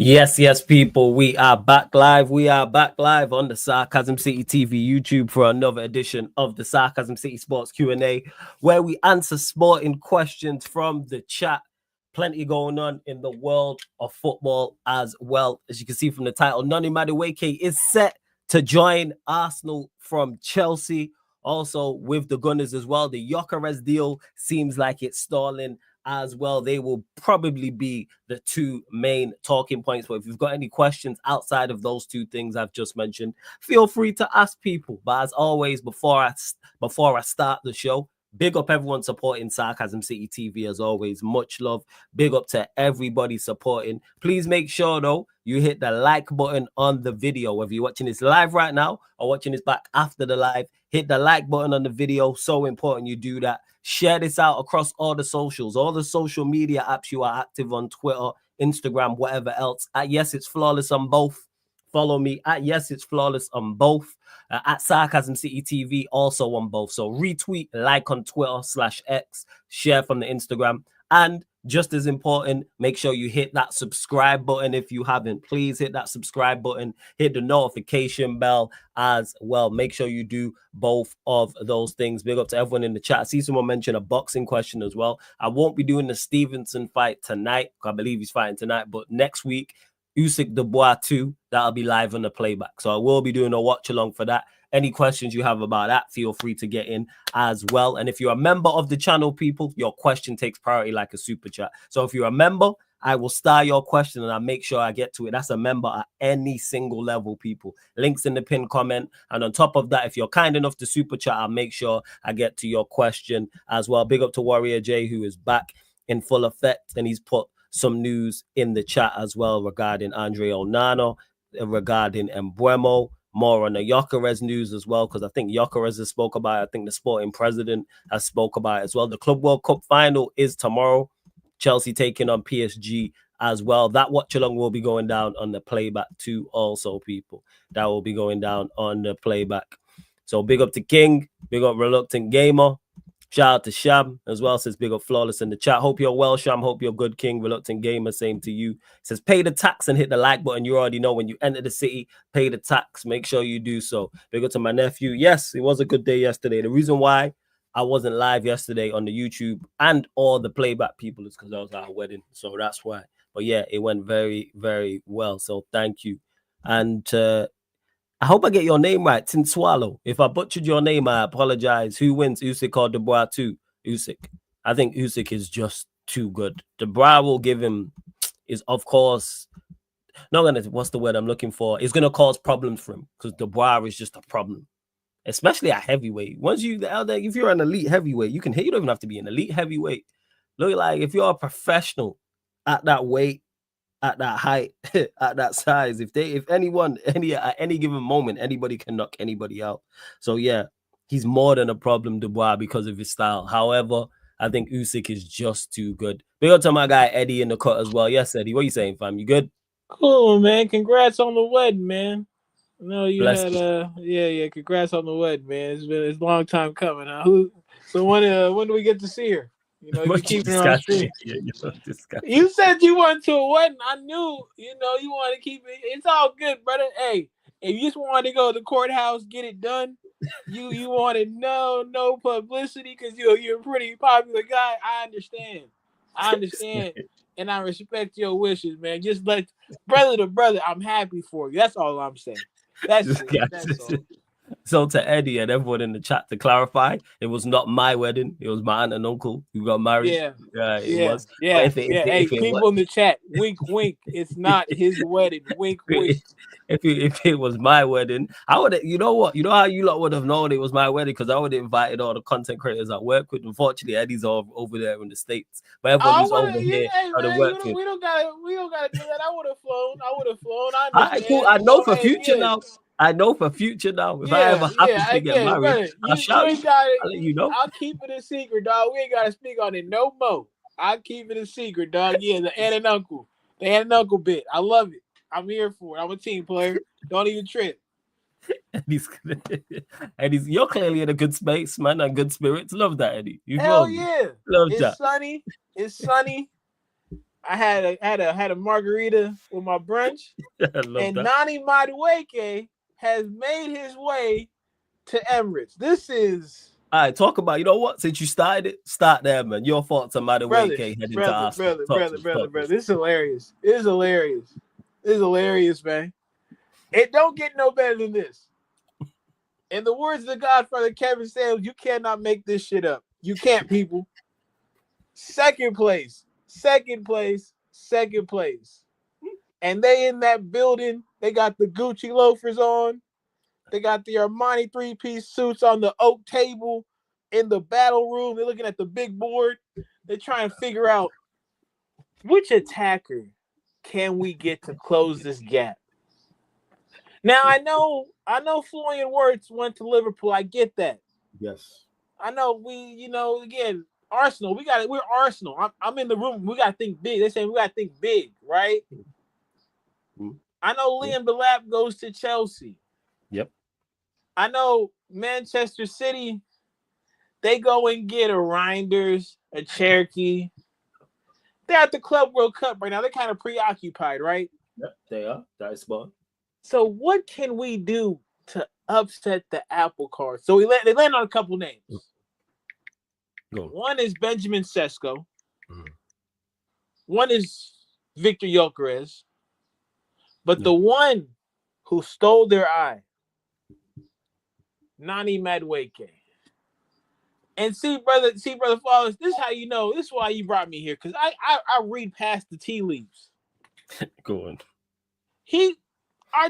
Yes, people. We are back live. We are back live on the Sarcasm City TV YouTube for another edition of the Sarcasm City Sports Q&A, where we answer sporting questions from the chat. Plenty going on in the world of football as well. As you can see from the title, NONI MADUEKE is set to join Arsenal from Chelsea. Also with the Gunners as well. The GYOKERES deal seems like it's stalling as well. They will probably be the two main talking points. But if you've got any questions outside of those two things I've just mentioned, feel free to ask people. But as always, before I start the show, big up everyone supporting Sarcasm City TV as always. Much love. Big up to everybody supporting. Please make sure though you hit the like button on the video. Whether you're watching this live right now or watching this back after the live, hit the like button on the video. So important you do that. Share this out across all the socials, all the social media apps you are active on, Twitter, Instagram, whatever else. At Yes It's Flawless on both. Follow me at Yes It's Flawless on both. At Sarcasm City TV also on both. So retweet, like on Twitter/X, share from the Instagram. And just as important, make sure you hit that subscribe button if you haven't. Please hit that subscribe button. Hit the notification bell as well. Make sure you do both of those things. Big up to everyone in the chat. I see someone mention a boxing question as well. I won't be doing the Stevenson fight tonight. I believe he's fighting tonight. But next week, Usyk Dubois 2, that'll be live on the playback. So I will be doing a watch along for that. Any questions you have about that, feel free to get in as well. And if you're a member of the channel, people, your question takes priority like a super chat. So if you're a member, I will star your question and I'll make sure I get to it. That's a member at any single level, people. Links in the pinned comment. And on top of that, if you're kind enough to super chat, I'll make sure I get to your question as well. Big up to Warrior J, who is back in full effect. And he's put some news in the chat as well regarding Andre Onana, regarding Mbeumo. More on the GYOKERES news as well, because I think GYOKERES has spoke about it. I think the sporting president has spoke about it as well. The Club World Cup final is tomorrow. Chelsea taking on PSG as well. That watch along will be going down on the playback too also, people. That will be going down on the playback. So big up to King. Big up Reluctant Gamer. Shout out to Sham as well. Says big up Flawless in the chat. Hope you're well, Sham. Hope you're good, King. Reluctant Gamer, same to you. Says pay the tax and hit the like button. You already know when you enter the city, pay the tax. Make sure you do so. Big up to my nephew. Yes, it was a good day yesterday. The reason why I wasn't live yesterday on the YouTube and all the playback people is because I was at a wedding. So that's why. But yeah, it went very, very well. So thank you. And I hope I get your name right, Tin Swallow. If I butchered your name, I apologize. Who wins, Usyk or Dubois 2? Usyk. I think Usyk is just too good. Dubois will give him, is of course, not gonna, what's the word I'm looking for? It's gonna cause problems for him because Dubois is just a problem, especially at heavyweight. Once you, if you're an elite heavyweight, you can hit. You don't even have to be an elite heavyweight. Look, like if you're a professional at that weight, at that height, at that size, if anyone at any given moment, anybody can knock anybody out. So yeah, he's more than a problem, Dubois, because of his style. However, I think Usyk is just too good. Big up to my guy Eddie in the cut as well. Yes, Eddie, what are you saying, fam? You good? Cool, man. Congrats on the wedding, man. No, you Bless had you. yeah. Congrats on the wedding, man. It's a long time coming, huh? So when do we get to see her? You know, you keeping her on stream. Yeah, you said you went to a wedding. I knew, you want to keep it. It's all good, brother. Hey, if you just wanted to go to the courthouse, get it done. You wanted no publicity because you're a pretty popular guy. I understand. And I respect your wishes, man. Just like brother to brother, I'm happy for you. That's all I'm saying. That's all. So to Eddie and everyone in the chat, to clarify, it was not my wedding. It was my aunt and uncle who got married. It was. Yeah. Hey, people in the chat, wink, wink. It's not his wedding. Wink, wink. If it was my wedding, I would. You know what? You know how you lot would have known it was my wedding because I would have invited all the content creators I work with. Unfortunately, Eddie's over there in the States, but everyone who's over here, we don't gotta do that. I would have flown. I understand. Cool. I know for future now. I know for future now. If I ever happen to get married, I'll let you know. I'll keep it a secret, dog. We ain't gotta speak on it no more. I'll keep it a secret, dog. Yeah, the aunt and uncle. The aunt and uncle bit. I love it. I'm here for it. I'm a team player. Don't even trip. Eddie's, you're clearly in a good space, man, and good spirits. Love that, Eddie. Hell yeah. Love it's that. Sunny. It's sunny. I had a margarita with my brunch, I love and that. NONI MADUEKE has made his way to Emirates. This is All right, talk about, you know what? Since you started it, start there, man. Your thoughts on brother, MADUEKE heading to Arsenal. Talk to us. This is hilarious. It is hilarious. It is hilarious, man. It don't get no better than this. In the words of the Godfather Kevin Samuels, you cannot make this shit up. You can't, people. Second place. And they in that building. They got the Gucci loafers on. They got the Armani 3-piece suits on the oak table in the battle room. They're looking at the big board. They're trying to figure out which attacker can we get to close this gap. Now, I know Florian Wirtz went to Liverpool. I get that. Yes. I know again, Arsenal. We're Arsenal. I'm in the room. We got to think big. They're saying we got to think big, right? Mm-hmm. I know Liam Delap goes to Chelsea. Yep. I know Manchester City, they go and get a Reinders, a Cherokee. They're at the Club World Cup right now. They're kind of preoccupied, right? Yep, they are. That's spot. So what can we do to upset the apple cart? So they land on a couple names. Go. One is Benjamin Sesko. Mm-hmm. One is Victor Gyökeres. But the one who stole their eye, NONI MADUEKE. And see, brother Flawless, this is how you know. This is why you brought me here, because I read past the tea leaves. Go on. Arteta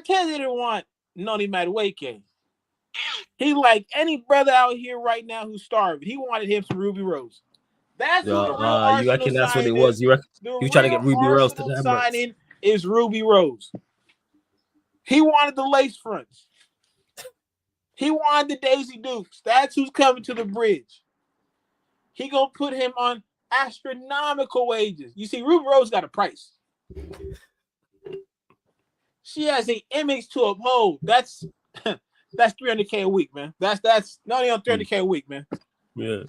didn't want NONI MADUEKE. He like any brother out here right now who's starving. He wanted him some Ruby Rose. That's what the real Arsenal you reckon that's what it was? You trying to get Ruby Rose to the Emirates. Signing is Ruby Rose. He wanted the lace fronts. He wanted the Daisy Dukes. That's who's coming to the bridge. He gonna put him on astronomical wages. You see, Ruby Rose got a price. She has an image to uphold. That's $300K a week, man. That's not even $300K a week, man. Yeah.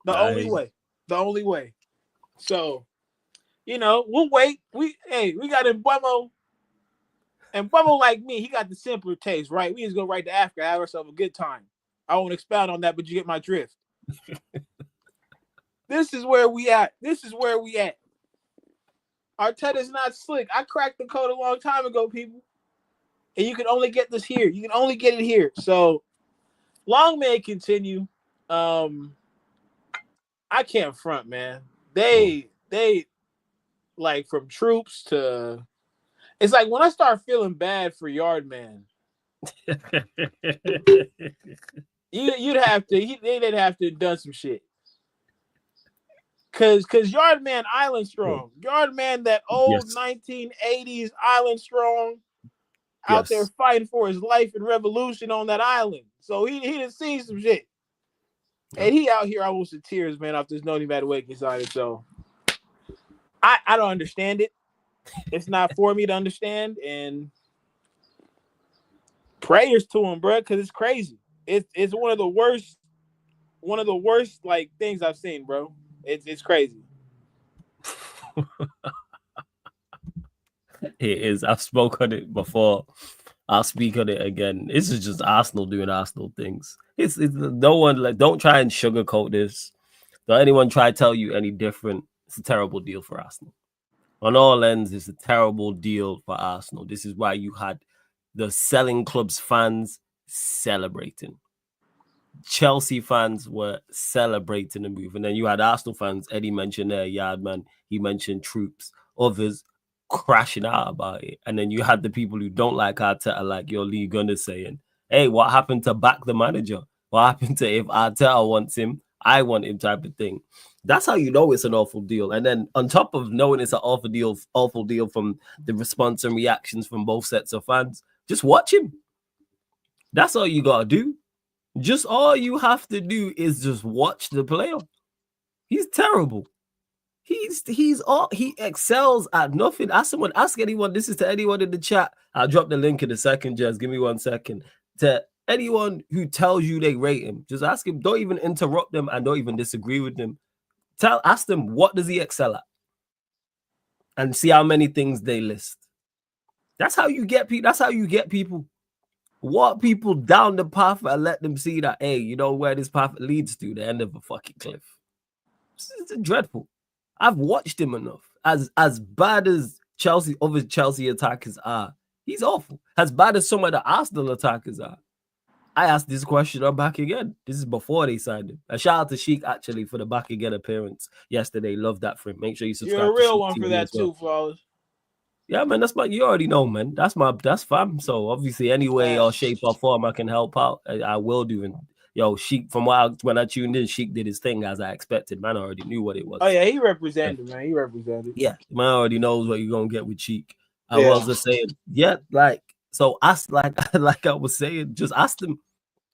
The only way. So, we'll wait. We got Mbeumo. And Mbeumo, like me, he got the simpler taste, right? We just go right to Africa, have ourselves a good time. I won't expound on that, but you get my drift. This is where we at. Arteta's not slick. I cracked the code a long time ago, people. And you can only get this here. You can only get it here. So, long may it continue. I can't front, man. They like from troops to... It's like when I start feeling bad for Yardman, they'd have to have done some shit. Cause Yardman Island Strong. Yardman, that old 1980s Island Strong out there fighting for his life and revolution on that island. So he done seen some shit. And he out here almost in tears, man, off this NONI MADUEKE side. So I don't understand it. It's not for me to understand, and prayers to him, bro, because it's crazy. It's one of the worst like things I've seen, bro. It's crazy. It is. I've spoken on it before. I'll speak on it again. This is just Arsenal doing Arsenal things. It's no one, like, don't try and sugarcoat this. Don't anyone try to tell you any different. It's a terrible deal for Arsenal. On all ends, it's a terrible deal for Arsenal. This is why you had the selling club's fans celebrating. Chelsea fans were celebrating the move. And then you had Arsenal fans, Eddie mentioned there, Yardman, he mentioned troops, others crashing out about it. And then you had the people who don't like Arteta, like your Lee Gunner, saying, hey, what happened to back the manager? What happened to if Arteta wants him, I want him type of thing? That's how you know it's an awful deal. And then on top of knowing it's an awful deal from the response and reactions from both sets of fans, just watch him. That's all you got to do. Just all you have to do is just watch the player. He's terrible. He excels at nothing. Ask anyone. This is to anyone in the chat. I'll drop the link in a second, Jez. Give me 1 second. To anyone who tells you they rate him, just ask him. Don't even interrupt them and don't even disagree with them. Ask them, what does he excel at? and see how many things they list. That's how you get people. That's how you get people. Walk people down the path and let them see that, hey, you know where this path leads to, the end of a fucking cliff. It's dreadful. I've watched him enough. As bad as other Chelsea attackers are, he's awful. As bad as some of the Arsenal attackers are. I asked this question, I'm back again. This is before they signed him. A shout out to Sheik actually for the back again appearance yesterday. Love that for him. Make sure you subscribe. You're a real to one for that too, Flawless. Yeah, man, you already know, man. That's fam. So obviously, any way or shape or form I can help out, I will do. And yo, Sheik, from when I tuned in, Sheik did his thing as I expected. Man, I already knew what it was. Oh yeah, he represented, man. He represented. Yeah, man already knows what you're gonna get with Sheik. I was just saying, so ask like I was saying, just ask him.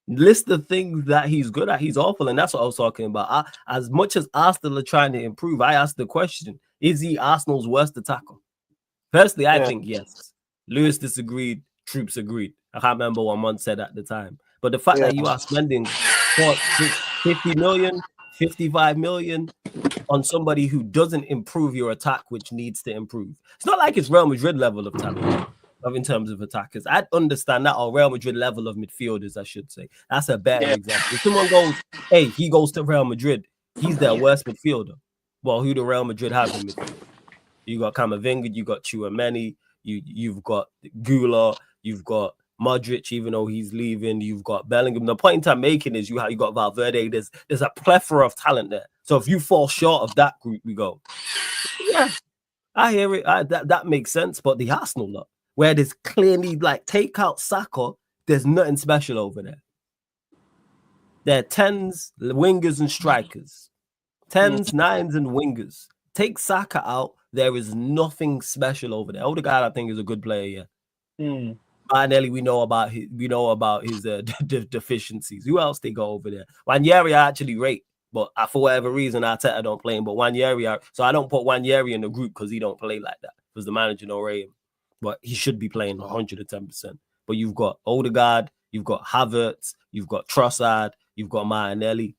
List the things that he's good at. He's awful, and that's what I was talking about. As much as Arsenal are trying to improve, I asked the question: is he Arsenal's worst attacker? Personally, I think yes. Lewis disagreed. Troops agreed. I can't remember what Mon said at the time. But the fact that you are spending 50 million, 55 million on somebody who doesn't improve your attack, which needs to improve. It's not like it's Real Madrid level of talent in terms of attackers. I'd understand that, or Real Madrid level of midfielders, I should say. That's a better example. If someone goes, hey, he goes to Real Madrid, he's their worst midfielder. Well, who do Real Madrid have in midfield? You got Camavinga, you got Tchouaméni, you've got Gula, you've got Modric, even though he's leaving, you've got Bellingham. The point I'm making is you got Valverde. There's a plethora of talent there. So if you fall short of that group, we go, yeah, I hear it. That makes sense. But the Arsenal lot, where there's clearly like take out Saka, there's nothing special over there. They're 10s, wingers, and strikers. 10s, 9s, and wingers. Take Saka out, there is nothing special over there. Odegaard, I think, is a good player. Yeah. Martinelli, we know about his deficiencies. Who else they go over there? Wanyeri I actually rate, but for whatever reason, Arteta don't play him. But Wanyeri, so I don't put Wanyeri in the group because he don't play like that. Because the manager don't rate him, but he should be playing 110%. But you've got Odegaard, you've got Havertz, you've got Trossard, you've got Martinelli.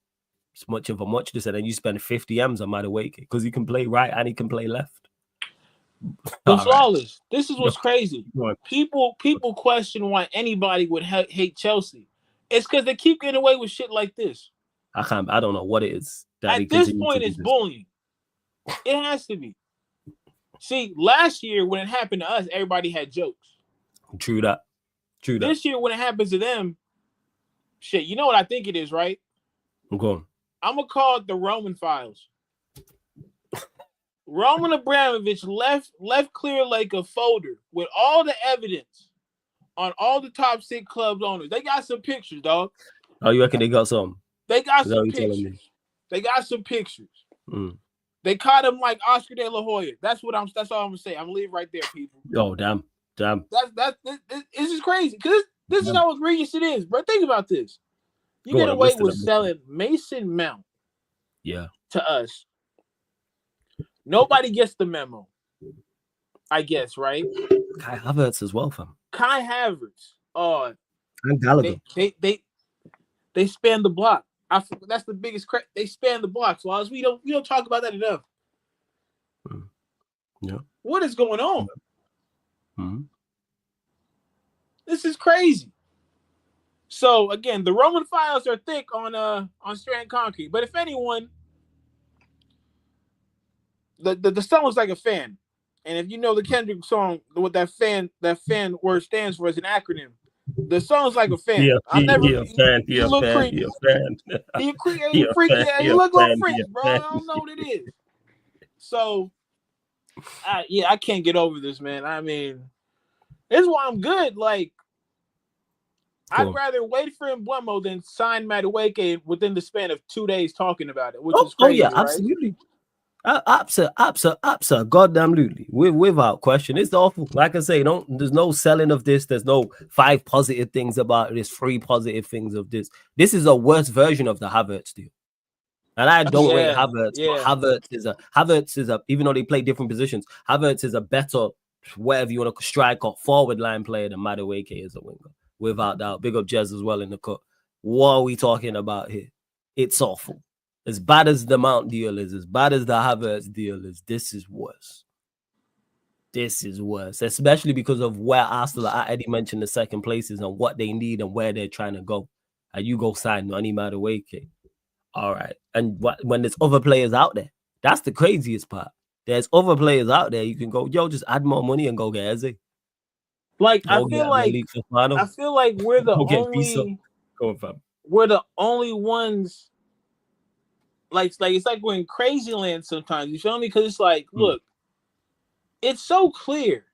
It's much of a muchness, and then you spend 50 M's on Madueke because he can play right and he can play left. But Flawless, this is what's crazy. People question why anybody would hate Chelsea. It's because they keep getting away with shit like this. I don't know what it is. At this point, it's bullying. It has to be. See, last year when it happened to us, everybody had jokes. True that. This year when it happens to them, shit, you know what I think it is, right? I'm going. I'm going to call it the Roman files. Roman Abramovich left clear like a folder with all the evidence on all the top 6 club owners. They got some pictures, dog. Oh, you reckon they got some? They got some pictures. They got some pictures. They caught him like Oscar De La Hoya. That's all I'm gonna say. I'm gonna leave right there, people. Oh, damn. This is crazy. Because this is how outrageous it is, bro. Think about this. You get away with selling Mason Mount to us. Nobody gets the memo, I guess, right? Kai Havertz as well, fam. Kai Havertz. And Gallagher. They span the block. That's the biggest they span the block. So we don't talk about that enough. Yeah. What is going on? This is crazy. So again, the Roman files are thick on Strand Concrete. But if anyone, the song is like a fan, and if you know the Kendrick song, what that fan word stands for is an acronym. The song's like a fan. You're a fan. You're a fan. You look like French, bro. I don't know what it is. So, I can't get over this, man. I mean, this is why I'm good. Like, I'd rather wait for Mbeumo than sign Madueke within the span of 2 days talking about it, which is crazy. Oh, yeah, absolutely. Absolutely, goddamn, without question. It's awful. Like I say, there's no selling of this. There's no 5 positive things about this, 3 positive things of this. This is a worse version of the Havertz deal. And I don't rate Havertz, but Havertz is a, even though they play different positions, Havertz is a better, whatever you want to strike or forward line player than Madueke is a winger. Without doubt. Big up Jez as well in the cut. What are we talking about here? It's awful. As bad as the Mount deal is, as bad as the Havertz deal is, this is worse. This is worse, especially because of where Arsenal are at. Eddie mentioned the second places and what they need and where they're trying to go. And you go sign NONI MADUEKE. All right. And when there's other players out there, that's the craziest part. There's other players out there. You can go, just add more money and go get Eze. Like I feel like we're the only ones. Like it's like we're in crazy land sometimes. You feel me? Because it's like, look, it's so clear.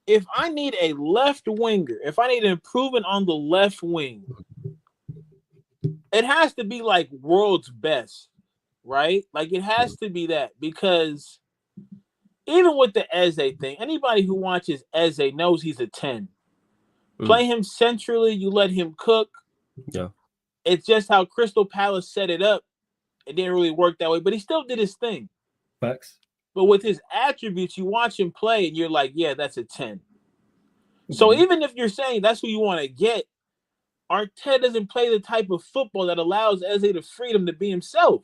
If I need a left winger, if I need an improvement on the left wing, it has to be like world's best, right? Like it has to be that, because even with the Eze thing, anybody who watches Eze knows he's a 10. Play him centrally, you let him cook. Yeah. It's just how Crystal Palace set it up. It didn't really work that way, but he still did his thing. Facts. But with his attributes, you watch him play and you're like, yeah, that's a 10. So even if you're saying that's who you want to get, Arteta doesn't play the type of football that allows Eze the freedom to be himself.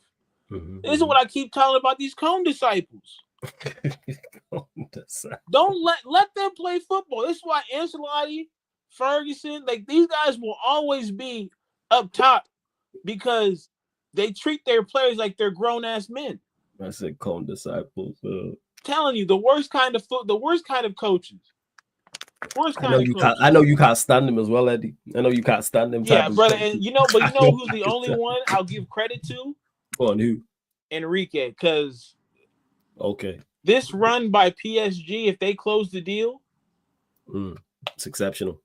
This is what I keep telling about these Cone disciples. Don't let them play football. This is why Ancelotti, Ferguson, like these guys will always be up top, because they treat their players like they're grown-ass men. I said Cone disciples. Telling you, the worst kind of coaches. I know you can't stand them as well, Eddie. I know you can't stand them. Yeah, brother, and you know who's the only one I'll give credit to? Go on, who? Enrique, because okay, this run by PSG, if they close the deal, it's exceptional.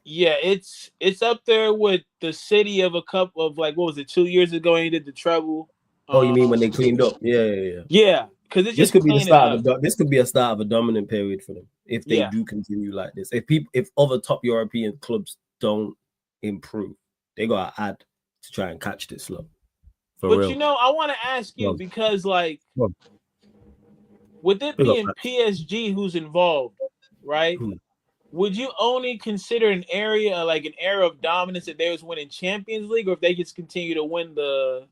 Yeah, it's up there with the City of a couple of, like, what was it, 2 years ago, and he did the treble. Oh, you mean when they cleaned up? Yeah. Yeah, because this could be the start this could be a start of a dominant period for them if they do continue like this. If other top European clubs don't improve, they gotta add to try and catch this slow. But real. I want to ask you, because like with it being PSG who's involved, right? Would you only consider an era of dominance if they was winning Champions League, or if they just continue to win the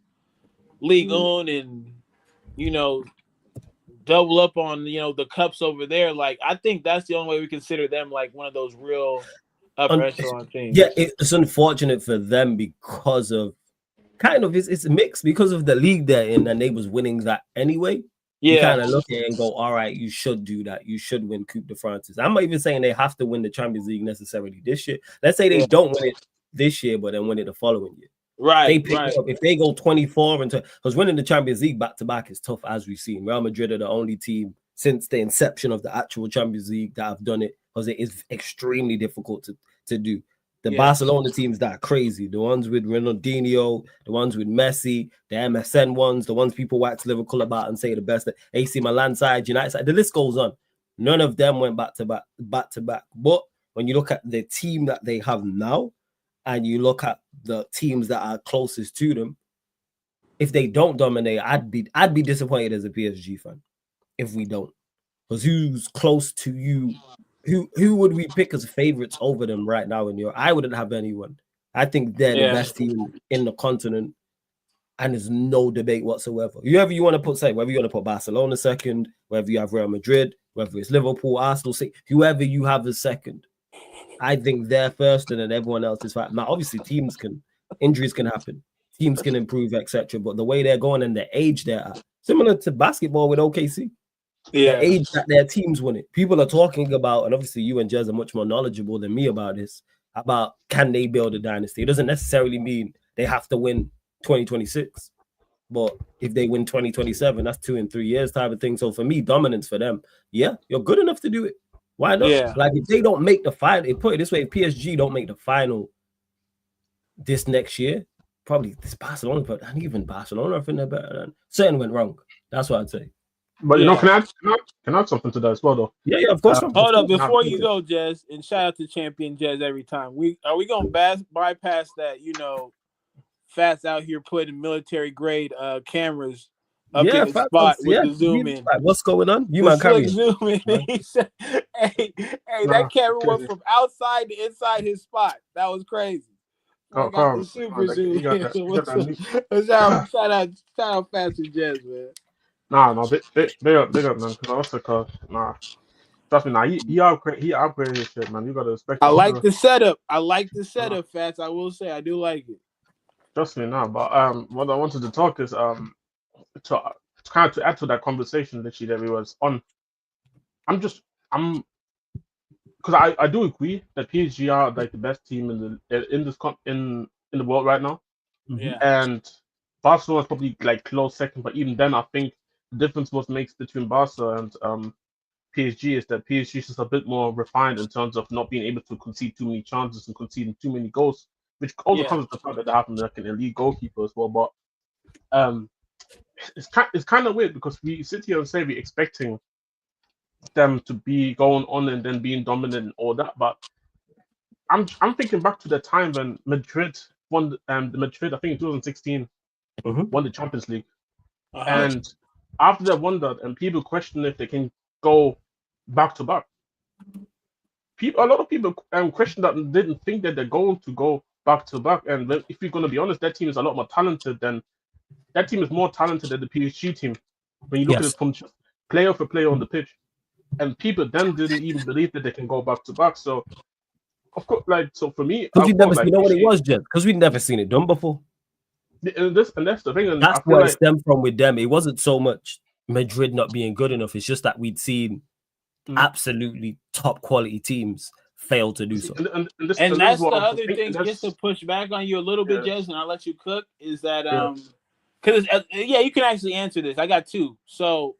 League on and double up on the cups over there? Like, I think that's the only way we consider them like one of those real upper echelon teams. Yeah, it's unfortunate for them because of it's a mix because of the league they're in, and they was winning that anyway. You kind of look at it and go, all right, you should do that. You should win Coupe de France. I'm not even saying they have to win the Champions League necessarily this year. Let's say they don't win it this year, but then win it the following year. Right. They pick up if they go 24 and because winning the Champions League back to back is tough, as we've seen. Real Madrid are the only team since the inception of the actual Champions League that have done it, because it is extremely difficult to do. The Barcelona teams that are crazy, the ones with Ronaldinho, the ones with Messi, the MSN ones, the ones people wax Liverpool about and say the best, the AC Milan side, United side, the list goes on. None of them went back to back. But when you look at the team that they have now, and you look at the teams that are closest to them, if they don't dominate, I'd be disappointed as a PSG fan if we don't. Because who's close to you? Who would we pick as favorites over them right now in Europe? I wouldn't have anyone. I think they're the best team in the continent, and there's no debate whatsoever. Whoever you want to put, whether you want to put Barcelona second, whether you have Real Madrid, whether it's Liverpool, Arsenal, whoever you have as second, I think they're first, and then everyone else is fine. Now, obviously, injuries can happen, teams can improve, etc. But the way they're going and the age they're at, similar to basketball with OKC. The age that their teams win it. People are talking about, and obviously you and Jez are much more knowledgeable than me about this, about can they build a dynasty. It doesn't necessarily mean they have to win 2026. But if they win 2027, that's 2 and 3 years type of thing. So for me, dominance for them, you're good enough to do it. Why not? Yeah. Like if they don't make the final, put it this way, if PSG don't make the final this next year, probably this Barcelona, but and even Barcelona, I think they're better than. Something went wrong. That's what I'd say. But can I add something to that as well, though? Yeah, of course. Hold up, before you go, Jez, and shout out to Champion Jez every time. Are we gonna bypass that? Fats out here putting military grade cameras up in the spot with the zoom in. What's going on? You might carry zoom in. He said, "Hey, that camera went from outside to inside his spot. That was crazy." Got the super zoom. Shout out Fats and Jez, man. Nah, big up, man. Because trust me, he upgraded his shit, man. You gotta respect I the like order. the setup. Fats. I will say I do like it. Trust me, now. But what I wanted to talk is to kind of to add to that conversation literally that we was on. I'm just I'm because I do agree that PSG are like the best team in the world right now, Yeah. and Barcelona is probably like close second. But even then, I think the difference what makes between Barca and PSG is that PSG is just a bit more refined in terms of not being able to concede too many chances and conceding too many goals, which also Yeah. comes with the fact that they have like an elite goalkeeper as well. But um, it's kind of weird because we sit here and say we're expecting them to be going on and then being dominant and all that, but I'm thinking back to the time when Madrid won the Madrid, I think in 2016, won the Champions League. And after they won that, and people question if they can go back to back. A lot of people question that and didn't think that they're going to go back to back. And if you're going to be honest, that team is a lot more talented than that team is more talented than the PSG team. When you look at it from player for player on the pitch, and people then didn't even believe that they can go back to back. So of course, like for me, because we've never, you know what it was, Jet? Because we'd never seen it done before. And that's the thing, and that's I feel where it stemmed from with them. It wasn't so much Madrid not being good enough. It's just that we'd seen absolutely top quality teams fail to do so. And that's the other thing, just to push back on you a little bit, Jess, and I'll let you cook, is that because you can actually answer this. I got two. So,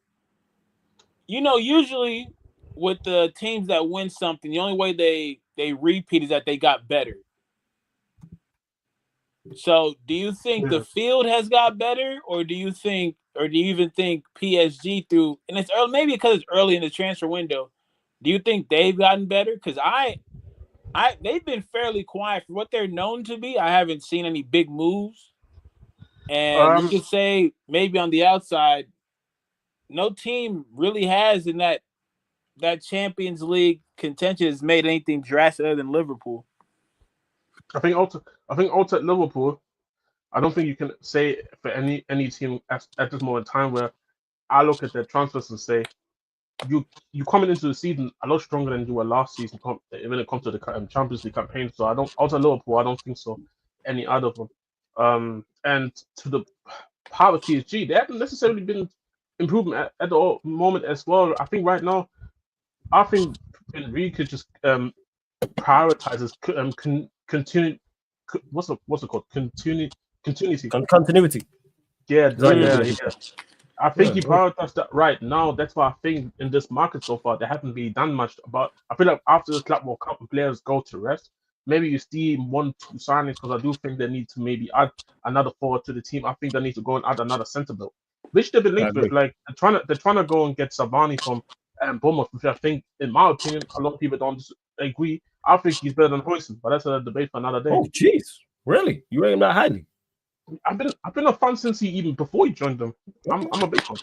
usually with the teams that win something, the only way they repeat is that they got better. So, do you think the field has got better, or do you even think PSG through, and it's early, maybe because it's early in the transfer window, do you think they've gotten better? Because they've been fairly quiet for what they're known to be. I haven't seen any big moves, and you could say maybe on the outside, no team really has in that Champions League contention has made anything drastic other than Liverpool. I think also at Liverpool, I don't think you can say for any team at this moment in time where I look at their transfers and say you coming into the season a lot stronger than you were last season when it comes to the Champions League campaign. So I don't Liverpool. I don't think so. Any other one. And to the part of PSG, they haven't necessarily been improving at the moment as well. I think right now, Enrique just prioritizes continue. What's it called? Continuity. Continuity. Yeah. I think he prioritized that right now. That's why I think in this market so far, they haven't really done much. But I feel like after the Club World Cup, players go to rest. Maybe you see 1-2 signings because I do think they need to maybe add another forward to the team. I think they need to go and add another centre back, which they've been linked with. Like they're trying to go and get Savani from Bournemouth, which I think, in my opinion, a lot of people don't agree. I think he's better than Huijsen, but that's a debate for another day. Oh, jeez, really? You rate him that highly? I've been a fan since before he joined them. I'm a big fan.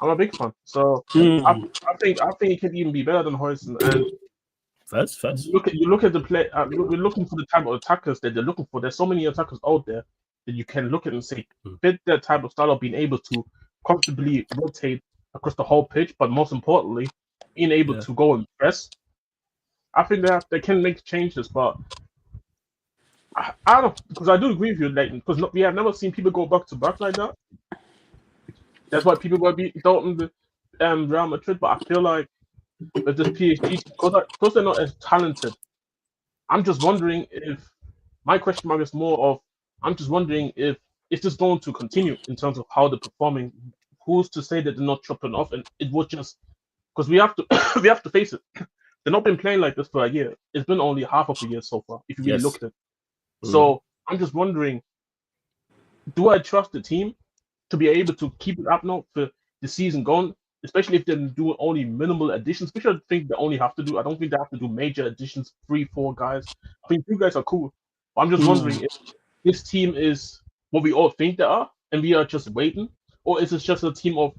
I'm a big fan. So I think he can even be better than Huijsen. And first. You look at the play. We're looking for the type of attackers that they're looking for. There's so many attackers out there that you can look at and say fit that type of style of being able to comfortably rotate across the whole pitch, but most importantly, being able to go and press. I think they can make changes, but I don't know, because I do agree with you, like, because we have never seen people go back to back like that. That's why people will be Dortmund, Real Madrid. But I feel like with this PSG, because they're not as talented, I'm just wondering if my question mark is more of I'm just wondering if this is going to continue in terms of how they're performing. Who's to say that they're not chopping off? And it would just because we have to face it. They've not been playing like this for a year. It's been only half of a year so far, if you really look at it. So I'm just wondering, do I trust the team to be able to keep it up now for the season going, especially if they're doing only minimal additions, which I think they only have to do. I don't think they have to do major additions, 3-4 guys. I think 2 guys are cool. But I'm just wondering if this team is what we all think they are, and we are just waiting, or is it just a team of,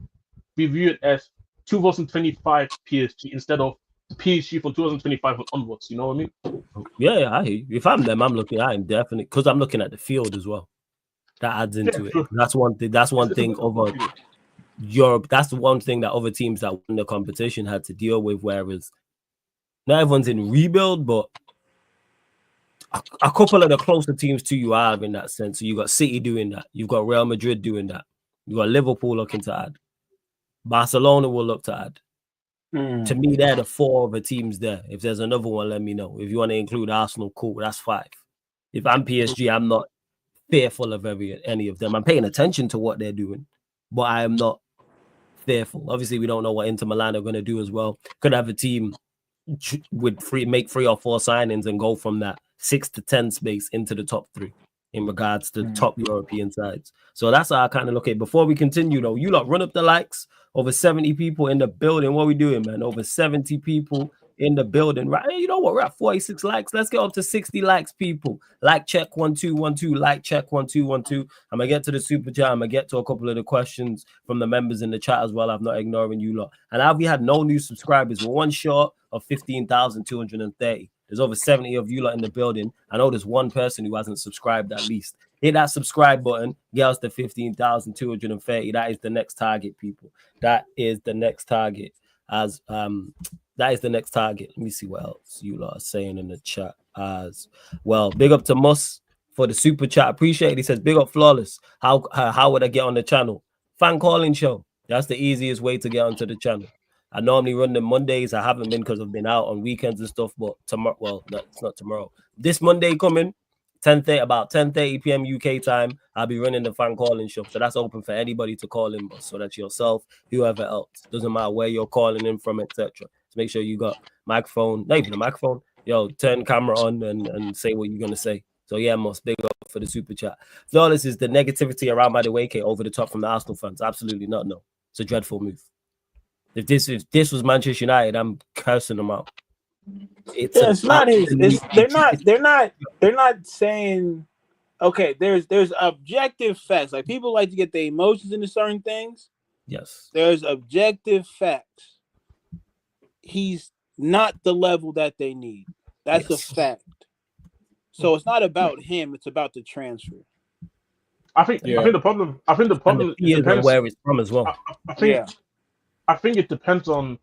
we view it as 2025 PSG instead of the PSG from 2025 onwards, you know what I mean? Yeah, I hear you. If I'm them, I'm definitely, because I'm looking at the field as well. That adds into it. True. That's one thing. Over Europe. That's the one thing that other teams that won the competition had to deal with. Whereas not everyone's in rebuild, but a couple of the closer teams to you are in that sense. So you got City doing that. You've got Real Madrid doing that. You got Liverpool looking to add. Barcelona will look to add. To me, they're the 4 other teams there. If there's another one, let me know. If you want to include Arsenal, cool. That's 5. If I'm PSG, I'm not fearful of any of them. I'm paying attention to what they're doing, but I am not fearful. Obviously, we don't know what Inter Milan are going to do as well. Could have a team with make 3 or 4 signings and go from that 6 to 10 space into the top 3 in regards to top European sides. So that's how I kind of look at it. Before we continue, though, you lot run up the likes. Over 70 people in the building. What are we doing, man? Over 70 people in the building. Right? You know what? We're at 46 likes. Let's get up to 60 likes, people. Like check 1212. Like check 1212. I'm gonna get to the super chat. I'm gonna get to a couple of the questions from the members in the chat as well. I'm not ignoring you lot. And now we had no new subscribers. We're one short of 15,230. There's over 70 of you lot in the building. I know there's one person who hasn't subscribed at least. Hit that subscribe button. Get us to 15,230. That is the next target, people. That is the next target. That is the next target. Let me see what else you lot are saying in the chat as well. Big up to Mus for the super chat. Appreciate it. He says, big up Flawless. How would I get on the channel? Fan calling show. That's the easiest way to get onto the channel. I normally run them Mondays. I haven't been because I've been out on weekends and stuff. But tomorrow, well, no, it's not tomorrow. This Monday coming, about 10:30 p.m. UK time, I'll be running the fan calling show. So that's open for anybody to call in, so that's yourself, whoever else. Doesn't matter where you're calling in from, etc. So make sure you got microphone, not even a microphone. Yo, turn camera on and say what you're gonna say. So yeah, Moss, big up for the super chat. Flawless is the negativity around MADUEKE over the top from the Arsenal fans. Absolutely not. No, it's a dreadful move. If this was Manchester United, I'm cursing them out. It's not his. They're not saying. Okay, there's objective facts. Like people like to get their emotions into certain things. Yes. There's objective facts. He's not the level that they need. That's a fact. So it's not about him. It's about the transfer. I think the problem depends where it's from as well. I think it depends on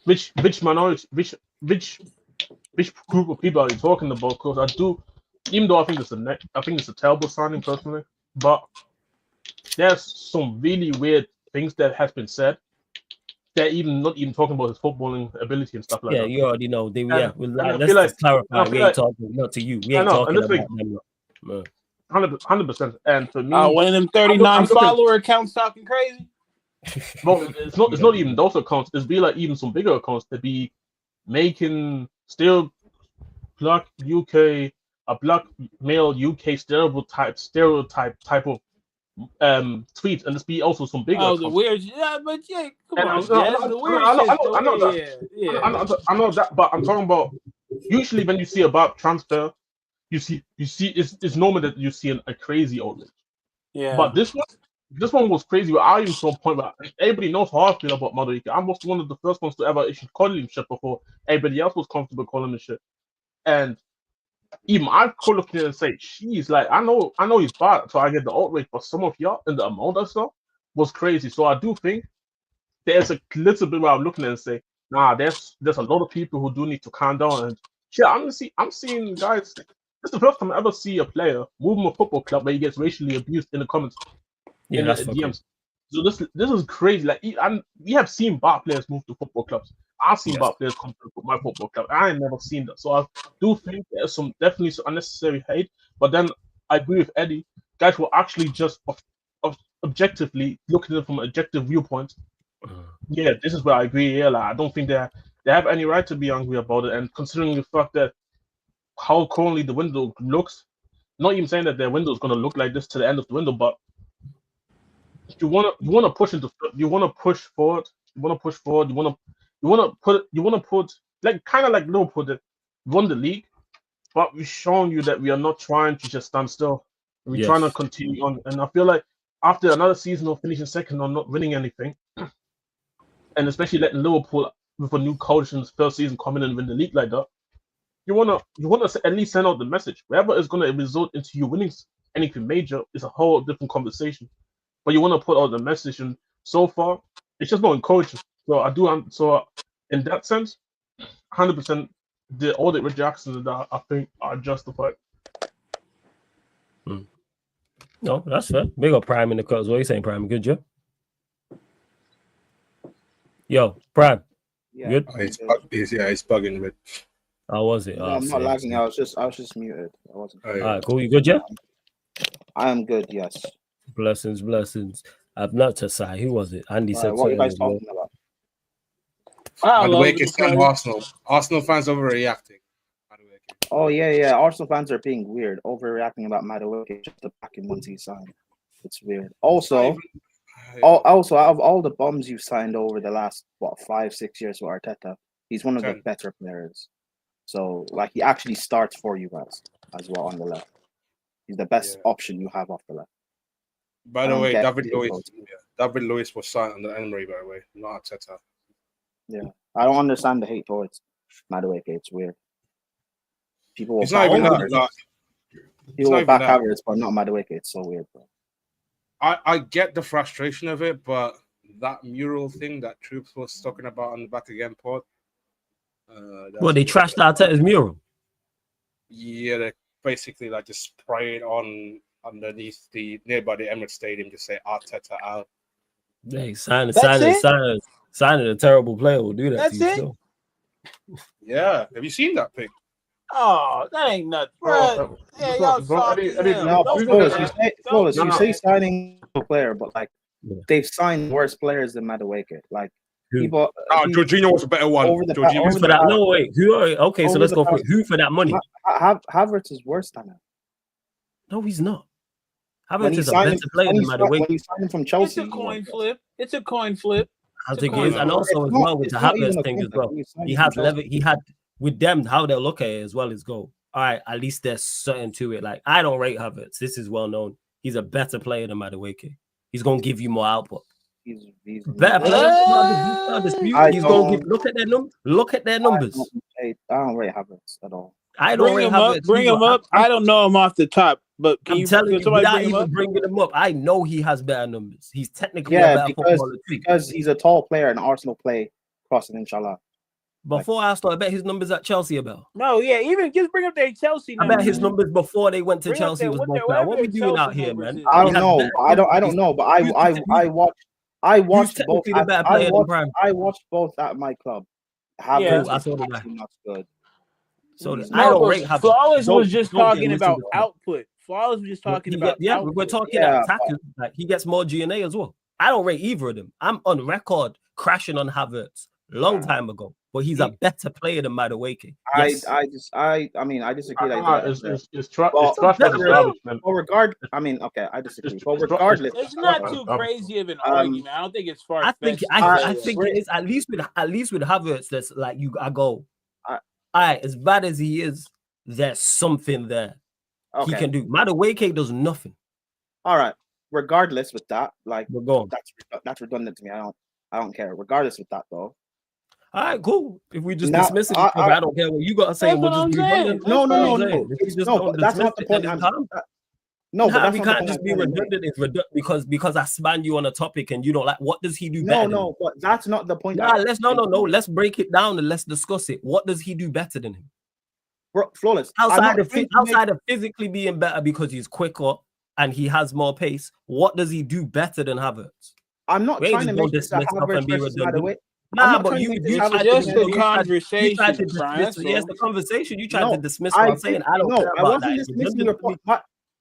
which minority, which group of people are you talking about? Because I do, even though I think it's a terrible signing personally, but there's some really weird things that has been said. They're not even talking about his footballing ability and stuff like that. Yeah, you already know. Let's just clarify. We ain't talking not to you. We ain't talking about them. 100%. And for me, one of them 39 follower accounts talking crazy. Well, it's not even those accounts. It's be like even some bigger accounts that be making still black UK, a black male UK stereotype type of tweets, and this be also some bigger. Oh, the weird, but come on, the weird I know that, but I'm talking about usually when you see about transfer, you see it's normal that you see a crazy outrage. Yeah, but this one was crazy. Where I even saw a point where everybody knows how I feel about MADUEKE. I was one of the first ones to ever issue calling him shit before everybody else was comfortable calling him shit. And even I could look at it and say, "Jeez, like I know he's bad." So I get the outrage, but some of y'all and the amount of stuff was crazy. So I do think there's a little bit where I'm looking at it and say, "Nah, there's a lot of people who do need to calm down." And yeah, I'm seeing guys. This is the first time I ever see a player move a football club where he gets racially abused in the comments. Yeah, that's DMs. So this is crazy. Like, we have seen bad players move to football clubs. I've seen bad players come to my football club. I ain't never seen that. So I do think there's definitely some unnecessary hate. But then I agree with Eddie. Guys who are actually just objectively looking at it from an objective viewpoint. Yeah, this is where I agree. Yeah, like, I don't think they have any right to be angry about it. And considering the fact that how currently the window looks, not even saying that their window is going to look like this to the end of the window, but you want to push forward. You want to put like kind of like Liverpool that won the league, but we've shown you that we are not trying to just stand still. We're trying to continue on, and I feel like after another season of finishing second or not winning anything, and especially letting Liverpool with a new coach in his first season come in and win the league like that, you wanna at least send out the message. Wherever it's gonna result into you winning anything major is a whole different conversation. But you want to put out the message and so far, it's just not encouraging. So I do. So in that sense, 100%, the all the reactions that I think are justified. No, that's fair. Big up Prime in the cut as well. You saying Prime? Good, Joe? Yo, Prime. Yeah, Good? It's bugging, but How was it? no, I'm not lagging. I was just muted. I wasn't. All right, cool. You good, Joe? I am good. Yes. Blessings. I've not to say. Who was it? Andy said What are you something guys as well. talking about? Madueke and Arsenal. Arsenal fans overreacting. Madueke. Oh yeah. Arsenal fans are being weird, overreacting about Madueke just to back him once he signed. It's weird. Also, out of all the bums you've signed over the last 5-6 years with Arteta, he's one of the better players. So like he actually starts for you guys as well on the left. He's the best option you have off the left. By the way, David Luiz was signed under Emery, by the way, not Arteta. Yeah, I don't understand the hate towards Madueke. It's weird. People will it's not even that. People will back Havertz, but not Madueke. It's so weird, bro. I get the frustration of it, but that mural thing that Troops was talking about on the back again pod. Well, they trashed Arteta's mural. Yeah, they basically like just spray it on underneath the nearby the Emirates Stadium, just say Arteta out. Hey, signing a terrible player will do that. That's to you it. still. Yeah, have you seen that pic? Oh, that ain't nothing, bro. Yeah, y'all salty. You say signing a player, but like they've signed worse players than Madueke. Like people. Jorginho was a better one. Jorginho for that. No, wait. Who? Okay, so let's go for it. Who for that money? Havertz is worse than him. No, he's not. Havertz is a better player than Madueke. When he signed from Chelsea, it's a coin flip. It's a coin flip. I think it is, and also as well with the Havertz thing as well. He had with them how they'll look at it as well as go. All right, at least there's something to it. Like I don't rate Havertz. This is well known. He's a better player than Madueke. He's gonna give you more output. He's better player. He's gonna give. Look at their numbers. Look at their numbers. I don't rate Havertz at all. I don't rate Havertz. Bring him up. I don't know him off the top, but I'm telling you, without even bringing him up, I know he has better numbers. He's technically a better footballer because he's a tall player and Arsenal play crossing, inshallah. Before Arsenal, I bet his numbers at Chelsea about. No, yeah, even just bring up their Chelsea numbers. I bet his numbers before they went to Chelsea was more better. What are we doing out here, man? I don't know. I don't know, but I watched both. I watched both at my club. Havertz I saw that. Not good. So I don't rate Havertz. Flawless was just talking about output. Flawless was just talking about output. We're talking attackers. Like he gets more GNA as well. I don't rate either of them. I'm on record crashing on Havertz long time ago, but he's a better player than Madueke. Yes. I disagree. It's trash. I disagree. But regardless, it's not too crazy of an argument. I don't think it's far. I think it is at least with Havertz. That's like I go. All right, as bad as he is, there's something there he can do. Madueke does nothing. All right. Regardless with that, like that's redundant to me. I don't care. Regardless with that though. All right, cool. If we just dismiss it, I don't care what you got to say. We'll just be redundant. No. That's not the point. But we can't just be redundant. It's redundant because I span you on a topic and you don't like. What does he do better? No, but that's not the point. Let's break it down and let's discuss it. What does he do better than him? Flawless. Outside of physically being better because he's quicker and he has more pace, what does he do better than Havertz? I'm not trying to make this Havertz and be redundant. But you just the conversation. Yes, the conversation. You tried to dismiss what I'm saying. I don't care about I wasn't dismissing your point.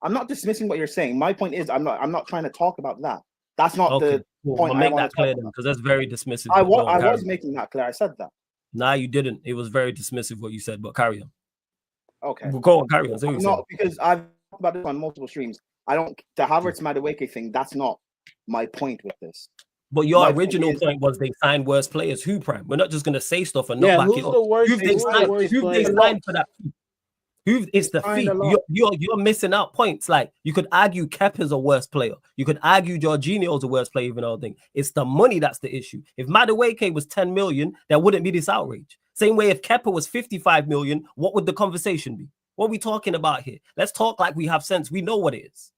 I'm not dismissing what you're saying. My point is, I'm not trying to talk about that. That's not the point. I'll make that clear then, because that's very dismissive. I was making that clear. I said that. Nah, you didn't. It was very dismissive what you said, but carry on. Okay. We'll go on, carry on. Because I've talked about this on multiple streams. The Havertz Madueke thing, that's not my point with this. But your original point was they signed worse players. Who, Prime? We're not just going to say stuff and not back it up. Who've they signed for that? It's the fee. You're missing out points. Like you could argue Kepa's a worse player. You could argue Jorginho's a worse player, even though I think it's the money that's the issue. If Madueke was 10 million, there wouldn't be this outrage. Same way if Kepa was 55 million, what would the conversation be? What are we talking about here? Let's talk like we have sense. We know what it is.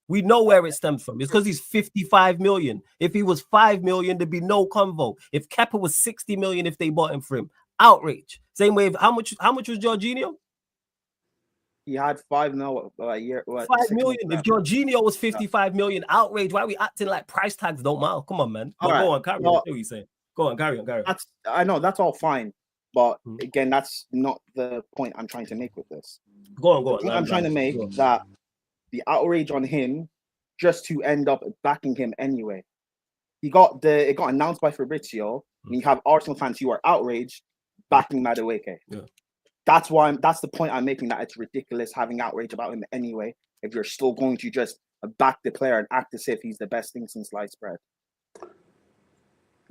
We know where it stems from. It's because he's 55 million. If he was 5 million, there'd be no convo. If Kepa was 60 million, if they bought him for him, outrage. Same way. How much was Jorginho? He had 5 mil a year. 5 million. If Jorginho was 55 million, outrage. Why are we acting like price tags don't matter? Come on, man. Go on, carry on. What are you saying? Go on, carry on. I know that's all fine, but again, that's not the point I'm trying to make with this. Go on. I'm trying to make that the outrage on him just to end up backing him anyway. It got announced by Fabrizio, and you have Arsenal fans who are outraged backing Madueke. Yeah. That's the point I'm making, that it's ridiculous having outrage about him anyway, if you're still going to just back the player and act as if he's the best thing since sliced bread.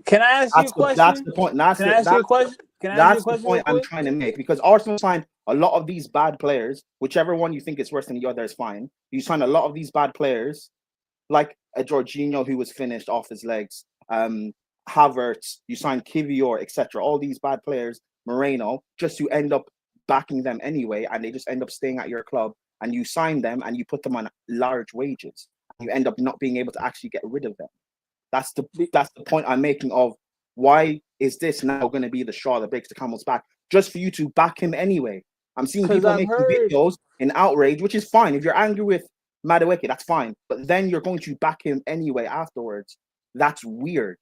Can I ask you a question? That's the point. That's the point I'm trying to make, because Arsenal signed a lot of these bad players. Whichever one you think is worse than the other is fine. You signed a lot of these bad players, like a Jorginho who was finished off his legs, Havertz. You signed Kivior, etc. All these bad players, Moreno, just to end up backing them anyway, and they just end up staying at your club. And you sign them and you put them on large wages. You end up not being able to actually get rid of them. That's the point I'm making of why is this now going to be the straw that breaks the camel's back, just for you to back him anyway. I'm seeing people making videos in outrage, which is fine. If you're angry with Madueke, that's fine. But then you're going to back him anyway afterwards. That's weird.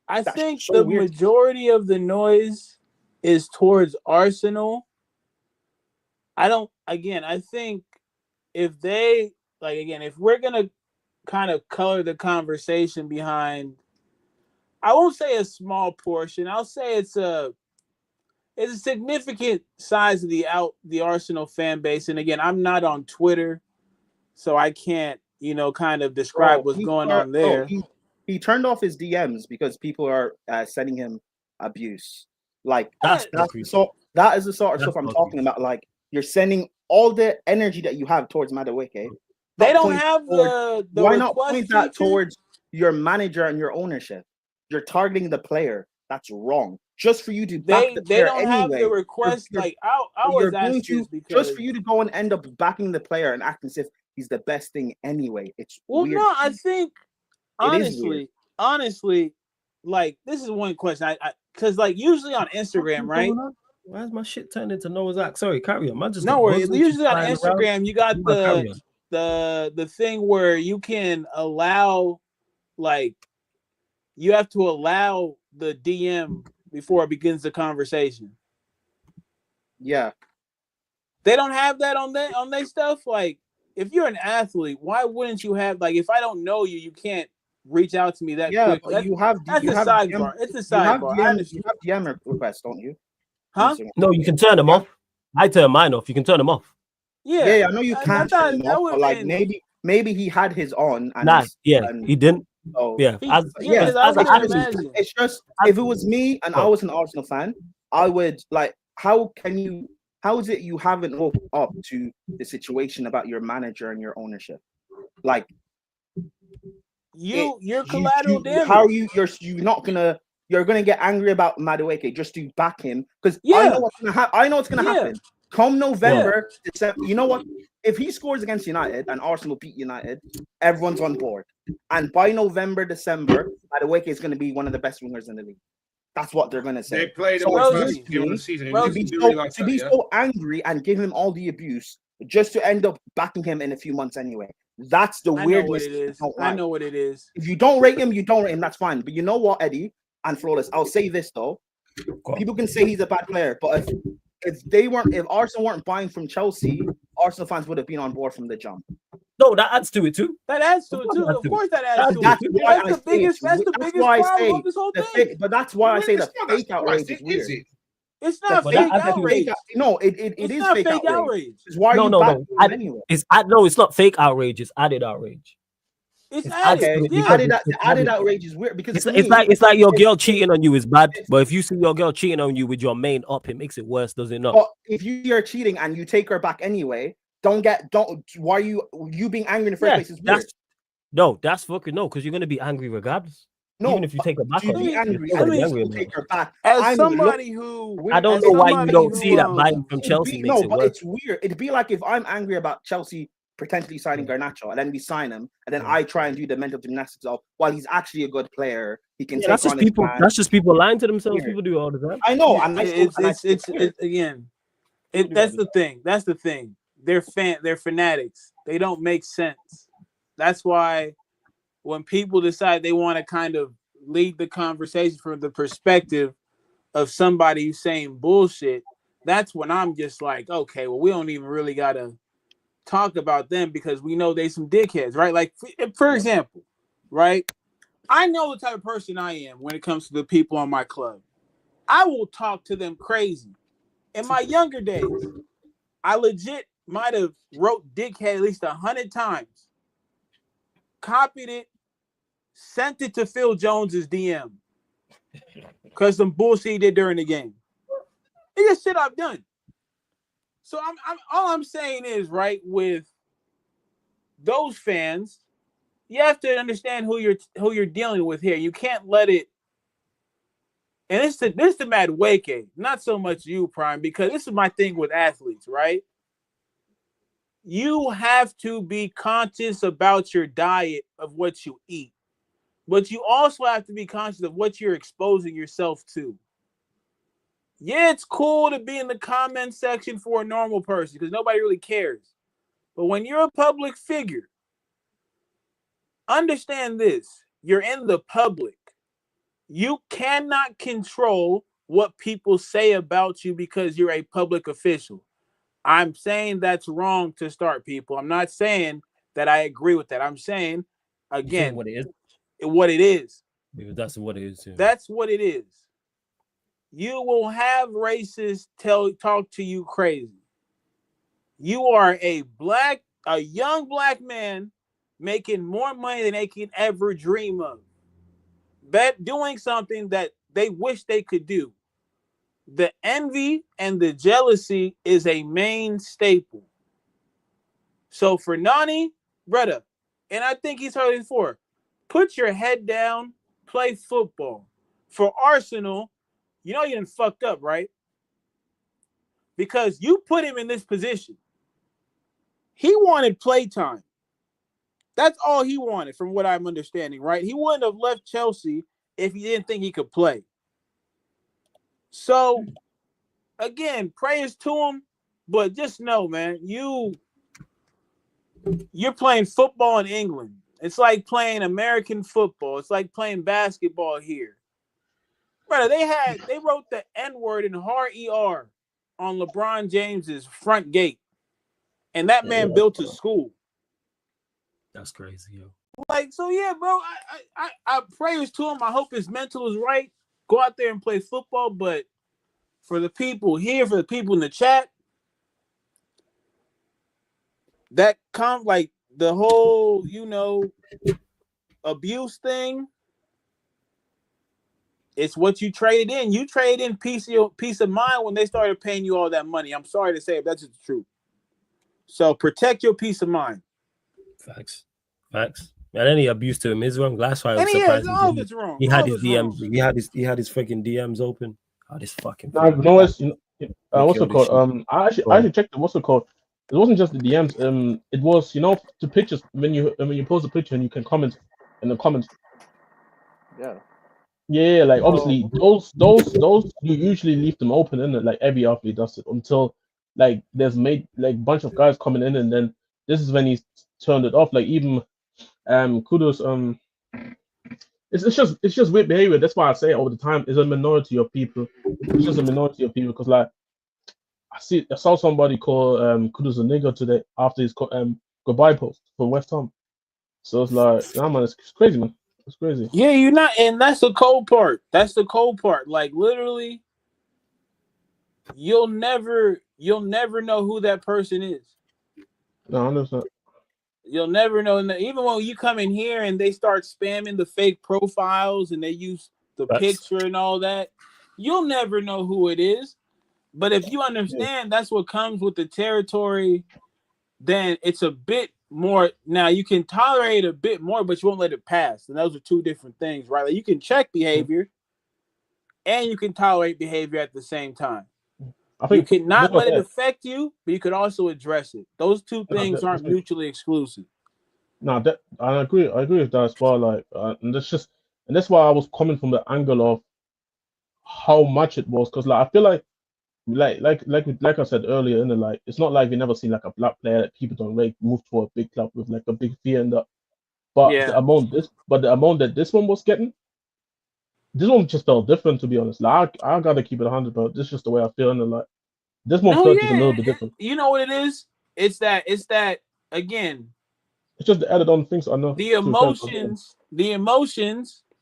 I think the majority of the noise is towards Arsenal. I think if we're going to kind of color the conversation behind, I won't say a small portion, I'll say it's a significant size of the Arsenal fan base. And again, I'm not on Twitter, so I can't, kind of describe what's going on there. He turned off his DMs because people are sending him abuse. Like that is the sort of stuff I'm talking about. Like, you're sending all the energy that you have towards Madueke. They don't have the why not point that towards your manager and your ownership? You're targeting the player. That's wrong. Just for you to back the player anyway. They don't have the request. Like I was asked this because just for you to go and end up backing the player and acting as if he's the best thing anyway. It's weird. No, I think honestly, like, this is one question. I because like usually on Instagram, right? Why is my shit turned into Noah's Ark? Sorry, carry on. No worries. Usually on Instagram, you got the thing where you can allow, like, you have to allow the DM before it begins the conversation. Yeah. They don't have that on their stuff. Like, if you're an athlete, why wouldn't you have, like, if I don't know you, you can't reach out to me that quick. But that's a sidebar. It's a sidebar. You have DM requests, don't you? Huh? No, you can turn them off. I turn mine off. You can turn them off. Yeah, I know you can't turn them off, but like maybe he had his on. And he didn't. So, it's just, if it was me and I was an Arsenal fan, I would like, how is it you haven't woke up to the situation about your manager and your ownership? Like, you're collateral damage. How you're gonna get angry about Madueke just to back him, because I know what's gonna happen. Come November, December, you know what? If he scores against United and Arsenal beat United, everyone's on board. And by November, December, Madueke is going to be one of the best wingers in the league. That's what they're going to say. They played him the season. To be so angry and give him all the abuse just to end up backing him in a few months anyway. That's the weirdness. I know what it is. If you don't rate him, you don't rate him. That's fine. But you know what, Eddie and Flawless? I'll say this though. People can say he's a bad player, but if Arsenal weren't buying from Chelsea, Arsenal fans would have been on board from the jump. No, that adds to it too. That adds to it too. Of course, that adds to it. That's the biggest problem of this whole thing. But that's why I say the fake outrage is weird. It's not fake outrage. No, it is fake outrage. It's why anyway. It's not fake outrage. It's added outrage. It's added. Added outrage is weird because it's like your girl cheating on you is bad, but if you see your girl cheating on you with your main up, it makes it worse, does it not? But if you're cheating and you take her back anyway, why are you being angry in the first place? Is weird. That's fucking no, because you're gonna be angry regardless. No, even if you take her back, you'll be angry. Take her back. As somebody who, I don't know why you don't see that buying from Chelsea. But it's weird. It'd be like if I'm angry about Chelsea potentially signing Garnacho, and then we sign him, and then I try and do the mental gymnastics of, while he's actually a good player, he can take that's just on people. his man. That's just people lying to themselves. People do it all the time. I know, and that's the thing. That's the thing. They're fanatics. They don't make sense. That's why when people decide they want to kind of lead the conversation from the perspective of somebody who's saying bullshit, that's when I'm just like, okay, well, we don't even really gotta talk about them because we know they some dickheads, right? Like, for example, right? I know the type of person I am when it comes to the people on my club. I will talk to them crazy. In my younger days, I legit might have wrote dickhead at least 100 times, copied it, sent it to Phil Jones's DM because some bullshit he did during the game. It's just shit I've done. So I'm all I'm saying is, right, with those fans, you have to understand who you're dealing with here. You can't let it. And this is the MADUEKE, not so much you, Prime, because this is my thing with athletes, right? You have to be conscious about your diet of what you eat, but you also have to be conscious of what you're exposing yourself to. Yeah, it's cool to be in the comment section for a normal person because nobody really cares. But when you're a public figure, understand this. You're in the public. You cannot control what people say about you because you're a public official. I'm saying that's wrong to start, people. I'm not saying that I agree with that. I'm saying, again, what it is. What it is. Yeah, that's what it is. Yeah. That's what it is. You will have racists talk to you crazy. You are a young black man making more money than they can ever dream of. Doing something that they wish they could do. The envy and the jealousy is a main staple. So for NONI, brother, and I think he's heard it before, put your head down, play football. For Arsenal, you know you done fucked up, right? Because you put him in this position. He wanted playtime. That's all he wanted, from what I'm understanding, right? He wouldn't have left Chelsea if he didn't think he could play. So, again, prayers to him, but just know, man, you're playing football in England. It's like playing American football. It's like playing basketball here. Brother, they wrote the N-word in HAR-ER on LeBron James's front gate. And that man built a school. That's crazy, yo. Like, so yeah, bro, I prayers to him. I hope his mental is right. Go out there and play football. But for the people here, for the people in the chat, that like the whole, abuse thing, it's what you traded in. You traded in peace of mind when they started paying you all that money. I'm sorry to say it, that's just the truth. So protect your peace of mind. Facts. And any abuse to him is wrong. That's why I was surprised. All it's wrong. He had his DMs. He had his freaking DMs open. Oh, this fucking. What's it called? I actually checked it. What's it called? It wasn't just the DMs. It was the pictures when you post a picture and you can comment in the comments. Yeah. Yeah, like obviously those you usually leave them open, in it, like every athlete does it until like there's made like bunch of guys coming in, and then this is when he's turned it off. Like even Kudos it's just weird behavior. That's why I say all the time it's a minority of people. It's just a minority of people because like I saw somebody call Kudos a nigger today after his goodbye post for West Ham. So it's like, nah, man, it's crazy, man. It's crazy. Yeah, you're not, and that's the cold part. That's the cold part. Like literally, you'll never know who that person is. No, I understand. You'll never know. Even when you come in here and they start spamming the fake profiles and they use the picture and all that, you'll never know who it is. But if you understand that's what comes with the territory, then it's a bit more. Now you can tolerate a bit more, but you won't let it pass. And those are two different things, right? Like you can check behavior and you can tolerate behavior at the same time. I You think cannot look let at it that. affect you, but you could also address it. Those two things aren't mutually exclusive. No, that I agree. I agree with that as well. Like, and that's why I was coming from the angle of how much it was, because like I feel like I said earlier, in the like, it's not like we never seen like a black player that people don't rate move to a big club with like a big fee and that. But Yeah. the amount that this one was getting, this one just felt different, to be honest. Like I gotta keep it 100, but this is just the way I feel, and like this one felt just a little bit different. You know what it is? It's that again. It's just the added on things I know. The emotions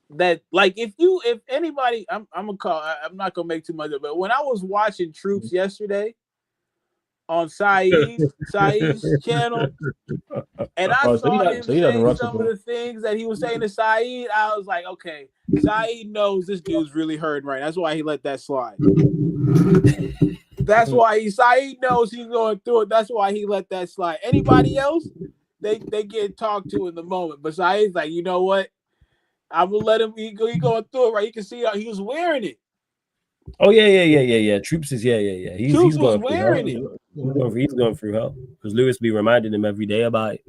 that, like, if anybody, I'm not gonna make too much of it, but when I was watching Troops yesterday on Saeed's channel, and I saw him say some of the things that he was saying to Saeed, I was like, okay, Saeed knows this dude's really hurting right. That's why he let that slide. That's why Saeed knows he's going through it. That's why he let that slide. Anybody else, they get talked to in the moment. But Saeed's like, you know what? I'm gonna let him. He going through it, right? You can see how he was wearing it. Oh yeah. Troops is yeah. He's going wearing through hell. He's going through hell because Lewis be reminding him every day about it.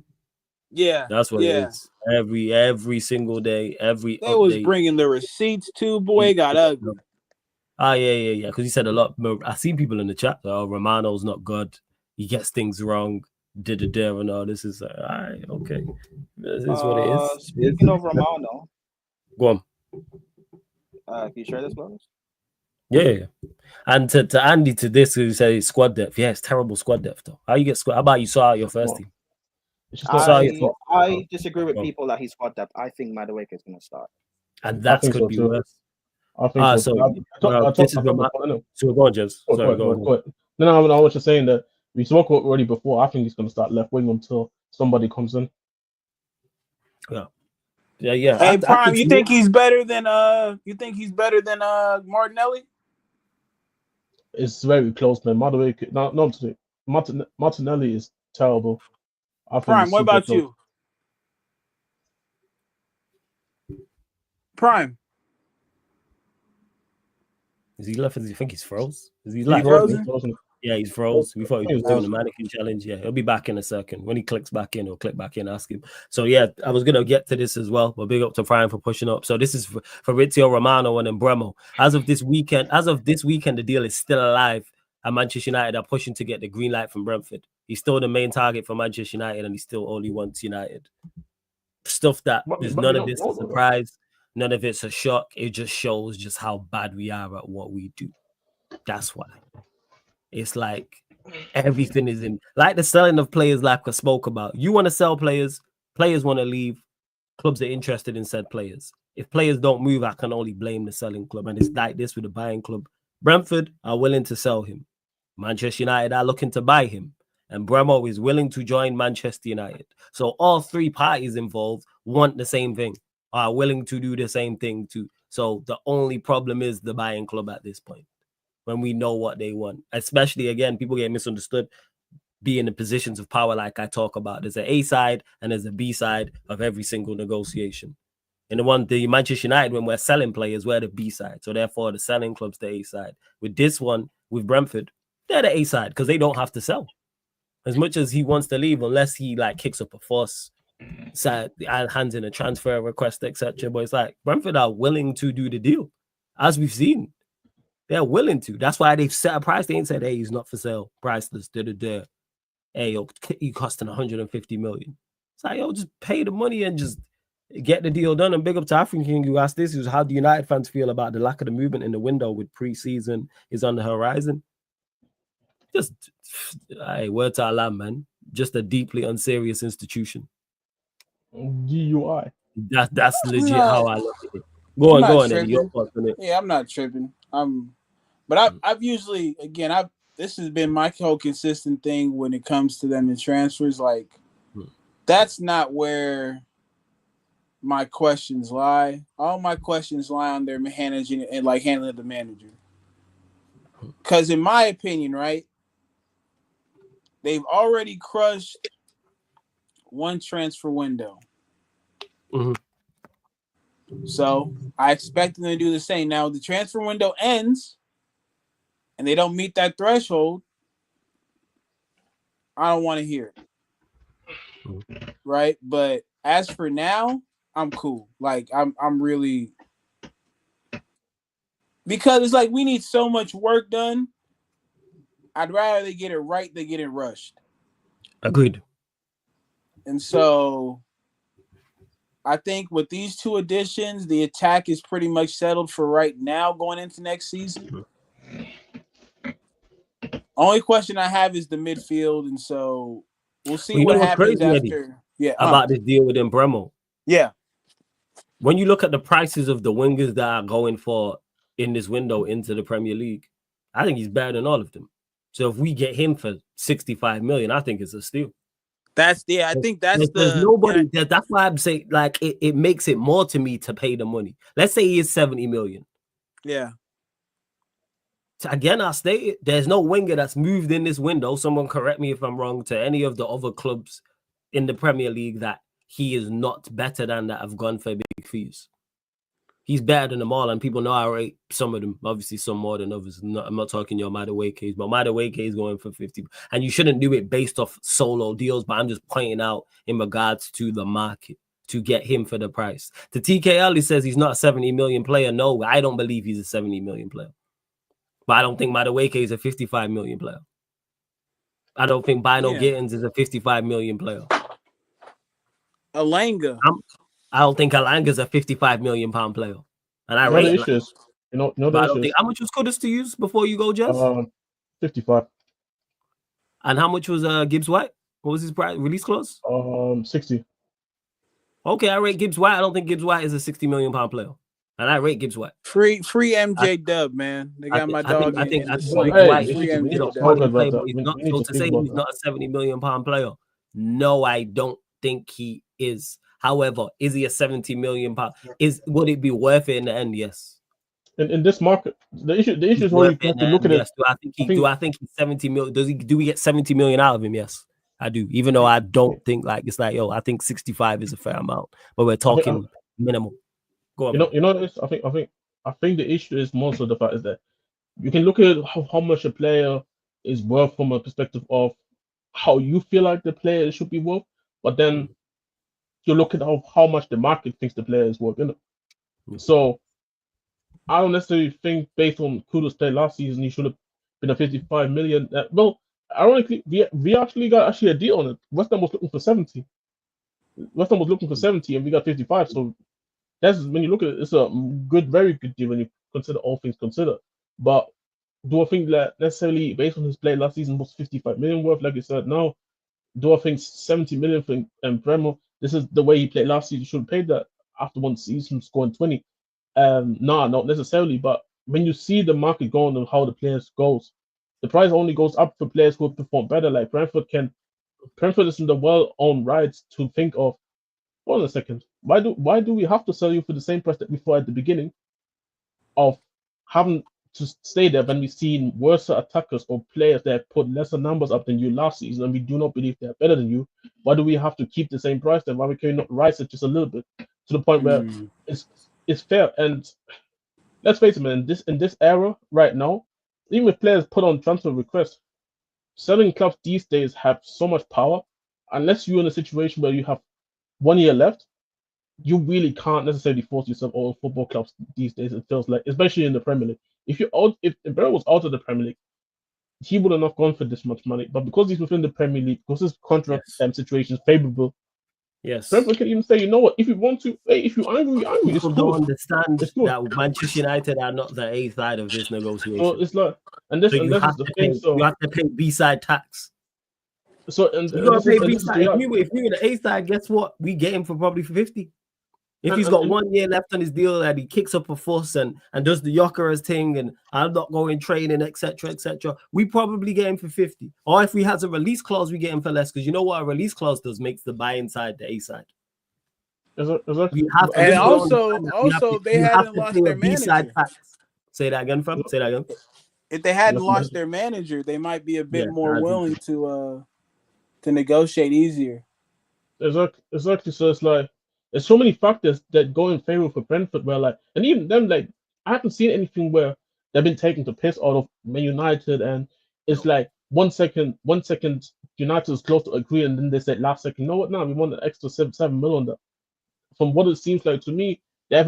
Yeah, that's what it is. Every single day, every they update. was bringing the receipts too. Boy, got ugly. Yeah. Because he said a lot. I seen people in the chat. Oh, Romano's not good. He gets things wrong. And all this is all right. Okay, this is what it is. Speaking of Romano, go on. Can you share this, brothers? Yeah. And to Andy, to this, who says squad depth. Yeah, it's terrible squad depth though. How you get squad? How about you saw out your first team? I disagree with people that he's squad depth. I think Madueke is going to start, and that could be worse. I think so. So go on, Jez. Sorry, go on. No, I was just saying that we spoke already before. I think he's going to start left wing until somebody comes in. Yeah. Hey, Prime, you think he's better than Martinelli? It's very close, man. Madueke, Martinelli is terrible. Prime, what about you? Prime. Is he left? Does he think he's froze? Is he left? Frozen? Yeah, he's froze. We thought he was doing the mannequin challenge. Yeah, he'll be back in a second. When he clicks back in, he'll click back in, ask him. So yeah, I was gonna get to this as well, but big up to Brian for pushing up. So this is for Fabrizio Romano and Bremo. As of this weekend, the deal is still alive, and Manchester United are pushing to get the green light from Brentford. He's still the main target for Manchester United, and he still only wants United. Stuff that there's none of this a surprise, none of it's a shock. It just shows just how bad we are at what we do. That's why. It's like everything is in, like the selling of players, like I spoke about. You want to sell players, players want to leave, clubs are interested in said players. If players don't move, I can only blame the selling club. And it's like this with the buying club. Brentford are willing to sell him. Manchester United are looking to buy him. And Bremo is willing to join Manchester United. So all three parties involved want the same thing, are willing to do the same thing too. So the only problem is the buying club at this point. When we know what they want, especially again, people get misunderstood, be in the positions of power like I talk about. There's an A side and there's a B side of every single negotiation. And the Manchester United, when we're selling players, we're the B side. So therefore, the selling club's the A side. With this one, with Brentford, they're the A side because they don't have to sell. As much as he wants to leave, unless he like kicks up a fuss, hands in a transfer request, etc. But it's like Brentford are willing to do the deal, as we've seen. They're willing to. That's why they've set a price. They ain't said, hey, he's not for sale. Priceless. Hey, he costing 150 million. It's like, yo, just pay the money and just get the deal done. And big up to African King who asked this, is how do United fans feel about the lack of the movement in the window with pre-season is on the horizon? Just, hey, word to Allah, man. Just a deeply unserious institution. GUI. That's legit how I look at it. Go on, Eddie. Your thoughts on it. Yeah, I'm not tripping. But I've usually, again, this has been my whole consistent thing when it comes to them in transfers. Like, that's not where my questions lie. All my questions lie on their managing and like handling the manager. Because in my opinion, right, they've already crushed one transfer window. Mm-hmm. So I expect them to do the same. Now the transfer window ends. and they don't meet that threshold, I don't want to hear it. Right? But as for now, I'm cool. Like I'm really, because it's like we need so much work done. I'd rather they get it right than get it rushed. Agreed. And so I think with these two additions, the attack is pretty much settled for right now going into next season. Only question I have is the midfield, and so we'll see what happens crazy, after. Yeah, about this deal with Bremo. Yeah. When you look at the prices of the wingers that are going for in this window into the Premier League, I think he's better than all of them. So if we get him for 65 million, I think it's a steal. I think that's there's nobody. That's why I'm saying, like, it makes it more to me to pay the money. Let's say he is 70 million. Yeah. So again, I'll state it. There's no winger that's moved in this window. Someone correct me if I'm wrong, to any of the other clubs in the Premier League that he is not better than, that have gone for big fees. He's better than them all, and people know I rate some of them. Obviously, some more than others. I'm not talking your MADUEKE, but MADUEKE is going for 50. And you shouldn't do it based off solo deals, but I'm just pointing out in regards to the market to get him for the price. The TKL, he says he's not a 70 million player. No, I don't believe he's a 70 million player. But I don't think MADUEKE is a 55 million player. I don't think Bino Gittins is a 55 million player. Alanga. I don't think Alanga's a 55 million pound player. And I rate the issues. You know the I don't issues. think, how much was Kudus to use before you go, Jess? 55. And how much was Gibbs White? What was his price release clause? 60. Okay, I rate Gibbs White. I don't think Gibbs White is a 60 million pound player. And I rate Gibbs White. Free MJ Dub, man. They got my dog. I think Gibbs White is a quality player, but he's not. So to say he's not a 70 million pound player, no, I don't think he is. However, is he a 70 million pound? Would it be worth it in the end? Yes. In this market, the issue is where you have to look at it. Yes. Do I think he's 70 million? Do we get 70 million out of him? Yes, I do. Even though I don't think, like, it's like, I think 65 is a fair amount, but we're talking minimal. Go on. You know this. I think the issue is more so the fact is that you can look at how much a player is worth from a perspective of how you feel like the player should be worth, but then you look at how much the market thinks the player is worth. So I don't necessarily think, based on Kudus' play last season, he should have been a 55 million. Well, ironically, we actually got a deal on it. West Ham was looking for 70. And we got 55. So that's, when you look at it, it's a very good deal when you consider all things considered. But do I think that necessarily, based on his play last season, was 55 million worth? Like you said, no. Do I think 70 million for Bremo? This is the way he played last season. You should have paid that after one season, scoring 20. No, not necessarily. But when you see the market going and how the players goes, the price only goes up for players who perform better. Like Brentford is in the well-owned rights to think of, hold on a second, why do we have to sell you for the same price that we thought at the beginning of having to stay there when we've seen worse attackers or players that put lesser numbers up than you last season, and we do not believe they're better than you? Why do we have to keep the same price then? Why can we not rise it just a little bit to the point where it's fair? And let's face it, man, in this era right now, even if players put on transfer requests, selling clubs these days have so much power. Unless you're in a situation where you have 1 year left, you really can't necessarily force yourself all football clubs these days. It feels like, especially in the Premier League. If Barrow was out of the Premier League, he would have not gone for this much money. But because he's within the Premier League, because his contract situation is favorable, Brentford can even say, you know what, if you want to, hey, if you're angry, you're angry. People don't understand that Manchester United are not the A side of this negotiation. So it's like, you have to pay B-side tax. So you gotta pay B-side. If you're the A side, guess what? We get him for probably 50. If he's got 1 year left on his deal and he kicks up a fuss and does the Jokeres thing and I'm not going training, etc., we probably get him for 50. Or if he has a release clause, we get him for less, because you know what a release clause does? Makes the buy-in side the A side. Exactly. And also they hadn't lost their manager. Say that again, fam. Say that again. If they hadn't lost their manager, they might be a bit more willing to negotiate easier. Exactly. So it's like, there's so many factors that go in favor for Brentford, where, like, and even them, like, I haven't seen anything where they've been taking the piss out of Man United, and it's like 1 second, United is close to agree, and then they said last second, you know what? Now we want an extra 7 million on that. From what it seems like to me, they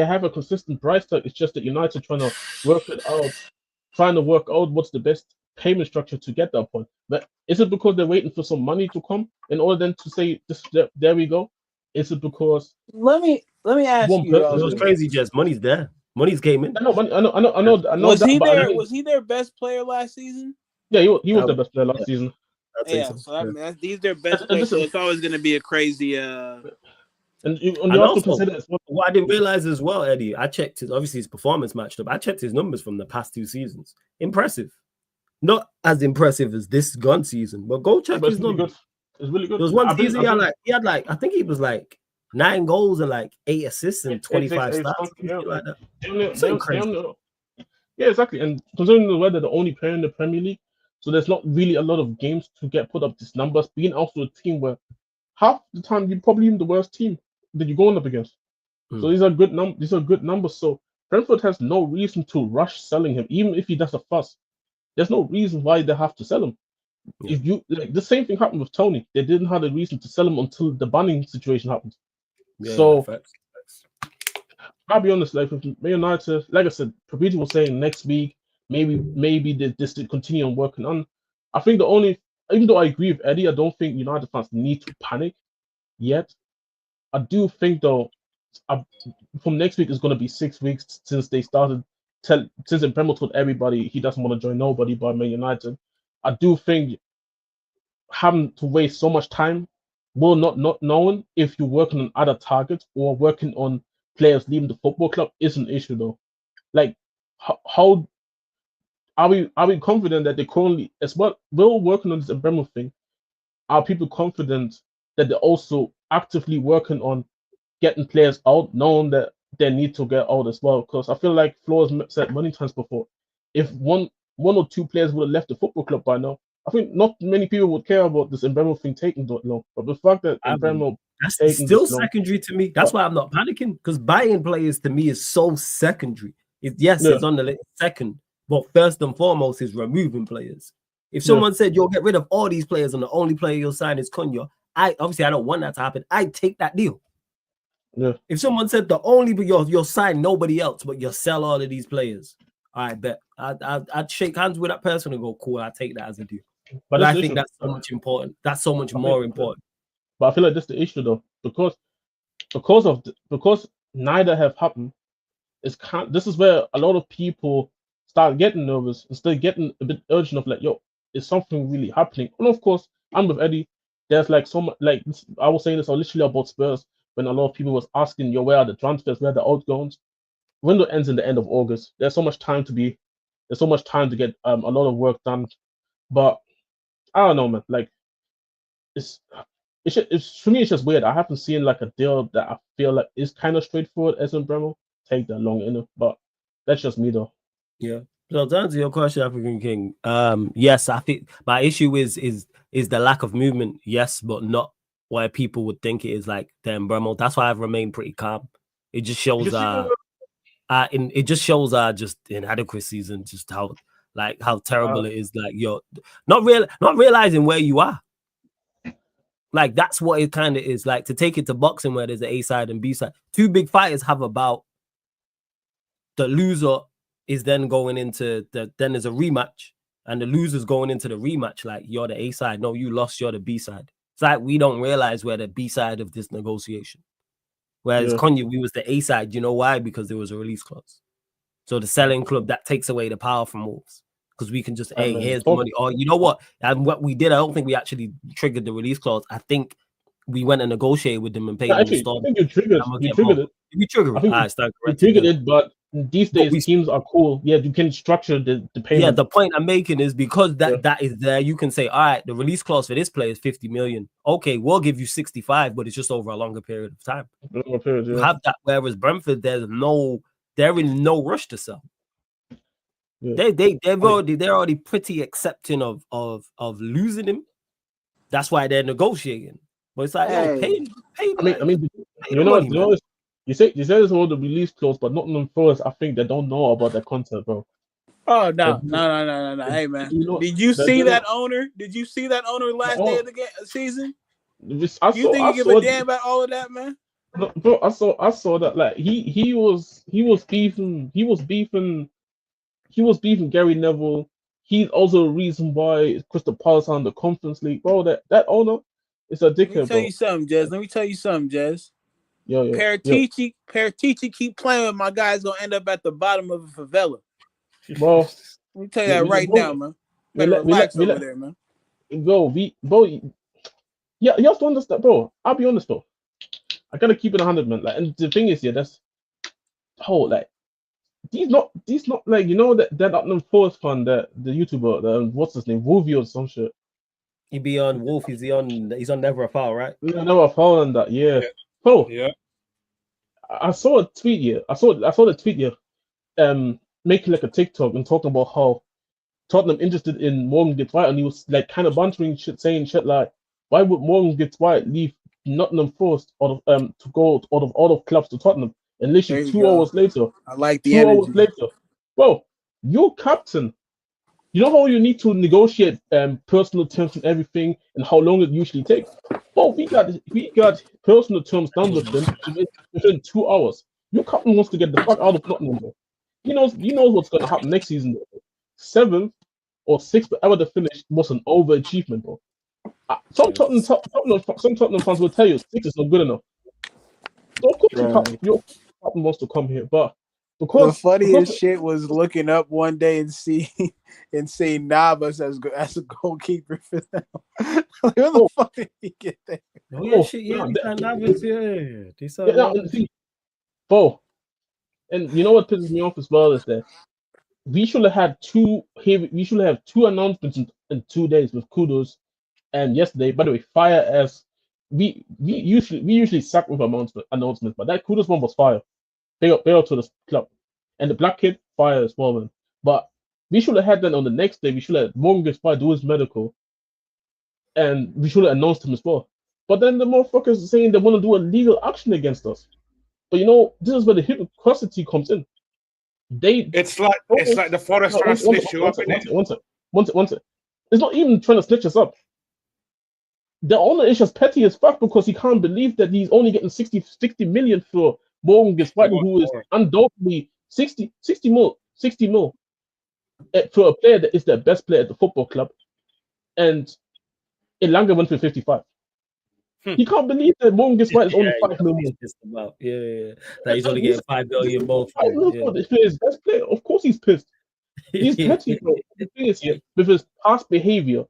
have a consistent price tag. It's just that United trying to work out what's the best payment structure to get that point. But is it because they're waiting for some money to come in order then to say this? There we go. Is it because let me ask one you? It was crazy, Jess. Money's there. Money's came in. I know. Was that, he but there? Was he their best player last season? Yeah, he was the best player last season. Yeah, so I mean, he's their best player. So it's always going to be a crazy. And you also consider what I didn't realize as well, Eddie. I checked his performance matched up. I checked his numbers from the past 2 seasons. Impressive, not as impressive as this gun season, but go check his numbers. It's really good. There was one season he had like I think he was like 9 goals and like 8 assists and 25 starts, like that. Yeah, exactly. And considering the way they're the only player in the Premier League, so there's not really a lot of games to get put up these numbers. Being also a team where half the time you're probably even the worst team that you're going up against. So these are good numbers. So Brentford has no reason to rush selling him, even if he does a fuss. There's no reason why they have to sell him. Yeah. If you like, the same thing happened with Tony. They didn't have a reason to sell him until the banning situation happened. Yeah, so facts. I'll be honest, like with Man United, like I said, Papiti was saying next week, maybe they just continue on working on. I think even though I agree with Eddie, I don't think United fans need to panic yet. I do think though, from next week is going to be 6 weeks since they started. Since Bremo told everybody he doesn't want to join nobody but Man United. I do think having to waste so much time, well, not knowing if you're working on other targets or working on players leaving the football club is an issue though. Like, how are we confident that they currently, as well, we're working on this Bremo thing? Are people confident that they're also actively working on getting players out, knowing that they need to get out as well? Because I feel like Flo has said many times before, if one or 2 players would have left the football club by now, I think not many people would care about this Mbemo thing taking that long. But the fact that Mbemo that's still secondary to me. That's why I'm not panicking, because buying players to me is so secondary. It's on the list second, but first and foremost is removing players. If someone said you'll get rid of all these players and the only player you'll sign is Cunha, I don't want that to happen. I'd take that deal. Yeah. If someone said you'll sign nobody else, but you'll sell all of these players, I bet I'd shake hands with that person and go, cool, I'll take that as a deal. But I think that's so much important. That's so much more important. But I feel like that's the issue though, because neither have happened. This is where a lot of people start getting nervous and start getting a bit urgent of like, yo, is something really happening? And of course, I'm with Eddie. There's like so much, like I was saying this literally about Spurs when a lot of people was asking, yo, where are the transfers, where are the outgoings? Window ends in the end of August. There's so much time to get a lot of work done. But I don't know, man. Like it's for me, it's just weird. I haven't seen like a deal that I feel like is kind of straightforward as in Bremo take that long enough. But that's just me though. Yeah. So to answer your question, African King, yes, I think my issue is the lack of movement. Yes, but not where people would think it is like damn Bremo. That's why I've remained pretty calm. It just shows it just shows just inadequacies and just how terrible it is. Like you're not realizing where you are. Like that's what it kind of is. Like to take it to boxing where there's an A side and B side. 2 big fighters have about the loser is then going into then there's a rematch and the loser's going into the rematch. Like you're the A side. No, you lost. You're the B side. It's like we don't realize we're the B side of this negotiation. Whereas Cunha, we was the A side. You know why? Because there was a release clause. So the selling club, that takes away the power from Wolves. Because we can just, hey, here's the money. Or you know what? And what we did, I don't think we actually triggered the release clause. I think we went and negotiated with them and paid them. I think you triggered it. We triggered it. You triggered it, but these days teams are cool. Yeah, you can structure the payment. Yeah, the point I'm making is because that is there, you can say, all right, the release clause for this player is 50 million. Okay, we'll give you 65, but it's just over a longer period of time. You have that, whereas Brentford, they're in no rush to sell. Yeah. They're already pretty accepting of losing him. That's why they're negotiating. But it's like, pay. I mean, you say this about the release clause, but not for us. I think they don't know about the concept, bro. Oh no! Hey man, did you see that owner? Did you see that owner last day of the season? You think he give a damn about all of that, man? Bro, I saw that like he was beefing Gary Neville. He's also a reason why Crystal Palace are in the Conference League, bro. That owner is a dickhead, bro. Let me tell you something, Jez. Yo. Paratici keep playing with my guys gonna end up at the bottom of a favela. Bro, let me tell you that right now, man. Better relax over there, man. Bro, yeah, you have to understand, bro. I'll be honest, bro. I gotta keep it 100, man. Like, and the thing is, that's like these not like that Tottenham Forest fan, the YouTuber, what's his name, Wolvie or some shit. He be on Wolf. He's on Never a Foul, right? Never a Foul on that, yeah. Bro, yeah. I saw a tweet here. I saw the tweet here. Making like a TikTok and talking about how Tottenham interested in Morgan Gibbs White, and he was like kind of bantering shit, saying shit like, why would Morgan Gibbs White leave Nottingham Forest to go out of all of clubs to Tottenham? And literally 2 hours later, I like the 2 energy. hours later, bro, you're captain. You know how you need to negotiate personal terms and everything, and how long it usually takes. Bro, we got personal terms done with them within 2 hours. Your captain wants to get the fuck out of Nottingham, bro. He knows what's gonna happen next season. 7th or 6th, whatever the finish was an overachievement, bro. Some Tottenham fans will tell you 6 is not good enough. So of course your captain wants to come here, but the funniest shit was looking up one day and seeing Navas as a goalkeeper for them. Like, where the fuck did he get there? Bro, and you know what pisses me off as well is that we should have had two announcements in 2 days with Kudos and yesterday. By the way, fire as we usually sack with announcements, but that Kudos one was fire. They up to the club. And the black kid, fire as well, man. But we should have had that on the next day. We should have had Morgan Gibbs White do his medical. And we should have announced him as well. But then the motherfuckers are saying they want to do a legal action against us. But this is where the hypocrisy comes in. It's like the Forest trying to snitch you up. One sec. It's not even trying to snitch us up. The owner is just petty as fuck because he can't believe that he's only getting 60 million for Morgan Gibbs White, who is undoubtedly 60 mil for a player that is the best player at the football club, and Elanga went for 55. He can't believe that Morgan Gibbs White is only 5 million. That he's only getting 5 million more. This player is best player. Of course, he's pissed. He's petty, bro. The thing is, with his past behavior,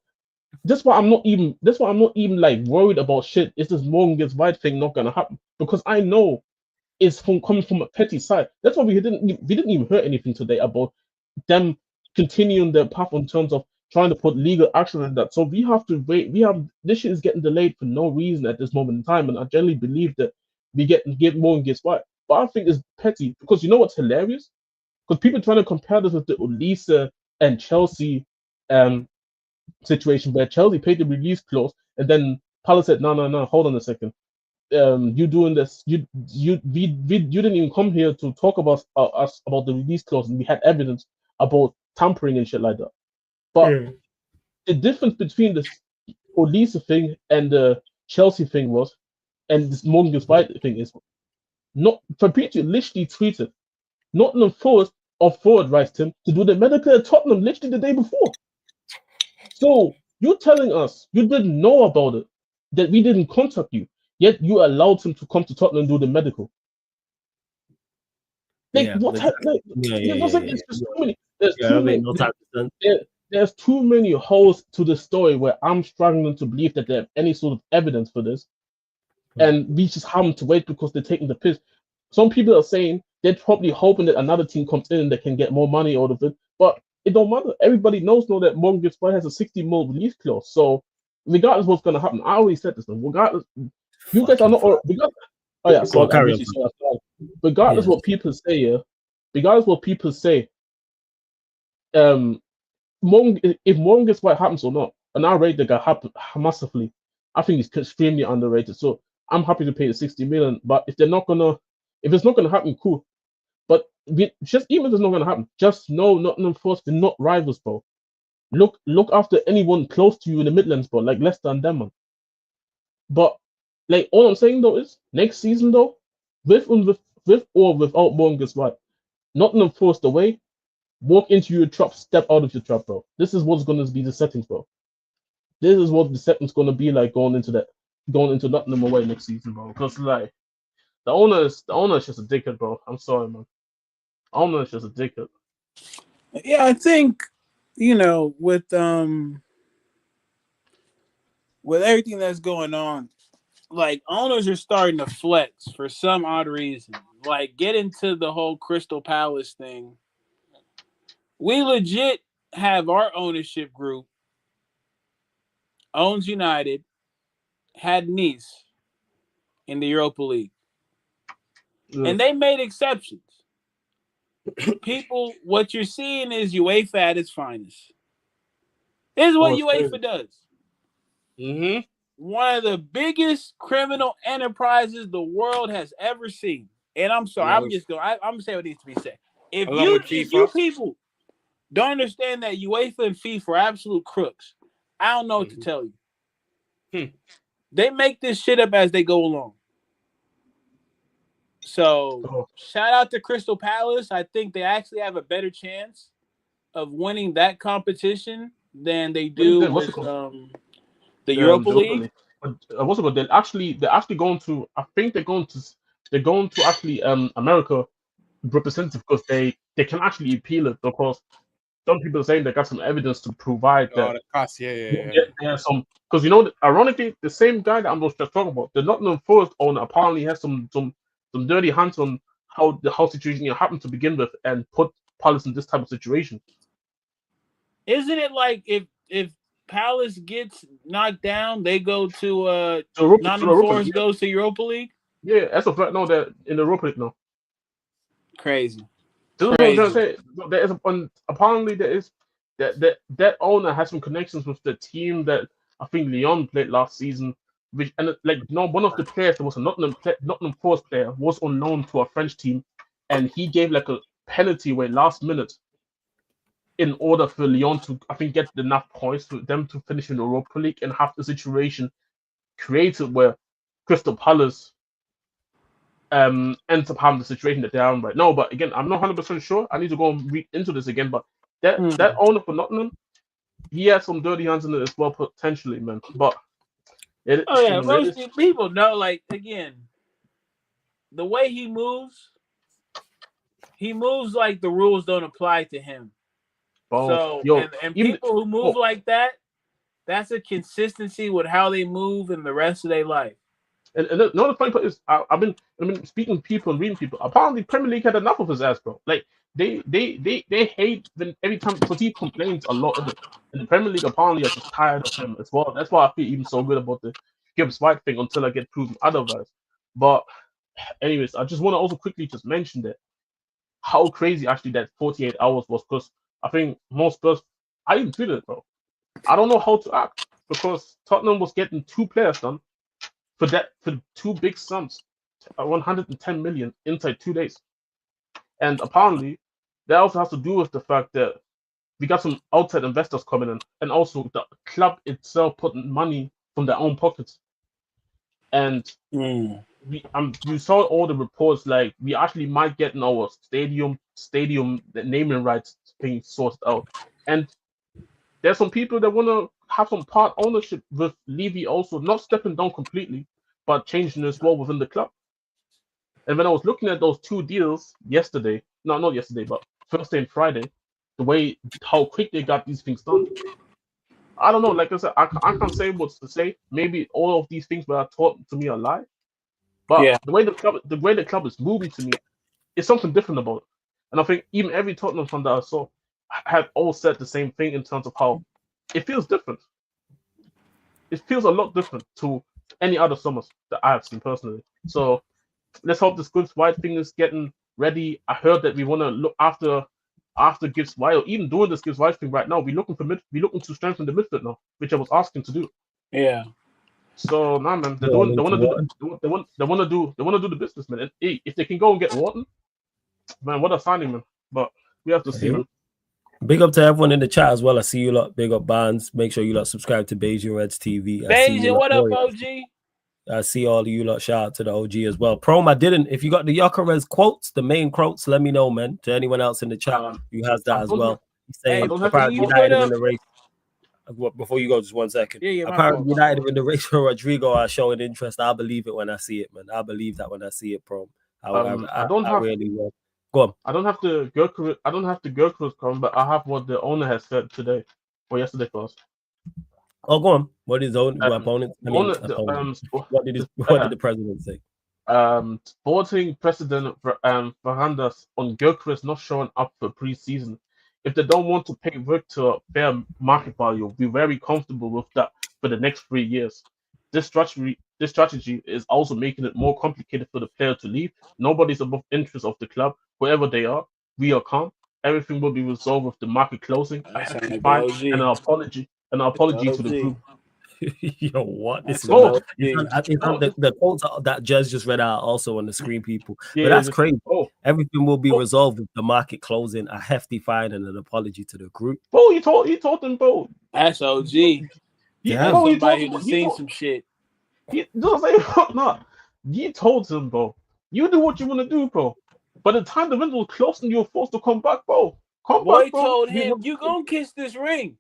that's why I'm not even like worried about shit. Is this Morgan Gibbs White thing not gonna happen? Because I know it's coming from a petty side. That's why we didn't even hear anything today about them continuing their path in terms of trying to put legal action on that. So we have to wait. This shit is getting delayed for no reason at this moment in time, and I generally believe that we get Morgan Gibbs White. But I think it's petty because you know what's hilarious? Because people trying to compare this with the Olisa and Chelsea situation where Chelsea paid the release clause and then Palace said, no, hold on a second. You doing this? You didn't even come here to talk about us about the release clause, and we had evidence about tampering and shit like that. But the difference between the Olisa thing and the Chelsea thing was, and this Morgan Gibbs White thing is, not Fabrizio literally tweeted, Nottingham Forest authorized him to do the medical at Tottenham literally the day before. So you're telling us you didn't know about it, that we didn't contact you, yet you allowed him to come to Tottenham and do the medical. There's just too many. There's too many holes to the story where I'm struggling to believe that they have any sort of evidence for this, and we just have to wait because they're taking the piss. Some people are saying they're probably hoping that another team comes in and they can get more money out of it, but it don't matter. Everybody knows that Morgan Gibbs White has a 60 mil release clause. So regardless of what's going to happen, I already said this. Regardless, you guys are not. Regardless what people say, regardless what people say, if Morgan Gibbs White happens or not, and I rate the guy massively, I think he's extremely underrated. So I'm happy to pay the 60 million. But if it's not gonna happen, cool. But just even if it's not going to happen, just know Nottingham Forest, they're not rivals, bro. Look after anyone close to you in the Midlands, bro, like Leicester and them, man. But like all I'm saying though is next season though, with or without Morgan's right, Nottingham Forest away, walk into your trap, step out of your trap, bro. This is what's going to be the settings, bro. This is what the settings going to be like going into Nottingham away next season, bro. Because like the owner is just a dickhead, bro. I'm sorry, man. The owner is just a dickhead. Yeah, I think with everything that's going on, like owners are starting to flex for some odd reason. Like get into the whole Crystal Palace thing. We legit have our ownership group owns United, had Nice in the Europa League. And they made exceptions. People, what you're seeing is UEFA at its finest. This is what UEFA does. Mm-hmm. One of the biggest criminal enterprises the world has ever seen. And I'm sorry, I'm gonna say what needs to be said. If you people don't understand that UEFA and FIFA are absolute crooks, I don't know what to tell you. They make this shit up as they go along. So shout out to Crystal Palace. I think they actually have a better chance of winning that competition than they do with the Europa League. What's it called? They're actually going to. I think they're going to actually America representative because they can actually appeal it because some people are saying they got some evidence to provide that. Yeah. Some because ironically, the same guy that I'm just talking about, the Nottingham Forest owner, apparently has some dirty hands on how the whole situation happened to begin with and put Palace in this type of situation. Isn't it like if Palace gets knocked down, they go to Nottingham Forest goes to Europa League? Yeah, as of right now, they're in the Europa League now. Crazy. This is what I'm trying to say. There is apparently there is that owner has some connections with the team that I think Lyon played last season. One of the players that was a Nottingham Forest player was on loan to a French team, and he gave like a penalty away last minute in order for Lyon to, I think, get enough points for them to finish in the Europa League and have the situation created where Crystal Palace ends up having the situation that they are in right now. But again, I'm not 100% sure. I need to go and read into this again. But that owner for Nottingham, he has some dirty hands in it as well, potentially, man. But most people know, like, again, the way he moves like the rules don't apply to him. And people who move like that, that's a consistency with how they move in the rest of their life. And the funny part is, I've been speaking to people and reading people. Apparently, Premier League had enough of his ass, bro. Like they hate when every time because he complains a lot. And the Premier League apparently are just tired of him as well. That's why I feel even so good about the Gibbs White thing until I get proven otherwise. But anyways, I just want to also quickly just mention that how crazy actually that 48 hours was, because I think most Spurs, I even tweeted it, bro. I don't know how to act because Tottenham was getting 2 players done for 2 big sums, 110 million inside 2 days. And apparently, that also has to do with the fact that we got some outside investors coming in, and also the club itself putting money from their own pockets. And you saw all the reports, like we actually might get our stadium naming rights being sorted out. And there's some people that want to have some part ownership with Levy also, not stepping down completely, but changing as well within the club. And when I was looking at those 2 deals yesterday, not yesterday, but Thursday and Friday, how quick they got these things done, I don't know. Like I said, I can't say what to say. Maybe all of these things that are taught to me are lie. But the way the club is moving to me, it's something different about it. And I think even every Tottenham fan that I saw have all said the same thing in terms of how it feels different. It feels a lot different to any other summers that I have seen personally. So let's hope this Gibbs White thing is getting ready. I heard that we want to look after Gibbs White, or even doing this Gibbs White thing right now. We're looking to strengthen the midfield now, which I was asking to do. Yeah. So man, they want to do the business, man. And if they can go and get Wharton, Man, what a signing, man. But we have to see, man. Big up to everyone in the chat as well. I see you lot. Big up Barnes. Make sure you lot subscribe to Beijing Reds TV. Beijing, what up, OG? I see all of you lot. Shout out to the OG as well. Prom, I didn't. If you got the GYOKERES quotes, the main quotes, let me know, man. To anyone else in the chat who has that as well. He's saying apparently United in the race. Before you go, just 1 second. Apparently United in the race for Rodrigo are showing interest. I believe it when I see it, man. I believe that when I see it, Prom. I really will. Go on. I don't have to GYOKERES come, but I have what the owner has said today or yesterday for us. Oh, go on. What is the opponent? What did the president say? Sporting president Fernandes on GYOKERES not showing up for pre-season. If they don't want to pay Victor fair market value, be very comfortable with that for the next 3 years. This strategy is also making it more complicated for the player to leave. Nobody's above interest of the club, whoever they are. We are calm. Everything will be resolved with the market closing. And an apology to the group. Yo, what? This is the quotes that Jez just read out also on the screen, people. But that's crazy. Everything will be resolved with the market closing, a hefty fine, and an apology to the group. He told them, bro. That's OG. Somebody who's seen some shit. You told him, bro. You do what you want to do, bro. By the time the window was closed and you were forced to come back, bro. Boy told him, you gonna kiss this ring.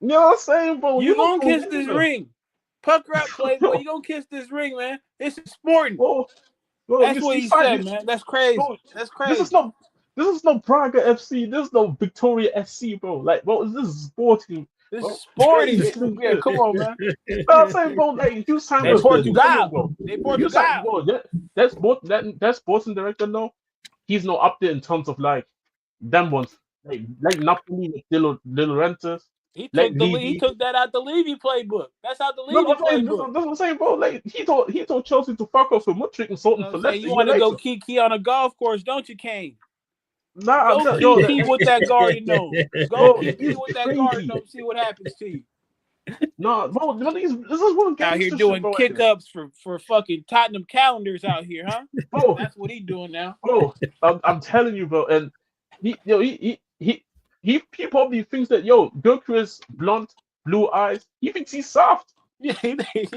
You know what I'm saying, bro? You gonna kiss this ring. Pucker up, playboy. You gonna kiss this ring, man. It's sporting. Bro, that's what he said, man. That's crazy. Bro, that's crazy. This is no Braga FC. This is no Victoria SC, bro. Like, bro, this is sporting. This is sporting. Yeah, come on, man. You know what I'm saying, bro? Like, you signed with Portugal, bro. That sporting director, no, he's not up there in terms of like them ones, like Napoli, Little Rentas. He took that out the Levy playbook. That's out the Levy playbook. That's what I'm saying, bro. Like he told Chelsea to fuck off for Mudrick and Sultan for less. You want to go kiki on a golf course, don't you, Kane? Nah, go kiki with that garden nose. Go kiki with that garden nose. See what happens to you. No, bro, this is one out here doing kick-ups for fucking Tottenham calendars out here, huh? Bro, that's what he doing now. Bro, I'm telling you, bro, and he probably thinks that GYOKERES blonde, blue eyes. He thinks he's soft. Yeah, he thinks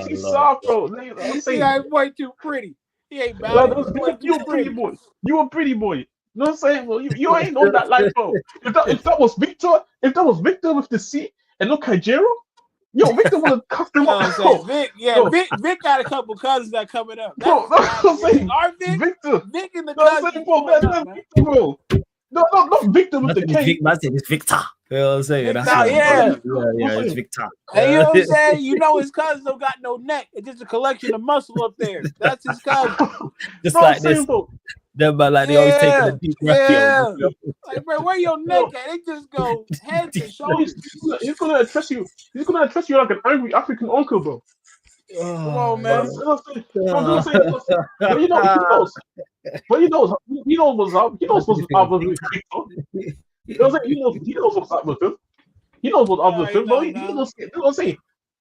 he's soft, bro. That boy too pretty. He ain't bad. You a pretty boy. You a pretty boy. You know what I'm saying, bro? You ain't on that life, bro. If that was Victor with the C and no Kajero, Victor would have cuffed him up. Vic got a couple cousins that coming up. Bro, that's what I'm saying. Our Vic and the cousins. Bro. No, not Victor with the K. It's Victor. You know what I'm saying? It's Victor. Hey, you know what I'm saying? You know his cousins don't got no neck. It's just a collection of muscle up there. That's his cousin. Just like this. They always taking a deep breath. Like, bro, where your neck at? It just go head to shoulders. He's gonna address you. He's gonna address you like an angry African uncle, bro. Come on, man. He knows what's up. He knows what's up with Victor. He knows what's up with him. He knows what's up with him. You know what I'm saying?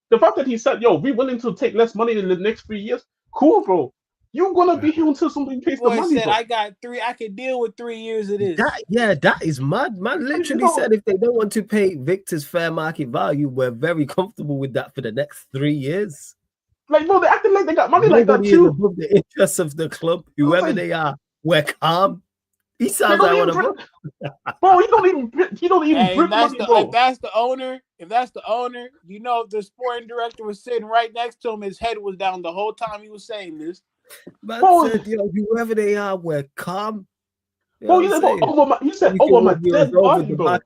The fact that he said, we're willing to take less money in the next 3 years, cool, bro. You're gonna be here until somebody pays the money. Said, I got 3. I can deal with 3 years of this. That is mad. Man literally said if they don't want to pay Victor's fair market value, we're very comfortable with that for the next 3 years. Like, bro, they acting like they got money like that too. Above the interests of the club, whoever they are, we're calm. He sounds like one of them. Bro, he don't even bring money, bro. If that's the owner, if the sporting director was sitting right next to him, his head was down the whole time he was saying this. Man said, whoever they are, we're calm. Bro, you said over my dead body, bro. A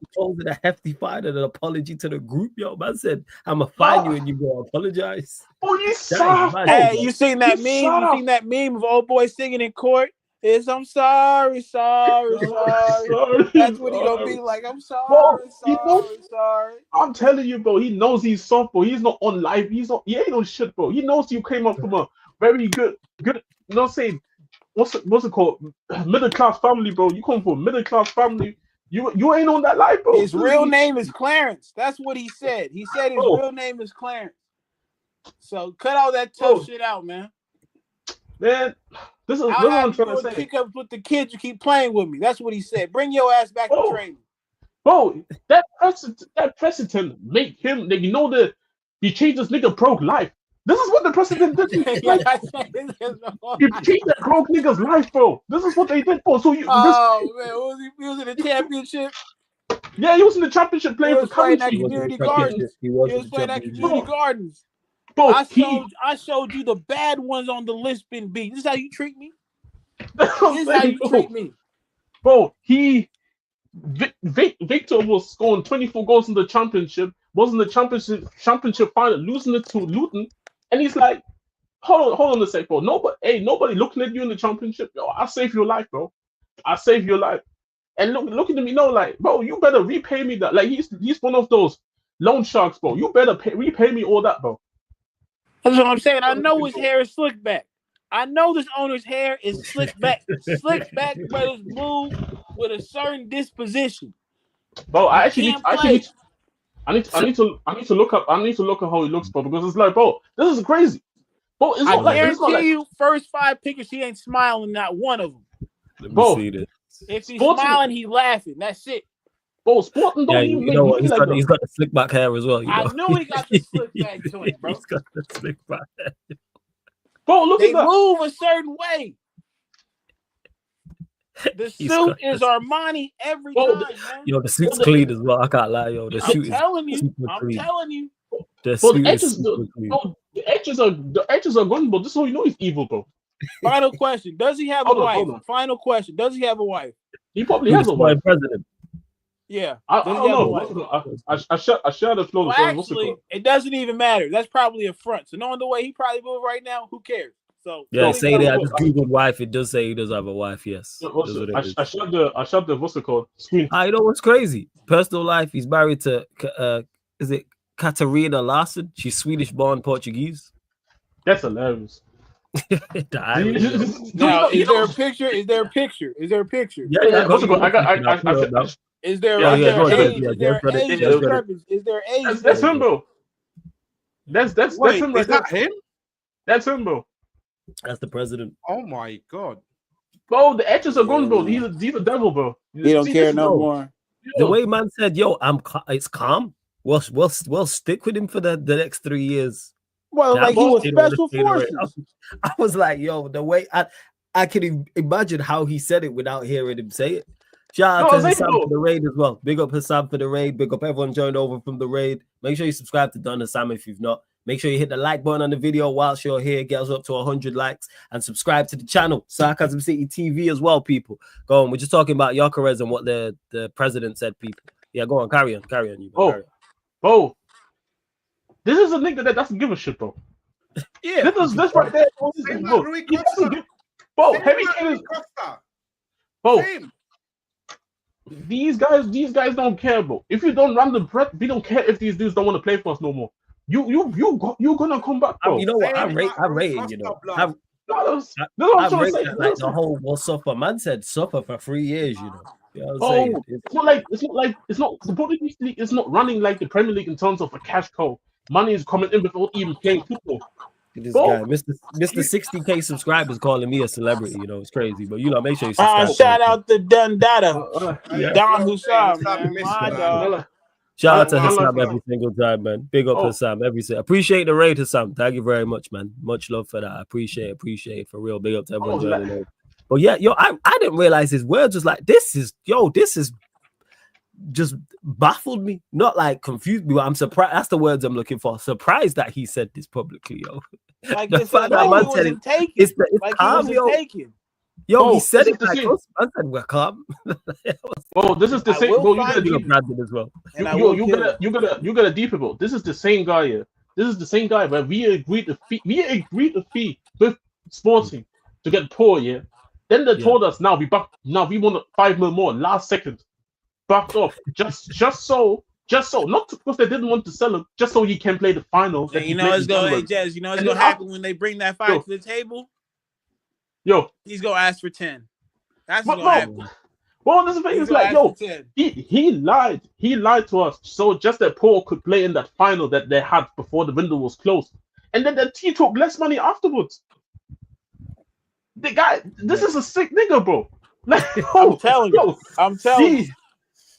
hefty fine and an apology to the group, man said, I'ma find you and you go apologize. Oh, you soft. Hey, you seen that meme? You seen that meme of old boy singing in court? I'm sorry. That's what he gonna be like. I'm sorry. I'm telling you, bro. He knows he's soft, bro. He's not on live. He ain't on shit, bro. He knows you came up from a very good. You know what I'm saying? What's it called? Middle class family, bro. You come from a middle class family. You ain't on that life, bro. His real name is Clarence. That's what he said. He said his real name is Clarence. So cut all that tough shit out, man. Man, This is what I'll I'm have you trying to doing say. kick-ups with the kids who keep playing with me. That's what he said. Bring your ass back to training. Bro, that precedent make him, like, he changed this nigga broke life. This is what the precedent did. Like, he changed that broke nigga's life, bro. This is what they did, bro. So man, he was in the championship. Yeah, he was in the championship playing for Coventry. He was playing at Community Gardens. Bro, I showed you the bad ones on the list been beat. This is how you treat me? Treat me. Bro, Victor was scoring 24 goals in the championship, was in the championship final, losing it to Luton, and he's like, hold on a sec, bro. Nobody looking at you in the championship. Yo, I'll save your life, bro. I'll save your life. And looking at me, like, bro, you better repay me that. Like, he's one of those loan sharks, bro. You better repay me all that, bro. That's what I'm saying. I know his hair is slick back. I know this owner's hair is slick back. Slick back brothers move with a certain disposition. Bro, I need to look up how he looks, bro, because it's like, bro, this is crazy. Bro, I guarantee you, first 5 pictures, he ain't smiling, not one of them. Let me see this. If he's smiling, he laughing. That's it. Bro, Sporting don't even make what? He's got the slick back hair as well. I knew he got the slick back joint, bro. He's got the slick back hair. Bro, look at that. They move a certain way. The suit is Armani every time, man. Yo, the suit's clean as well. I can't lie, yo. The suit is telling you. The edges are gone, but this is how you know he's evil, bro. Final question: does he have a wife? Final question: does he have a wife? He probably has a wife. President. Yeah. I don't know. I share the floor. Actually, it doesn't even matter. That's probably a front. So knowing the way he probably moves right now, who cares? So yeah, say that. I just googled wife. It does say he does have a wife. Yes. I shot the what's it called screen. You know what's crazy? Personal life. He's married to is it Katarina Larsson? She's Swedish-born Portuguese. That's hilarious. Now, is there a picture? Is there a picture? Yeah. Is there age? That's him, bro. That's him right there. Is that him? That's him, bro. That's the president. Oh my god. Bro, the edges are gone, bro. He's a devil, bro. He don't care no more. The way man said, "Yo, it's calm. We'll stick with him for the next 3 years." Well, like he was special forces. I was like, "Yo, the way I can imagine how he said it without hearing him say it." Shout out to Hassam for the raid as well. Big up Hassam for the raid. Big up everyone joined over from the raid. Make sure you subscribe to Don Hassam if you've not. Make sure you hit the like button on the video whilst you're here. Get us up to 100 likes and subscribe to the channel. Sarcasm City TV as well, people. Go on. We're just talking about GYOKERES and what the president said, people. Yeah, go on. Carry on. You. Bro. This is a nigga that doesn't give a shit, bro. Yeah. This right there. Bro, heavy hitters. Bro. These guys don't care, bro. If you don't run the breath, we don't care if these dudes don't want to play for us no more. You're gonna come back, bro. You know what? I rate it, you know. I rate that, like the whole will suffer. Man said suffer for 3 years, you know. You know what I'm saying? It's not the Portuguese league is not running like the Premier League in terms of a cash cow. Money is coming in before even playing football. This guy, Mr. 60K subscribers calling me a celebrity, you know, it's crazy. But you know, make sure you subscribe. Shout out to Don Dada. Don Hussam, man. My dog. Shout out to Hassam every single time, man. Big up Hassam every single. Appreciate the raid, Hassam. Thank you very much, man. Much love for that. I appreciate it for real. Big up to everyone joining in. But yeah, yo, I didn't realize his words was like this is just baffled me. Not like confused me, but I'm surprised. That's the words I'm looking for. Surprised that he said this publicly, yo. Like the fact that man said it's calm, yo. Yo, he said it like us. I said we're calm. Bro, this is the same. Bro, you gotta deep Brandon as well. You gotta deep it, bro. This is the same guy here. This is the same guy where we agreed to fee with Sporting to get poor, yeah. Then they told us now we want 5 mil more last second. Backed off. Just so not because they didn't want to sell him, just so he can play the final. You know it's gonna happen when they bring that fight to the table. Yo, he's gonna ask for 10. That's what's gonna happen. Well, this thing is like, yo, he lied. He lied to us. So just that Paul could play in that final that they had before the window was closed. And then he took less money afterwards. The guy, this is a sick nigga, bro. Like, I'm telling you. I'm telling you. see,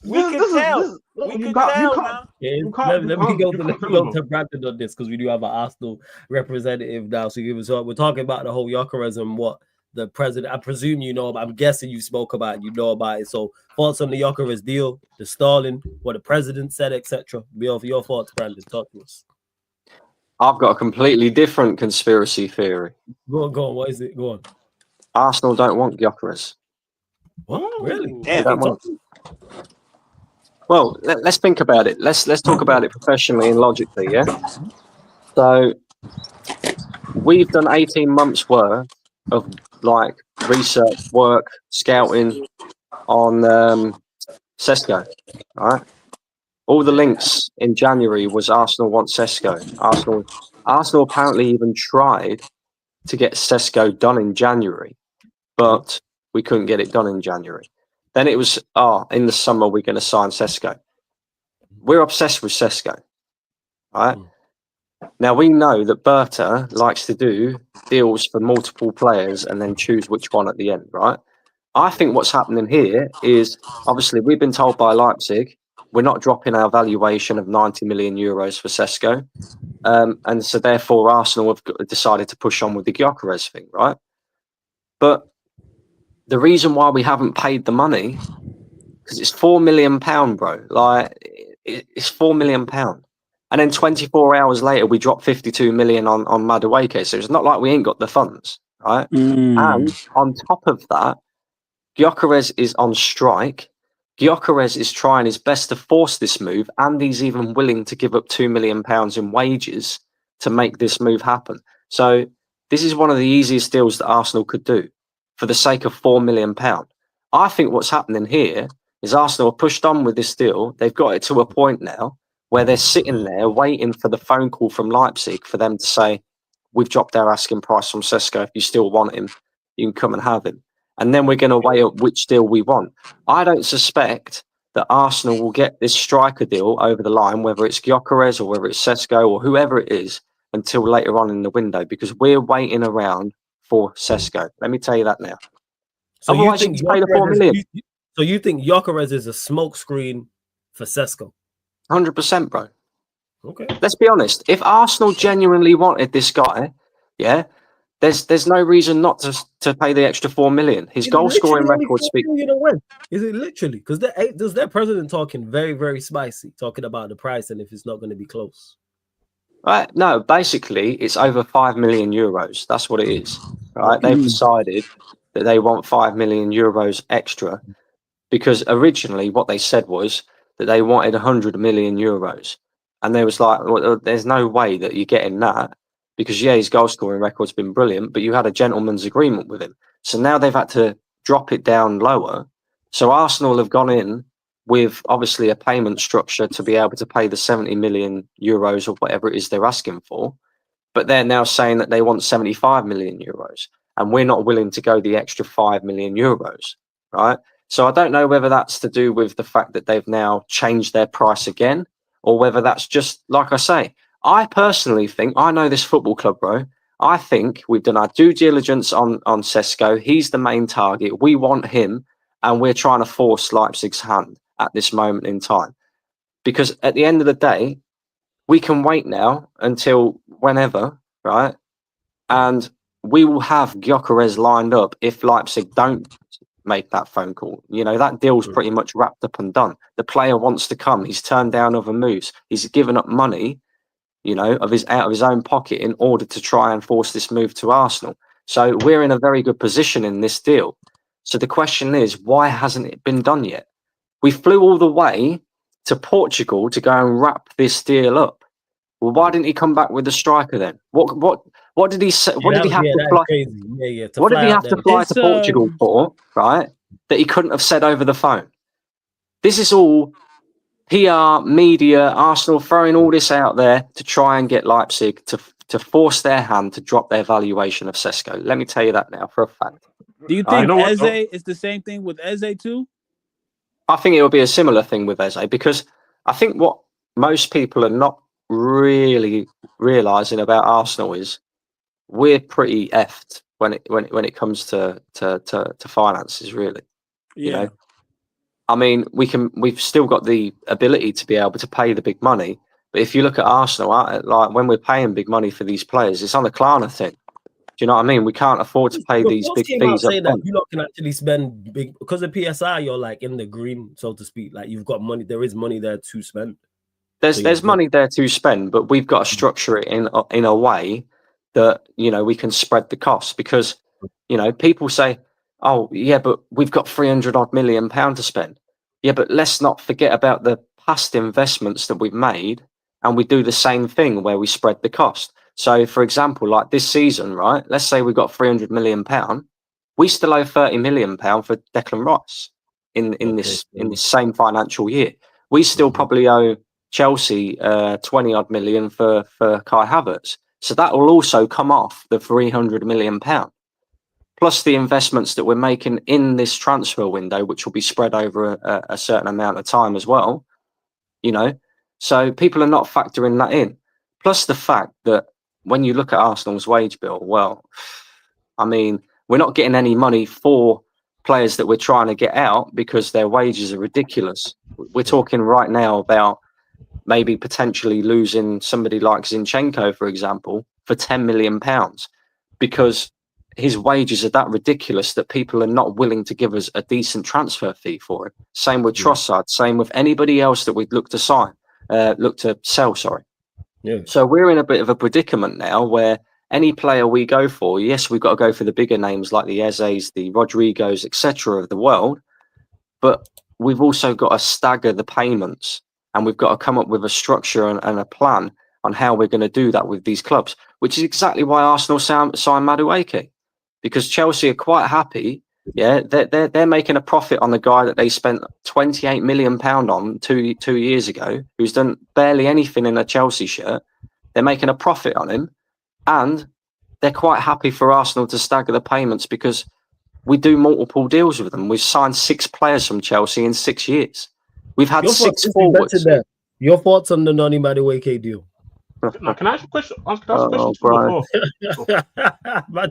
We can tell. We can tell now. Yeah, you can't let me go tell, to Brandon on this because we do have an Arsenal representative now. So we're talking about the whole Gyökeres and what the president. I presume you know. I'm guessing you spoke about it. You know about it. So thoughts on the Gyökeres deal, the stalling, what the president said, etc. Your thoughts, Brandon. Talk to us. I've got a completely different conspiracy theory. Go on. What is it? Go on. Arsenal don't want Gyökeres. What? Really? They don't want him. Well, let's think about it. Let's talk about it professionally and logically, yeah? So we've done 18 months worth of like research work, scouting on Sesko, right? All the links in January was Arsenal want Sesko. Arsenal apparently even tried to get Sesko done in January, but we couldn't get it done in January. Then it was, in the summer, we're going to sign Sesko. We're obsessed with Sesko, right? Now, we know that Berta likes to do deals for multiple players and then choose which one at the end, right? I think what's happening here is, obviously, we've been told by Leipzig, we're not dropping our valuation of 90 million euros for Sesko. And so, therefore, Arsenal have decided to push on with the Gyökeres thing, right? But the reason why we haven't paid the money, because it's £4 million, bro. Like, it's £4 million. And then 24 hours later, we dropped 52 million on Madueke. So it's not like we ain't got the funds, right? And on top of that, Gyökeres is on strike. Gyökeres is trying his best to force this move, and he's even willing to give up £2 million in wages to make this move happen. So this is one of the easiest deals that Arsenal could do for the sake of £4 million. I think what's happening here is Arsenal have pushed on with this deal. They've got it to a point now where they're sitting there waiting for the phone call from Leipzig for them to say, we've dropped our asking price from Sesko. If you still want him, you can come and have him. And then we're going to weigh up which deal we want. I don't suspect that Arsenal will get this striker deal over the line, whether it's Gyökeres or whether it's Sesko or whoever it is, until later on in the window, because we're waiting around for Sesko. Let me tell you that now. So otherwise, you pay the $4 million. So you think Gyökeres is a smokescreen for Sesko? 100%, bro. Okay. Let's be honest. If Arsenal genuinely wanted this guy, yeah, there's no reason not to pay the extra $4 million. His goal scoring record speaks. Is it literally? Because their president talking very, very spicy, talking about the price and if it's not going to be close. Right? No, basically it's over 5 million euros. That's what it is. Right? They've decided that they want 5 million euros extra because originally what they said was that they wanted 100 million euros. And they was like, well, there's no way that you're getting that because, yeah, his goal scoring record's been brilliant, but you had a gentleman's agreement with him. So now they've had to drop it down lower. So Arsenal have gone in with obviously a payment structure to be able to pay the 70 million euros or whatever it is they're asking for. But they're now saying that they want 75 million euros and we're not willing to go the extra 5 million euros, right? So I don't know whether that's to do with the fact that they've now changed their price again or whether that's just, like I say, I personally think, I know this football club, bro. I think we've done our due diligence on Sesko. He's the main target. We want him and we're trying to force Leipzig's hand at this moment in time. Because at the end of the day, we can wait now until whenever, right? And we will have Gyökeres lined up if Leipzig don't make that phone call. You know, that deal's pretty much wrapped up and done. The player wants to come. He's turned down other moves. He's given up money, you know, out of his own pocket in order to try and force this move to Arsenal. So we're in a very good position in this deal. So the question is, why hasn't it been done yet? We flew all the way to Portugal to go and wrap this deal up. Well, why didn't he come back with the striker then? What did he say? What did he have to fly? What did he have to fly to Portugal for? Right, that he couldn't have said over the phone. This is all PR, media, Arsenal throwing all this out there to try and get Leipzig to force their hand to drop their valuation of Sesko. Let me tell you that now for a fact. Do you think Eze is the same thing with Eze too? I think it will be a similar thing with Eze because I think what most people are not really realising about Arsenal is we're pretty effed when it comes to finances, really. You know, I mean, we've still got the ability to be able to pay the big money, but if you look at Arsenal, like when we're paying big money for these players, it's on a Klarna thing. Do you know what I mean? We can't afford to pay these big fees up saying front. that you lot can actually spend big because of PSI. You're like in the green, so to speak. Like you've got money. There is money there to spend. There's money there to spend, but we've got to structure it in a way that, you know, we can spread the costs, because, you know, people say, oh yeah, but we've got 300 odd million pound to spend. Yeah, but let's not forget about the past investments that we've made, and we do the same thing where we spread the cost. So, for example, like this season, right? Let's say we've got 300 million pound. We still owe 30 million pound for Declan Rice in this same financial year. We still probably owe Chelsea 20 odd million for Kai Havertz. So that will also come off the 300 million pound, plus the investments that we're making in this transfer window, which will be spread over a certain amount of time as well. You know, so people are not factoring that in. Plus the fact that when you look at Arsenal's wage bill, well, I mean, we're not getting any money for players that we're trying to get out because their wages are ridiculous. We're talking right now about maybe potentially losing somebody like Zinchenko, for example, for £10 million, because his wages are that ridiculous that people are not willing to give us a decent transfer fee for him. Same with Trossard, same with anybody else that we'd look to sell, sorry. Yeah. So we're in a bit of a predicament now where any player we go for, yes, we've got to go for the bigger names like the Ezes, the Rodrigos, etc. of the world, but we've also got to stagger the payments, and we've got to come up with a structure and a plan on how we're going to do that with these clubs, which is exactly why Arsenal signed Madueke, because Chelsea are quite happy. Yeah, they're making a profit on the guy that they spent £28 million on two years ago, who's done barely anything in a Chelsea shirt. They're making a profit on him, and they're quite happy for Arsenal to stagger the payments because we do multiple deals with them. We've signed 6 players from Chelsea in 6 years. We've had 6 forwards. Your thoughts on the NONI Madueke deal? Now, can I ask a question? Can I ask a question before? Can I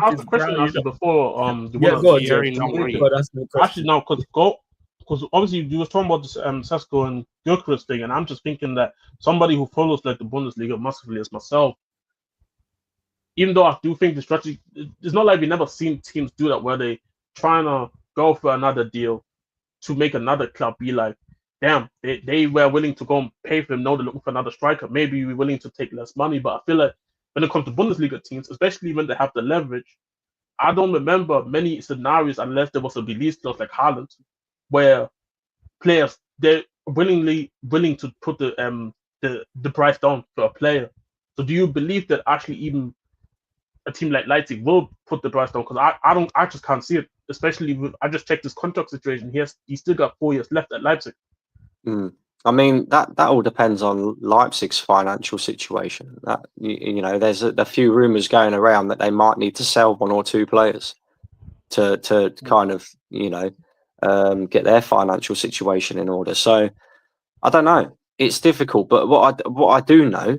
ask a question before? Actually, no, because obviously you were talking about this Sesko and GYOKERES thing, and I'm just thinking that somebody who follows like the Bundesliga massively as myself, even though I do think the strategy, it's not like we've never seen teams do that where they trying to go for another deal to make another club be like, damn, they were willing to go and pay for him. Now they're looking for another striker. Maybe we're willing to take less money. But I feel like when it comes to Bundesliga teams, especially when they have the leverage, I don't remember many scenarios unless there was a release clause like Haaland, where players they're willing to put the price down for a player. So do you believe that actually even a team like Leipzig will put the price down? Because I just can't see it. Especially with, I just checked his contract situation. He's still got 4 years left at Leipzig. I mean, that all depends on Leipzig's financial situation. That you know, there's a few rumours going around that they might need to sell 1 or 2 players to kind of, you know, get their financial situation in order. So I don't know. It's difficult, but what I do know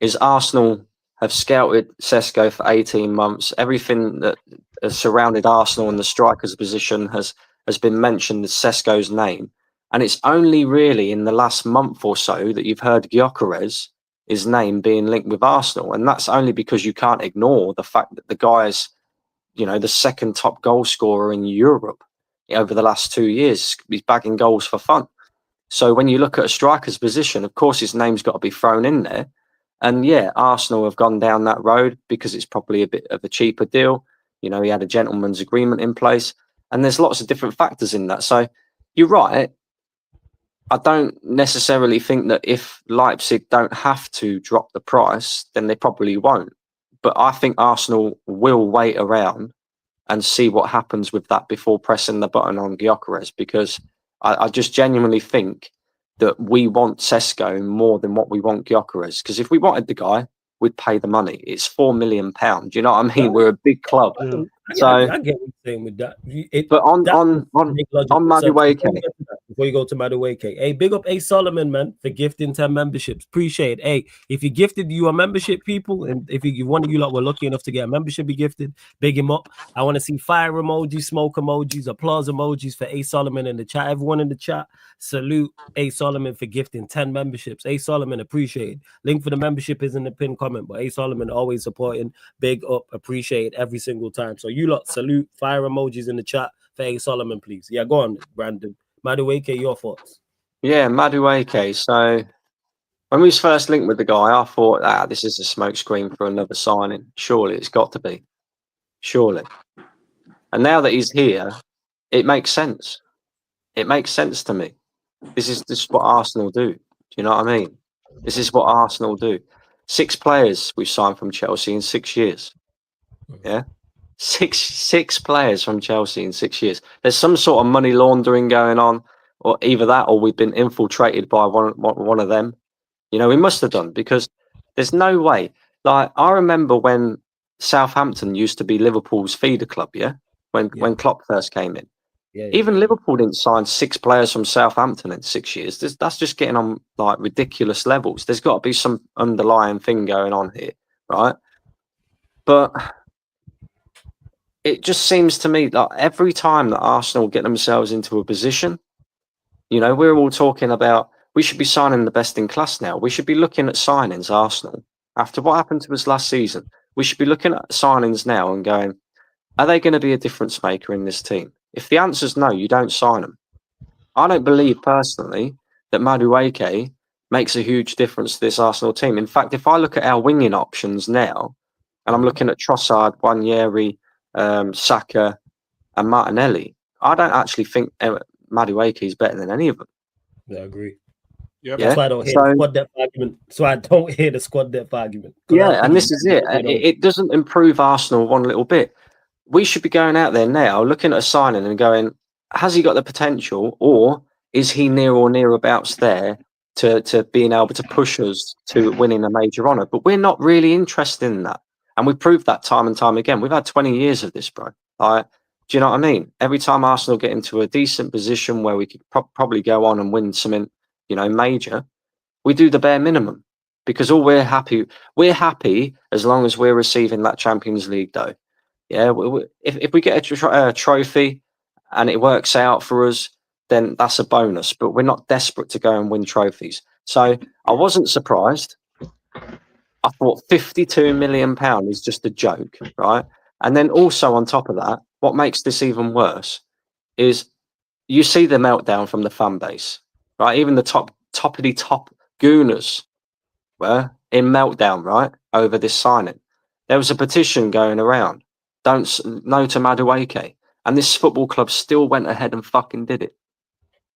is Arsenal have scouted Sesko for 18 months. Everything that has surrounded Arsenal and the striker's position has been mentioned as Sesko's name. And it's only really in the last month or so that you've heard GYOKERES, his name being linked with Arsenal. And that's only because you can't ignore the fact that the guy's, you know, the 2nd top goal scorer in Europe over the last 2 years. He's bagging goals for fun. So when you look at a striker's position, of course, his name's got to be thrown in there. And yeah, Arsenal have gone down that road because it's probably a bit of a cheaper deal. You know, he had a gentleman's agreement in place, and there's lots of different factors in that. So you're right. I don't necessarily think that if Leipzig don't have to drop the price, then they probably won't. But I think Arsenal will wait around and see what happens with that before pressing the button on GYOKERES, because I just genuinely think that we want Sesko more than what we want GYOKERES. Because if we wanted the guy, we'd pay the money. It's £4 million. Do you know what I mean? We're a big club. So I get what you're saying with that. But on Madueke, before you go to Madueke. Hey, big up A Solomon, man, for gifting 10 memberships. Appreciate it. Hey, if you gifted you a membership, people, and if you one of you lot were lucky enough to get a membership be gifted, big him up. I want to see fire emojis, smoke emojis, applause emojis for A Solomon in the chat. Everyone in the chat, salute A Solomon for gifting 10 memberships. A Solomon, appreciate it. Link for the membership is in the pinned comment, but A Solomon always supporting. Big up, appreciate every single time. So you lot, salute, fire emojis in the chat for A Solomon, please. Yeah, go on, Brandon. Madueke, your thoughts? Yeah, Madueke. So when we first linked with the guy, I thought, this is a smokescreen for another signing. Surely it's got to be. Surely. And now that he's here, it makes sense. It makes sense to me. This is what Arsenal do. Do you know what I mean? This is what Arsenal do. 6 players we've signed from Chelsea in 6 years. Yeah. Six players from Chelsea in 6 years. There's some sort of money laundering going on, or either that, or we've been infiltrated by one of them. You know, we must have done, because there's no way. Like, I remember when Southampton used to be Liverpool's feeder club. Yeah, when Klopp first came in. Even Liverpool didn't sign 6 players from Southampton in 6 years. That's just getting on like ridiculous levels. There's got to be some underlying thing going on here, right? But it just seems to me that every time that Arsenal get themselves into a position, you know, we're all talking about we should be signing the best in class now. We should be looking at signings, Arsenal. After what happened to us last season, we should be looking at signings now and going, are they going to be a difference maker in this team? If the answer's no, you don't sign them. I don't believe personally that Madueke makes a huge difference to this Arsenal team. In fact, if I look at our winging options now, and I'm looking at Trossard, Wanyeri, Saka, and Martinelli, I don't actually think Madueke is better than any of them. Yeah, I agree. Yep. That's why I don't hear the squad depth argument. So I don't hear the squad depth argument. Yeah, and this is it. It doesn't improve Arsenal one little bit. We should be going out there now, looking at a signing and going, has he got the potential, or is he near or nearabouts there to being able to push us to winning a major honour? But we're not really interested in that. And we've proved that time and time again. We've had 20 years of this, bro. Do you know what I mean? Every time Arsenal get into a decent position where we could probably go on and win something, you know, major, we do the bare minimum, because all we're happy as long as we're receiving that Champions League, though. Yeah, if we get a trophy and it works out for us, then that's a bonus. But we're not desperate to go and win trophies. So I wasn't surprised. I thought £52 million is just a joke, right? And then also on top of that, what makes this even worse is you see the meltdown from the fan base, right? Even the top gooners were in meltdown, right, over this signing. There was a petition going around, no to Madueke, and this football club still went ahead and fucking did it.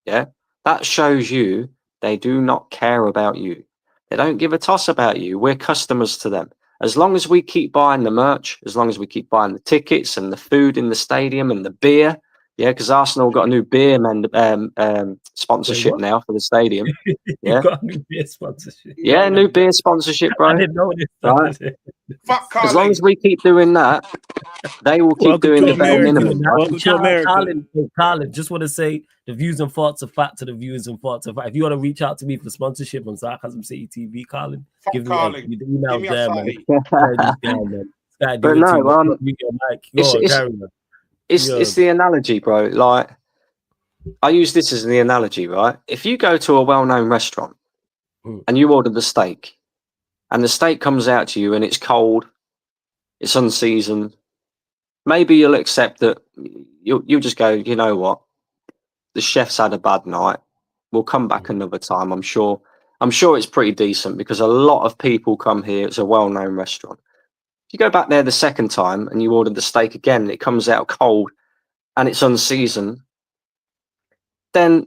Yeah, that shows you they do not care about you. They don't give a toss about you. We're customers to them. As long as we keep buying the merch, as long as we keep buying the tickets and the food in the stadium and the beer, yeah, because Arsenal got a new beer sponsorship now for the stadium. Yeah, got a new beer sponsorship. Yeah, new beer sponsorship, bro. I didn't know this. Right? As long as we keep doing that, they will keep doing the bare minimum. Welcome to America. Colin, just want to say the views and thoughts are fact to the viewers and thoughts are fact. If you want to reach out to me for sponsorship on Sarcasm City TV, Colin, give me the email there, man. But no, it's the analogy, bro. Like, I use this as the analogy, right? If you go to a well-known restaurant and you order the steak, and the steak comes out to you and it's cold, it's unseasoned, maybe you'll accept that. You'll just go, you know what? The chef's had a bad night. We'll come back another time. I'm sure it's pretty decent, because a lot of people come here. It's a well-known restaurant. If you go back there the second time and you order the steak again and it comes out cold and it's unseasoned, then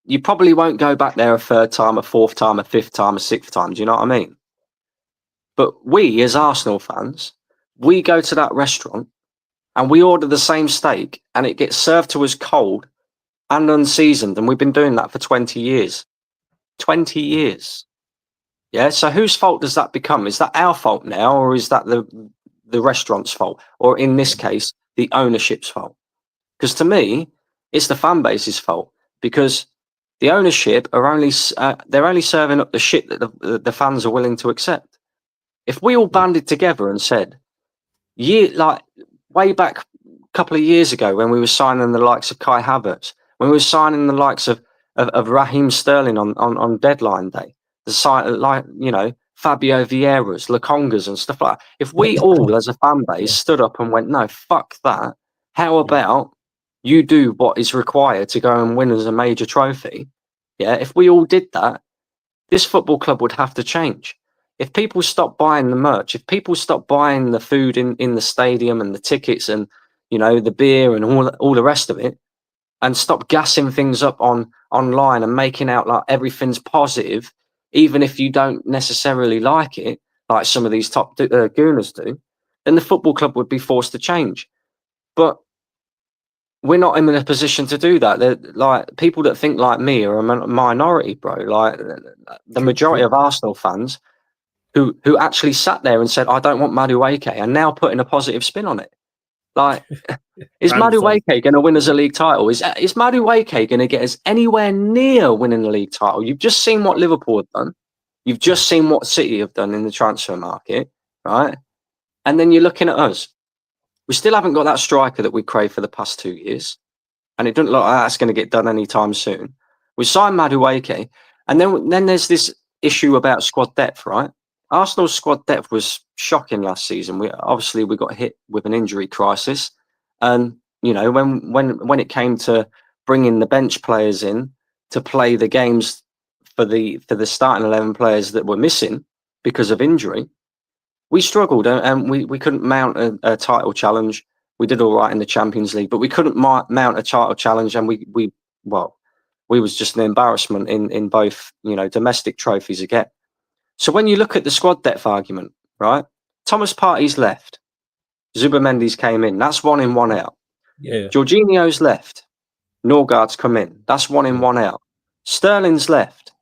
you probably won't go back there a third time, a fourth time, a fifth time, a sixth time. Do you know what I mean? But we, as Arsenal fans, we go to that restaurant and we order the same steak and it gets served to us cold and unseasoned. And we've been doing that for 20 years. 20 years. Yeah. So whose fault does that become? Is that our fault now, or is that the restaurant's fault? Or in this case, the ownership's fault? Because to me, it's the fan base's fault, because The ownership are only they're only serving up the shit that the fans are willing to accept. If we all banded together and said, way back a couple of years ago when we were signing the likes of Kai Havertz, when we were signing the likes of Raheem Sterling on deadline day, Fabio Vieira's, Lokongas and stuff like that. If we all as a fan base stood up and went, no, fuck that, how about you do what is required to go and win as a major trophy? Yeah, if we all did that, this football club would have to change. If people stop buying the merch, if people stop buying the food in the stadium and the tickets and, the beer and all the rest of it, and stop gassing things up online and making out like everything's positive, even if you don't necessarily like it, like some of these top gooners do, then the football club would be forced to change. But we're not in a position to do that. They're, like, people that think like me are a minority, bro. Like, the majority of Arsenal fans who actually sat there and said, I don't want Madueke, and now putting a positive spin on it. Like, is Madueke going to win us a league title? Is Madueke going to get us anywhere near winning the league title? You've just seen what Liverpool have done. You've just seen what City have done in the transfer market, right? And then you're looking at us. We still haven't got that striker that we craved for the past 2 years. And it doesn't look like that's going to get done anytime soon. We signed Madueke. And then there's this issue about squad depth, right? Arsenal's squad depth was shocking last season. We got hit with an injury crisis. And, when it came to bringing the bench players in to play the games for the starting 11 players that were missing because of injury, we struggled and we couldn't mount a title challenge. We did all right in the Champions League, but we couldn't mount a title challenge, and we was just an embarrassment in both, domestic trophies again. So when you look at the squad depth argument, right? Thomas Partey's left. Zubimendi's came in. That's 1 in, 1 out. Yeah. Jorginho's left. Norgard's come in. That's 1 in, 1 out. Sterling's left.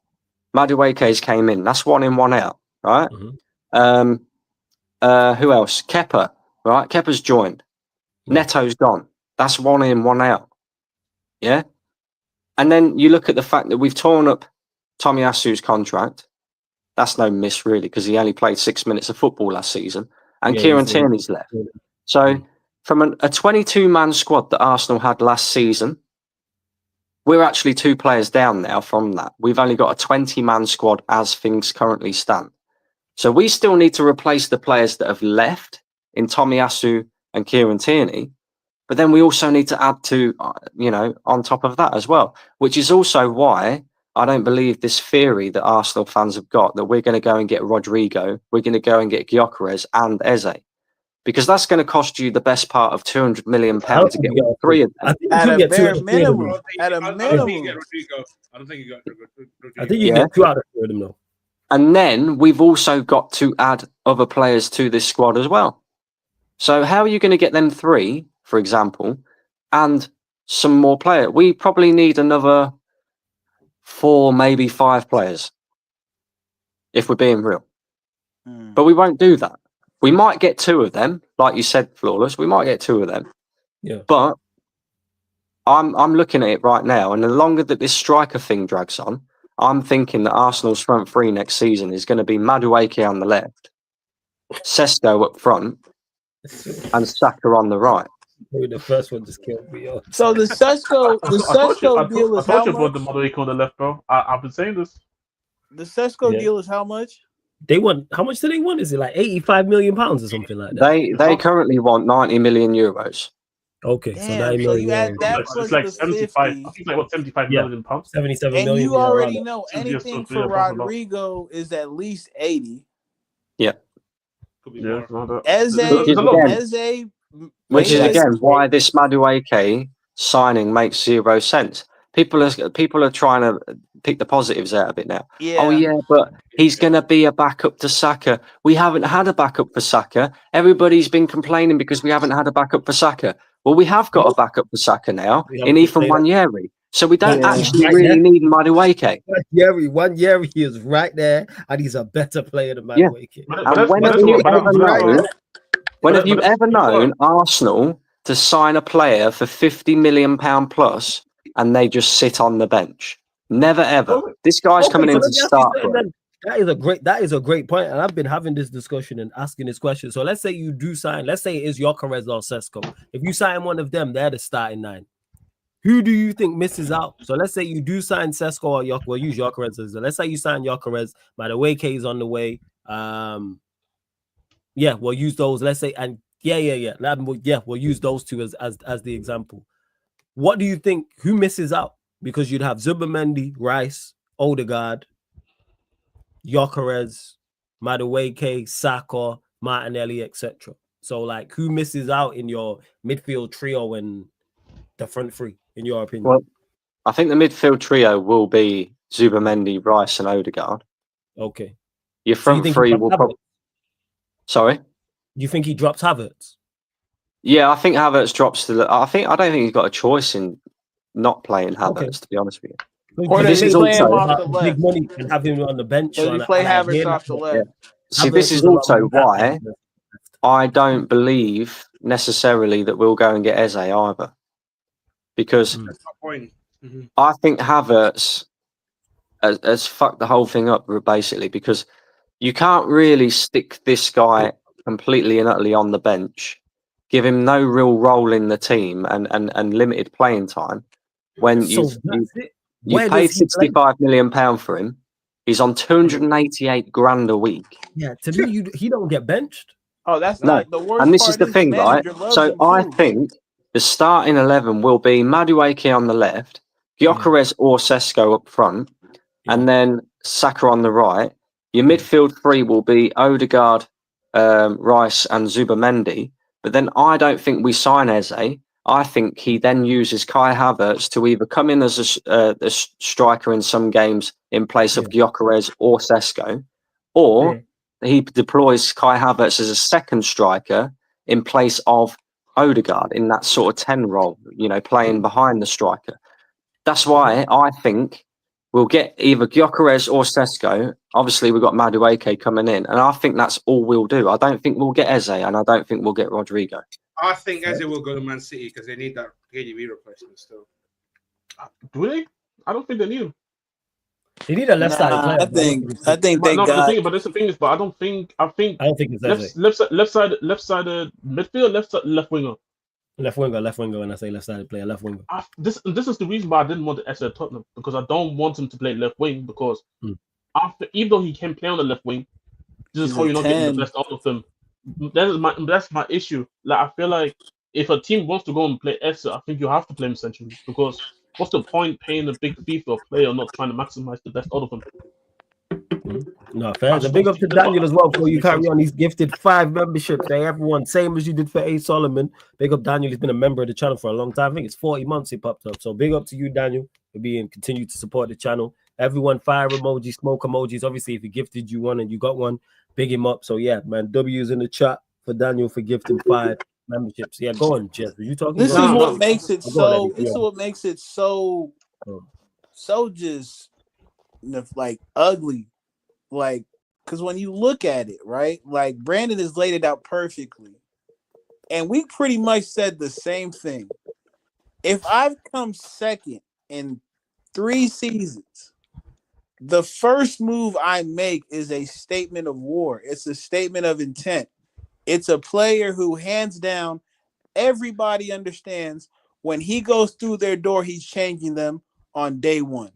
Madueke's came in. That's 1 in, 1 out, right? Mm-hmm. Who else? Kepa, right? Kepa's joined. Neto's gone. That's 1 in, 1 out. Yeah? And then you look at the fact that we've torn up Tomiyasu's contract. That's no miss, really, because he only played 6 minutes of football last season. And Kieran Tierney's left. So from a 22-man squad that Arsenal had last season, we're actually 2 players down now from that. We've only got a 20-man squad as things currently stand. So we still need to replace the players that have left in Tomiyasu and Kieran Tierney. But then we also need to add to, on top of that as well, which is also why I don't believe this theory that Arsenal fans have got that we're going to go and get Rodrigo, we're going to go and get Gyökeres and Eze, because that's going to cost you the best part of £200 million to get 3 of them. At a bare minimum. At a minimum. I don't think you got Rodrigo. I think you get 2 out of 3 of them, though. And then we've also got to add other players to this squad as well. So how are you going to get them 3, for example, and some more players? We probably need another 4, maybe 5 players, if we're being real. But we won't do that. We might get 2 of them, like you said, Flawless. We might get 2 of them. Yeah. But I'm looking at it right now, and the longer that this striker thing drags on, I'm thinking that Arsenal's front 3 next season is going to be Madueke on the left, Sesko up front, and Saka on the right. Maybe the first one just killed me. So the Sesko deal is how much? I told you about the Madueke on the left, bro. I've been saying this. The Sesko deal is how much? They want, how much do they want? Is it like £85 million or something like that? They currently want 90 million euros. Okay, Damn, so 90 so million. you add that It's plus like the 75. 50. I think it's like what, 75 million pounds. 77 And million. you already know So just anything so for we are talking Rodrigo is at least 80. Yeah. Could be Yeah, more. it's not that. Eze, Which is again why this Madueke signing makes 0 sense. People are trying to pick the positives out of it now. Yeah. Oh yeah, but he's going to be a backup to Saka. We haven't had a backup for Saka. Everybody's been complaining because we haven't had a backup for Saka. Well, we have got a backup for Saka now in Ethan Nwaneri. So we don't actually really need Madueke. Nwaneri is right there, and he's a better player than Madueke. And when have you ever known Arsenal to sign a player for £50 million plus and they just sit on the bench? Never ever. This guy's coming in to start. That is a great point, and I've been having this discussion and asking this question. So let's say you do sign. Let's say it is GYOKERES or Sesko. If you sign one of them, they're the starting 9. Who do you think misses out? So let's say you do sign Sesko or GYOKERES. We'll use GYOKERES as let's say you sign GYOKERES. MADUEKE is on the way. Yeah, we'll use those. Let's say and we'll use those two as the example. What do you think? Who misses out? Because you'd have Zubimendi, Rice, Odegaard, GYOKERES, MADUEKE, Saka, Martinelli, etc. So, like, who misses out in your midfield trio and the front three, in your opinion? Well, I think the midfield trio will be Zubimendi, Rice, and Odegaard. Okay. Your front three will probably. Sorry? You think he drops Havertz? Yeah, I think Havertz drops I don't think he's got a choice in not playing Havertz, to be honest with you. Or this is play him also off the left. Big money and have him on the bench. So you play Havertz off the left. See, this is also why I don't believe necessarily that we'll go and get Eze either. Because That's my point. I think Havertz has fucked the whole thing up, basically, because you can't really stick this guy completely and utterly on the bench, give him no real role in the team and limited playing time when you paid £65 million for him. He's on 288 grand a week. Yeah, to me, he don't get benched. Oh, that's not the worst. And this is the thing, right? So I think the starting 11 will be Madueke on the left, GYOKERES or Sesko up front, and then Saka on the right. Your midfield 3 will be Odegaard, Rice, and Zubimendi. But then I don't think we sign Eze. I think he then uses Kai Havertz to either come in as a striker in some games in place of GYOKERES or Sesko, or he deploys Kai Havertz as a second striker in place of Odegaard in that sort of 10 role, playing behind the striker. That's why I think we'll get either GYOKERES or Sesko. Obviously, we've got Madueke coming in, and I think that's all we'll do. I don't think we'll get Eze, and I don't think we'll get Rodrigo. I think Eze will go to Man City because they need that KDB replacement still. Do they? I don't think they need him. They need a left-sided player. I think they got. But that's the thing is, but I don't think it's Eze. left side midfield, left winger. Left winger. When I say left-sided player, left winger. This is the reason why I didn't want Eze at Tottenham, because I don't want him to play left wing, because even though he can play on the left wing, this is how you're not getting the best out of him. That's my issue. Like, I feel like if a team wants to go and play Eze, I think you have to play him centrally, because what's the point paying a big fee for a player not trying to maximize the best out of him? No, fair. A big up to Daniel as well before you carry on. He's gifted 5 memberships. Hey, everyone, same as you did for A. Solomon. Big up Daniel. He's been a member of the channel for a long time. I think it's 40 months he popped up. So big up to you, Daniel, for being continue to support the channel. Everyone, fire emojis, smoke emojis. Obviously, if he gifted you one and you got one, big him up. So yeah, man, W's in the chat for Daniel for gifting 5 memberships. Yeah, go on, Jeff. Are you talking? This is what makes it so. This is what makes it so. So just like ugly, like, because when you look at it, right, like Brandon has laid it out perfectly, and we pretty much said the same thing. If I've come second in 3 seasons, the first move I make is a statement of war. It's a statement of intent. It's a player who, hands down, everybody understands when he goes through their door, he's changing them on day one.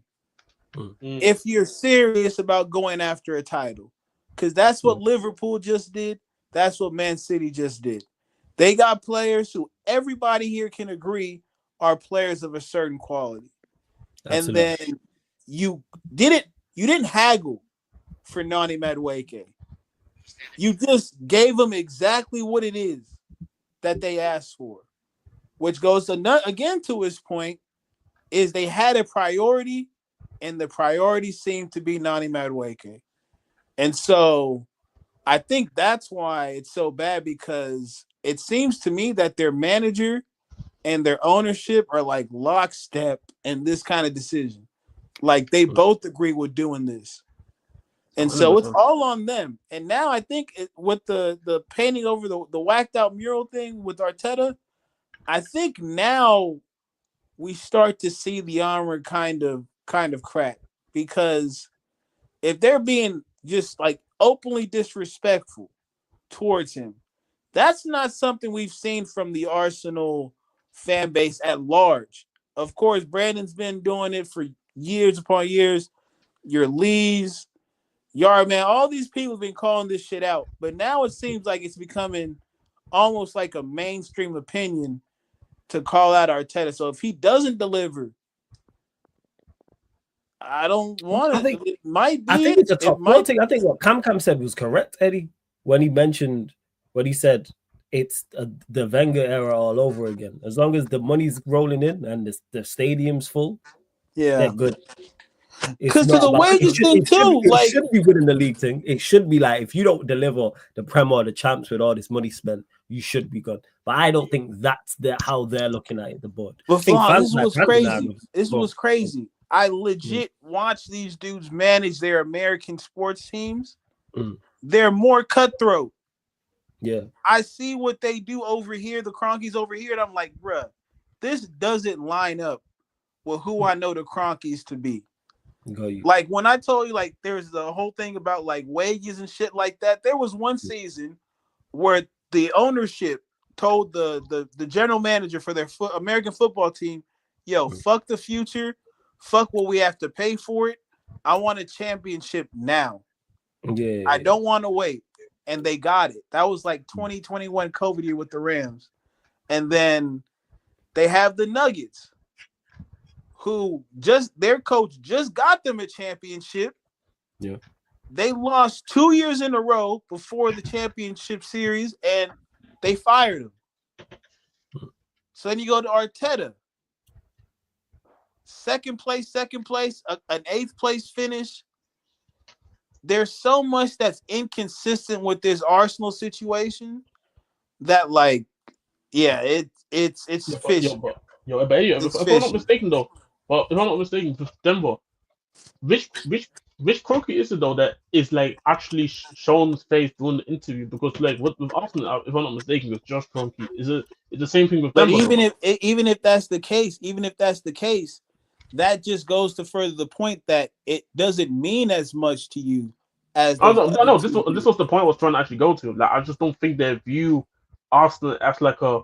If you're serious about going after a title, because that's what Liverpool just did. That's what Man City just did. They got players who everybody here can agree are players of a certain quality. Absolutely. And then you didn't haggle for NONI Madueke. You just gave them exactly what it is that they asked for, which goes again to his point, is they had a priority, and the priority seemed to be NONI Madueke. And so I think that's why it's so bad, because it seems to me that their manager and their ownership are like lockstep in this kind of decision. Like, they both agree with doing this. And so it's all on them. And now I think with the painting over the whacked out mural thing with Arteta, I think now we start to see the armor kind of kind of crap, because if they're being just like openly disrespectful towards him, that's not something we've seen from the Arsenal fan base at large. Of course, Brandon's been doing it for years upon years. Your Lees, Yardman, all these people have been calling this shit out. But now it seems like it's becoming almost like a mainstream opinion to call out Arteta. So if he doesn't deliver, I don't want it. It might be. I think it's a top four thing. I think what Cam said was correct, Eddie, when he said it's the Wenger era all over again. As long as the money's rolling in and the stadium's full, they're good. Because to the wages thing too, it should be winning the league thing. It should be like, if you don't deliver the Premier or the Champs with all this money spent, you should be gone. But I don't think that's how they're looking at it, the board. But this was crazy. This was crazy. I legit watch these dudes manage their American sports teams. They're more cutthroat. Yeah. I see what they do over here, the Cronkies over here, and I'm like, bruh, this doesn't line up with who I know the Cronkies to be. Like when I told you, like, there's the whole thing about like wages and shit like that. There was one season where the ownership told the general manager for their American football team, yo, fuck the future, fuck what we have to pay for it. I want a championship now. Yeah, I don't want to wait. And they got it. That was like 2021 COVID year with the Rams. And then they have the Nuggets, who their coach just got them a championship. Yeah. They lost 2 years in a row before the championship series, and they fired him. So then you go to Arteta. Second place, an 8th place finish. There's so much that's inconsistent with this Arsenal situation that, like, yeah, it's fishy. If I'm not mistaken though, with Denver, which croaky is it though that is like actually shown his face during the interview? Because like with Arsenal, if I'm not mistaken, with Josh Kroenke, is the same thing with Denver? But even if that's the case, that just goes to further the point that it doesn't mean as much to you as. No. This was the point I was trying to actually go to. Like, I just don't think they view Arsenal as like a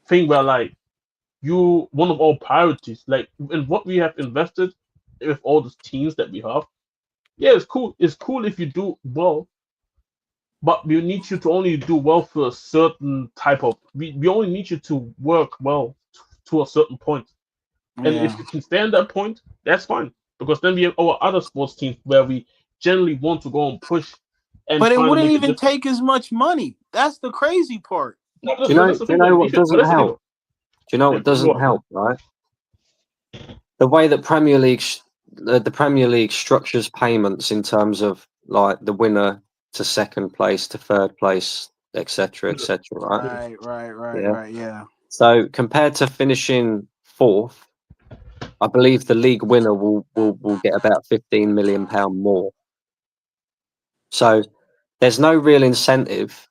thing where like you one of our priorities. Like in what we have invested with all the teams that we have. Yeah, it's cool. It's cool if you do well, but we need you to only do well for a certain type of. We only need you to work well to a certain point. And if you can stay at that point, that's fine. Because then we have our other sports teams where we generally want to go and push. But it wouldn't even take as much money. That's the crazy part. Do you know what doesn't help? Do you know what doesn't help, right? The way that the Premier League structures payments in terms of like the winner to second place to third place, etc., right? Right, yeah. So compared to finishing 4th, I believe the league winner will get about £15 million more. So there's no real incentive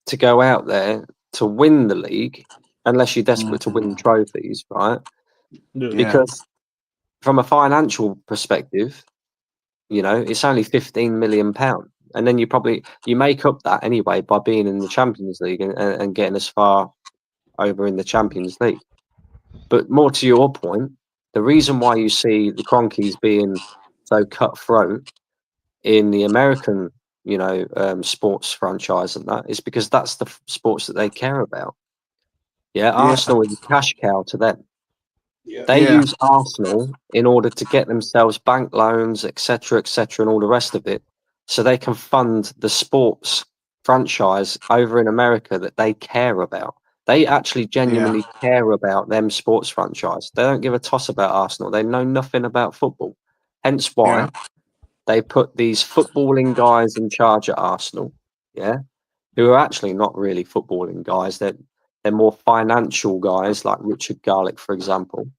to go out there to win the league unless you're desperate to win trophies, right? Yeah. Because from a financial perspective, you know, it's only £15 million. And then you make up that anyway by being in the Champions League and getting as far over in the Champions League. But more to your point, the reason why you see the Cronkies being so cutthroat in the American, you know, sports franchise and that is because that's the sports that they care about. Yeah, Arsenal is a cash cow to them. They use Arsenal in order to get themselves bank loans, etc., and all the rest of it, so they can fund the sports franchise over in America that they care about. They actually genuinely care about them sports franchise. They don't give a toss about Arsenal. They know nothing about football. Hence why they put these footballing guys in charge at Arsenal, who are actually not really footballing guys. They're more financial guys like Richard Garlick, for example.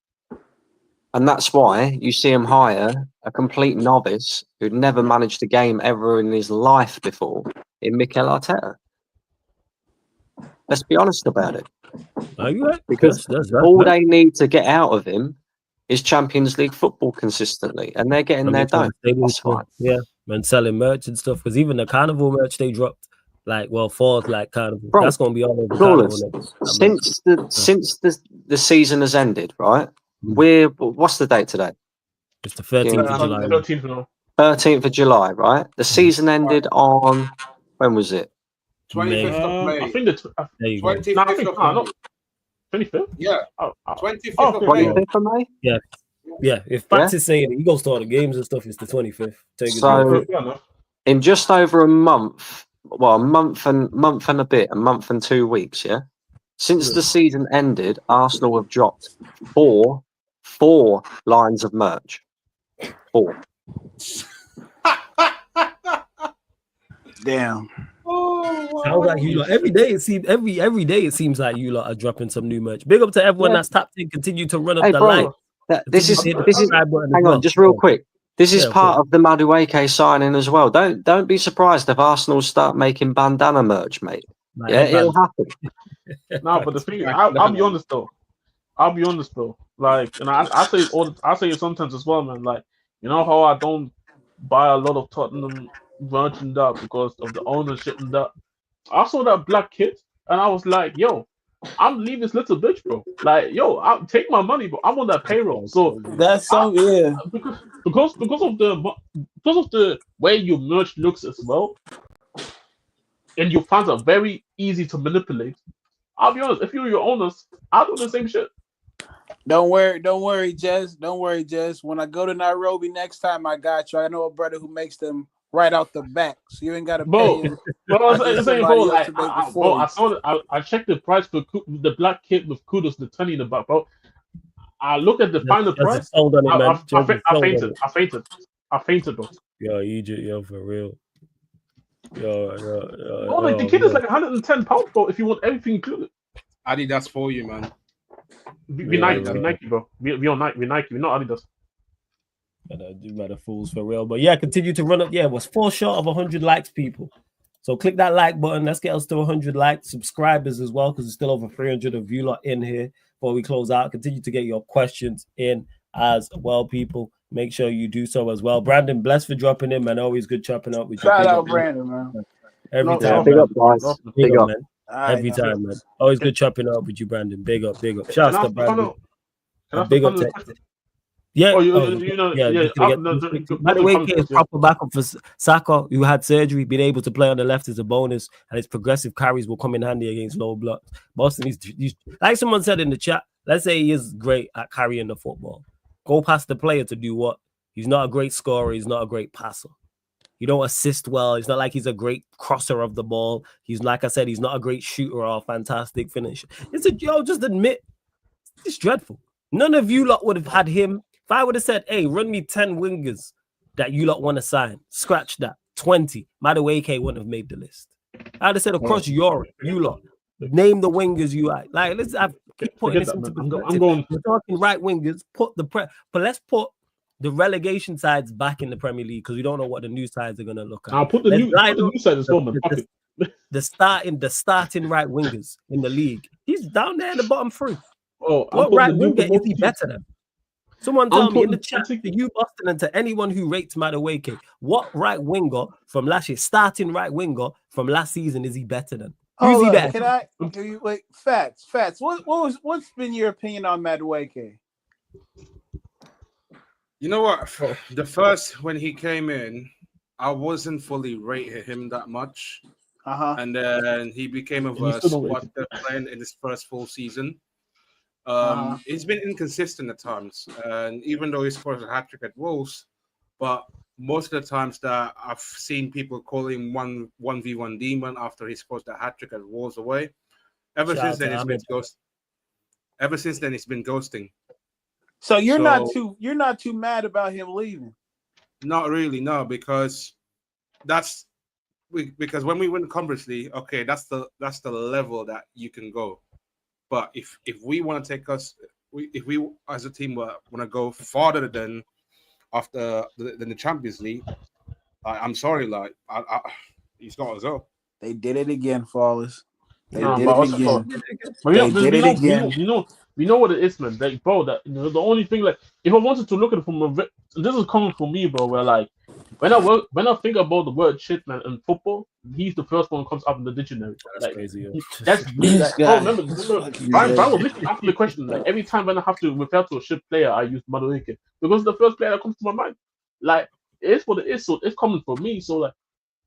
And that's why you see him hire a complete novice who'd never managed a game ever in his life before in Mikel Arteta. Let's be honest about it. Are you right? Because all they need to get out of him is Champions League football consistently, and they're getting their dough. That's fine. Yeah, and selling merch and stuff. Because even the Carnival merch they dropped, like, well, for like Carnival, Bro, that's going to be all over Carnival. Since the season has ended, right? What's the date today? It's the 13th of July. 13th of July, right? The season ended on, when was it? 25th of May. I think the 25th of May. 25th? Yeah. 25th of May. 25th of May? Yeah. Yeah. If Bats is saying it, he goes to all the games and stuff, it's the 25th. So, in just over a month, well, a month and a bit, a month and 2 weeks, yeah? Since the season ended, Arsenal have dropped four lines of merch. 4. Damn. Sounds like you lot. Every day it seems like you lot are dropping some new merch. Big up to everyone that's tapped in. Continue to run up the line. This is hang on, just real quick. This is part of the Madueke signing as well. Don't be surprised if Arsenal start making bandana merch, mate. It'll happen. No, but the thing is, I'll be honest though. Like, and I say it sometimes as well, man. Like, you know how I don't buy a lot of Tottenham merch and that because of the ownership and that. I saw that black kid and I was like, yo, I'm leaving this little bitch, bro. Like, yo, I'll take my money, but I'm on that payroll. So that's so because of the way your merch looks as well, and your fans are very easy to manipulate. I'll be honest, if you're your owners, I'll do the same shit. Don't worry, Jess. Don't worry, Jess. When I go to Nairobi next time, I got you. I know a brother who makes them right out the back, so you ain't got to pay him. I checked the price for the black kid with kudos, the 20 in the back, bro. I look at the final price. I fainted, bro. Yo, Egypt, yo, for real. The kid is like £110, bro. If you want everything included. Adi, that's for you, man. We Nike, bro. We on Nike. We're Nike. We're not Adidas. You matter fools for real. But yeah, continue to run up. Yeah, it was 4 short of 100 likes, people. So click that like button. Let's get us to 100 likes. Subscribers as well, because it's still over 300 of you lot in here before we close out. Continue to get your questions in as well, people. Make sure you do so as well. Brandon, blessed for dropping in, man. Always good chopping up with you. Shout out, Brandon, man. Every time. Big up, guys. Big up, man. Every time, man. Always good chopping up with you, Brandon. Big up. Shout out to Brandon. Big up to yeah. By the way, is proper backup for Saka, who had surgery, being able to play on the left is a bonus, and his progressive carries will come in handy against low blocks. Boston, he's like someone said in the chat. Let's say he is great at carrying the football. Go past the player to do what? He's not a great scorer. He's not a great passer. You don't assist well. It's not like he's a great crosser of the ball. He's, like I said, he's not a great shooter or a fantastic finisher. Just admit, it's dreadful. None of you lot would have had him. If I would have said, hey, run me 10 wingers that you lot want to sign, scratch that, 20, Madueke wouldn't have made the list. I would have said across Europe, you lot, name the wingers you like. Like, let's have keep putting this into perspective. We're talking right wingers, but let's put the relegation sides back in the Premier League because we don't know what the new sides are going to look at. I'll put the new side as well, man. The starting right wingers in the league. He's down there in the bottom 3. Oh, what right winger is he better than? Someone tell me in the chat to you, Boston, and to anyone who rates Madueke, what right winger from last year, starting right winger from last season, is he better than? Who's he better? Can I wait? Facts. What's been your opinion on Madueke? You know what? The first when he came in, I wasn't fully rating him that much. And then he became a squad playing in his first full season. He's been inconsistent at times, and even though he scored a hat trick at Wolves, but most of the times that I've seen people call him 1v1 demon after he scores the hat trick at Wolves away. Ever since then, he's been ghosting. So you're not too mad about him leaving? Not really, no, because when we win Conference League, okay, that's the level that you can go. But if we want to if we as a team want to go farther than the Champions League, I'm sorry, like he's got to go. They did it again, Flawless. They did it again. They did it again. We know what it is, man. Like, bro, that the only thing, like, if I wanted to look at it from this is coming from me, bro. Where like, when I think about the word shit, man, in football, he's the first one that comes up in the dictionary. That's like, crazy. That's really like, oh, remember Brian was literally asking the question. Like, every time when I have to refer to a shit player, I use MADUEKE because it's the first player that comes to my mind. Like, it is what it is, so it's coming from me. So like,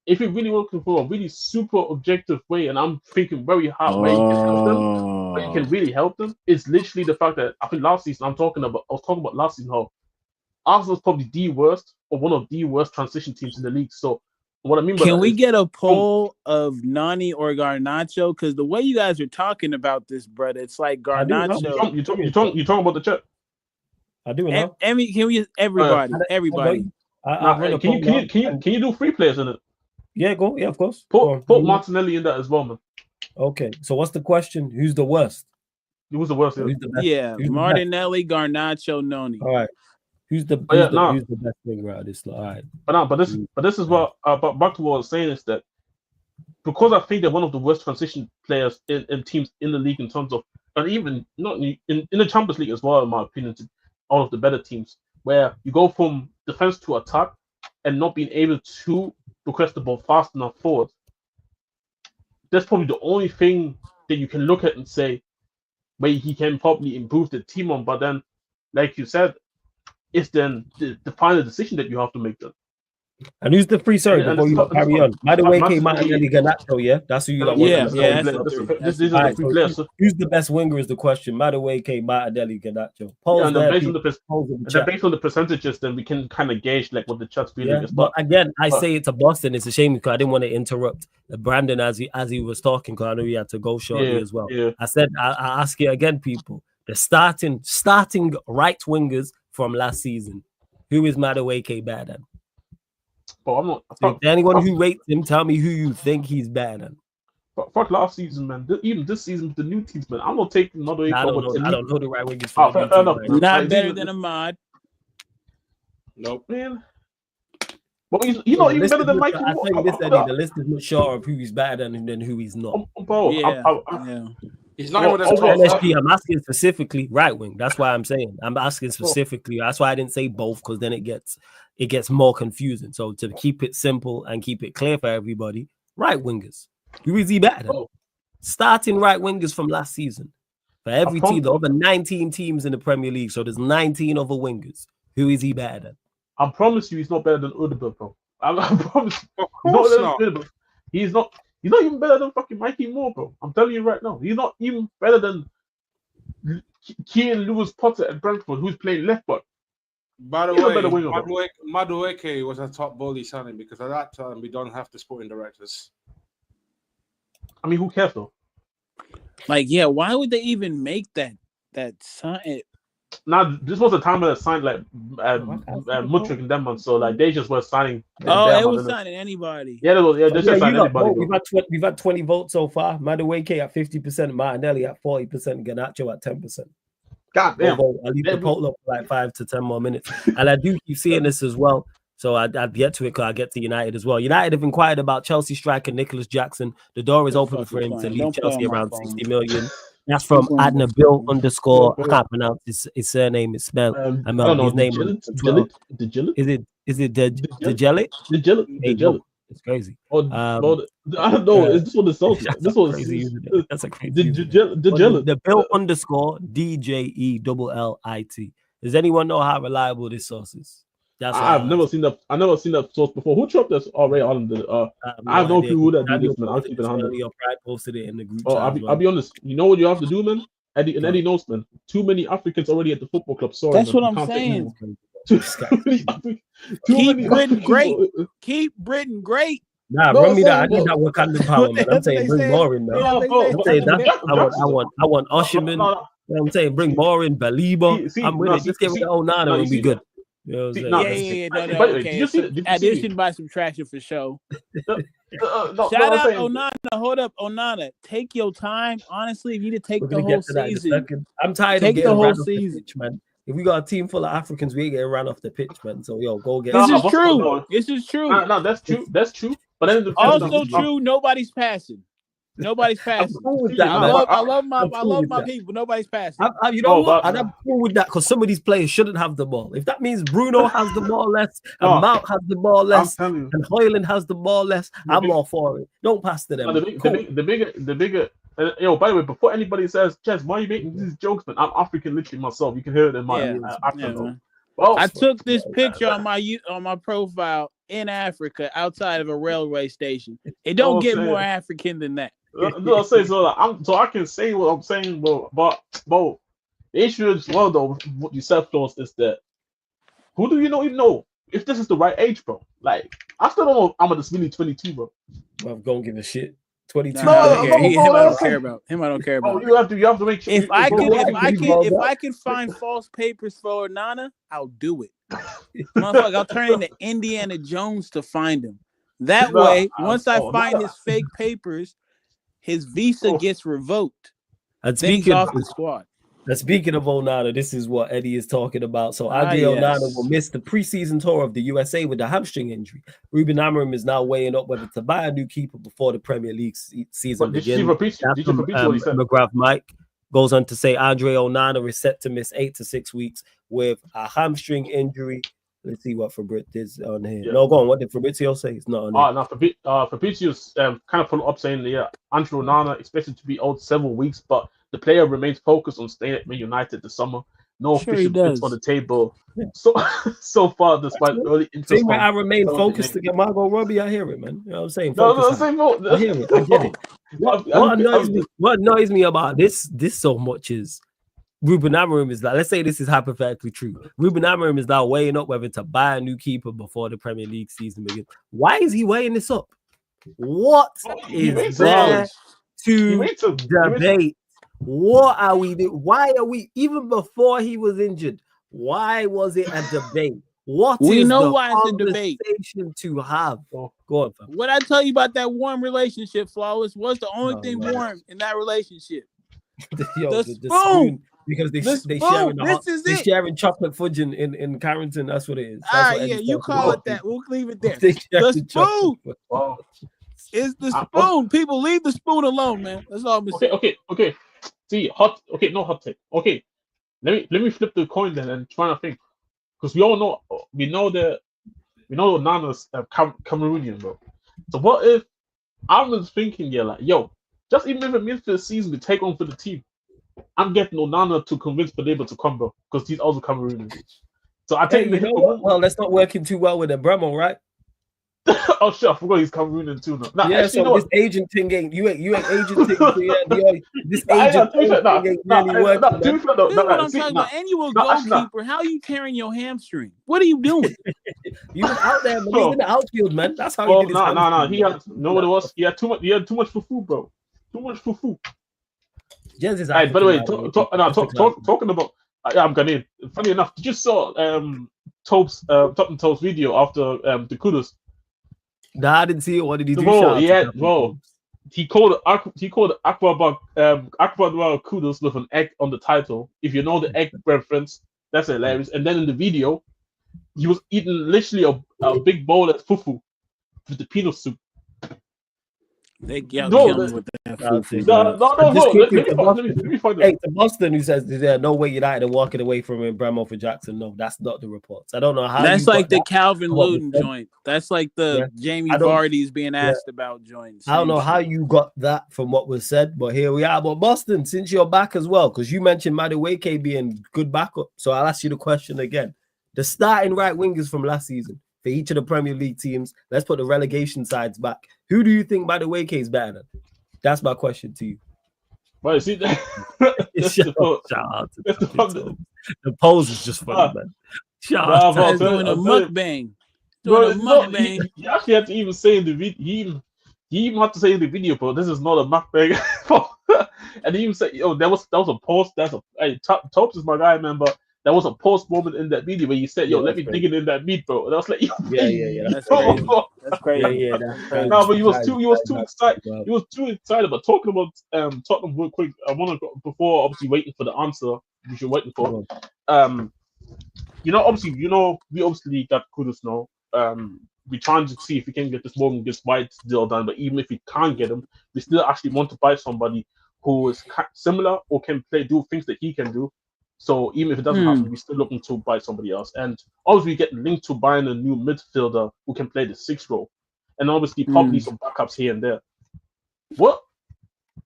if you're really looking for a really super objective way, and I'm thinking very hard where you can help them, where you can really help them, it's literally the fact that I think last season I was talking about last season how Arsenal's probably the worst or one of the worst transition teams in the league. So what I mean by can we get a poll of Noni or Garnacho? Because the way you guys are talking about this, brother, it's like Garnacho. You talking about the chat? I do know. Can we everybody? Can you do free players in it? Yeah, go. Yeah, of course. Put Martinelli in that as well, man. Okay, so what's the question? Who's the worst? Who's the worst? Yeah, Martinelli, Garnacho, Noni. All right. Who's the best winger out of this? All right. But this is what back to what I was saying is that because I think they're one of the worst transition players in teams in the league in terms of, and even not in the Champions League as well, in my opinion, to all of the better teams, where you go from defense to attack and not being able to request the ball fast enough forward. That's probably the only thing that you can look at and say where he can probably improve the team on. But then, like you said, it's then the final decision that you have to make then. And who's the free? Sorry, before you carry on. MADUEKE, Martinelli, Garnacho, yeah? That's who you got. Yeah. This is the three players. Who's the best winger is the question. MADUEKE, Martinelli, Garnacho. And then based on the percentages, then we can kind of gauge like what the chat's feeling is. But again, I say it to Boston. It's a shame because I didn't want to interrupt Brandon as he was talking because I know he had to go shortly as well. Yeah. I said I ask you again, people. The starting right wingers from last season. Who is MADUEKE better than? But I'm not. Anyone who rates him, tell me who you think he's better than. Fuck last season, man. Even this season with the new teams, man. I'm not taking MADUEKE. I don't know the right wingers. Not better than Ahmad. Nope, man. Well, he's not even better than Mikey. I think the list is not sure of who he's better than and who he's not. Bro, he's not even LSG, I'm asking specifically right wing. That's why I'm saying. I'm asking specifically. That's why I didn't say both because then it gets more confusing. So to keep it simple and keep it clear for everybody, right wingers. Who is he better than? Starting right wingers from last season. For every team, there are over 19 teams in the Premier League, so there's 19 other wingers. Who is he better than? I promise you he's not better than Udebe, bro. I promise you. He's not even better than fucking Mikey Moore, bro. I'm telling you right now. He's not even better than Keane Lewis Potter at Brentford, who's playing left back. By the way, MADUEKE was a top bully signing because at that time we don't have the sporting directors. I mean, who cares though? Like, yeah, why would they even make that sign? Now, this was a time when they signed like Mudryk and them ones, so like they just were signing. It was signing anybody. Yeah, they just signing anybody. We've had 20 votes so far. MADUEKE at 50%, Martinelli at 40%, Garnacho at 10%. God damn! I'll leave the poll up for like 5 to 10 more minutes, and I do keep seeing this as well. So I'd get to it because I get to United as well. United have inquired about Chelsea striker Nicholas Jackson. The door is open for him to leave Chelsea around 60 million. That's from Adna Bill _ I can't pronounce his surname. It's spelled. His name is it Degelit? It's crazy. I don't know. Is this what the sounds? This was crazy. That's a crazy. The Bill _ DJELLIT. Does anyone know how reliable this source is? I've never seen that. I've never seen that source before. Who dropped this already on the? I have no clue who that did this, man. I'll keep it 100. Your pride posted it in the group. I'll be honest. You know what you have to do, man. Eddie knows, man. Too many Africans already at the football club. Sorry, that's what I'm saying. Keep Britain great. Keep Britain great. Nah, run me that. I need that Wakandan power, man. I'm saying bring more in, man. I'm saying that. I want Osherman. I'm saying bring more in, Baliba. I'm with it. Just get rid of Onana and be good. You know what I'm saying? No. Okay. Addition by subtraction for show. Shout out Onana. Hold up, Onana. Take your time. Honestly, you need to take the whole season. I'm tired of getting ran off the pitch, man. If we got a team full of Africans, we ain't getting ran off the pitch, man. So go get. This is true. This is true. No, that's true. That's true. But then also true. Nobody's passing. Nobody's I'm passing. cool with that, I man. love my that. people. Nobody's passing. You know what? And I'm cool with that because some of these players shouldn't have the ball. If that means Bruno has the ball less, and Mount has the ball less, and Højlund has the ball less, I'm all for it. Don't pass to them. The bigger. By the way, before anybody says, Jess, why are you making these jokes, man? I'm African literally myself. You can hear it in my accent. Well, I took this picture on my profile in Africa outside of a railway station. It don't get more African than that. No, say so. I can say what I'm saying, but the issue is though. What you said, Flores, is that who do you know? You know if this is the right age, bro. Like I still don't know if I'm just really 22, bro. Well, I'm gonna give a shit. 22. Him I don't care about. Him I don't care about. You have to make sure. If I can find false papers for Nana, I'll do it. Motherfucker, I'll turn into Indiana Jones to find him. That way, once I find his fake papers, his visa gets revoked. And speaking off the squad. Speaking of Onana, this is what Eddie is talking about. So Andre Onana will miss the preseason tour of the USA with a hamstring injury. Ruben Amorim is now weighing up whether to buy a new keeper before the Premier League season begins. McGrath Mike goes on to say Andre Onana is set to miss 8 to 6 weeks with a hamstring injury. Let's see what Fabrizio is on here. Yeah. No, go on. What did Fabrizio say? It's not on here. Fabrizio's kind of followed up saying Andre Onana expected to be out several weeks, but the player remains focused on staying at Man United this summer. No official bids on the table. So far, despite early interest. Same way I remain focused to get Margot Robbie. I hear it, man. You know what I'm saying? I hear it. I get it. What annoys me about this so much is Ruben Amorim is like, let's say this is hypothetically true. Ruben Amorim is now weighing up whether to buy a new keeper before the Premier League season begins. Why is he weighing this up? What is there to debate? What are we doing? Why are we, even before he was injured, why was it a debate? We know why it's a debate to have. Go on, fam. What I tell you about that warm relationship, Flawless, what's the only thing warm in that relationship? The spoon. Because they sharing chocolate fudge in Carrington. That's what it is. You call it that. We'll leave it there. The spoon. It's the spoon. People leave the spoon alone, man. That's all I'm saying. Okay. See, no hot take. Okay, let me flip the coin then and try to think, because we know Nana's Cameroonian, bro. So what if I was thinking, just even if it means for the season to take on for the team, I'm getting Onana to convince Baleba to come, bro, because he's also Cameroonian. So I take well, that's not working too well with Bremo, right? Oh shit! I forgot he's Cameroonian too now. This agent thing ain't you ain't agent thing. This agent thing ain't really working. I'm talking about. And you a goalkeeper. How are you tearing your hamstring? What are you doing? You was out there, man. He's in the outfield, man. That's how he did his hamstring. He had what it was. He had too much fufu, bro. Too much fufu. By the way, talking about. I'm gonna. Funny enough, did you saw Tottenham Tope's video after the kudos? Nah, I didn't see it. What did he do? He called Aqua Noir kudos with an egg on the title. If you know the egg reference, that's hilarious. And then in the video, he was eating literally a big bowl of fufu with the peanut soup. They kill me with that fufu. Let me find it. Hey, to Boston, who says there no way United are walking away from Bremo for Jackson. No, that's not the reports. I don't know how. That's like the Calvin Luton joint. That's like the Jamie Vardy's being asked about joints. I don't know how you got that from what was said, but here we are. But Boston, since you're back as well, because you mentioned Madueke being good backup, so I'll ask you the question again. The starting right wingers from last season for each of the Premier League teams, let's put the relegation sides back. Who do you think Madueke is better than? That's my question to you. Well, you see that? The pose is just funny, man. Shout out to doing a mukbang. You actually have to even say in the video. You even have to say in the video, bro. This is not a mukbang. And he even said, that was a post. Topes is my guy, man, but there was a post moment in that video where you said, let me dig it in that meat, bro. And I was like, that's crazy. That's crazy. That's crazy. No, but he was too excited. He was too excited. But talking about Tottenham real quick, I want to before obviously waiting for the answer which you're waiting for. Obviously, we obviously got kudos now. we're trying to see if we can get this Morgan Gibbs White deal done. But even if we can't get him, we still actually want to buy somebody who is similar or can do things that he can do. So even if it doesn't happen, we're still looking to buy somebody else. And obviously, we get linked to buying a new midfielder who can play the 6th role, and obviously probably some backups here and there. What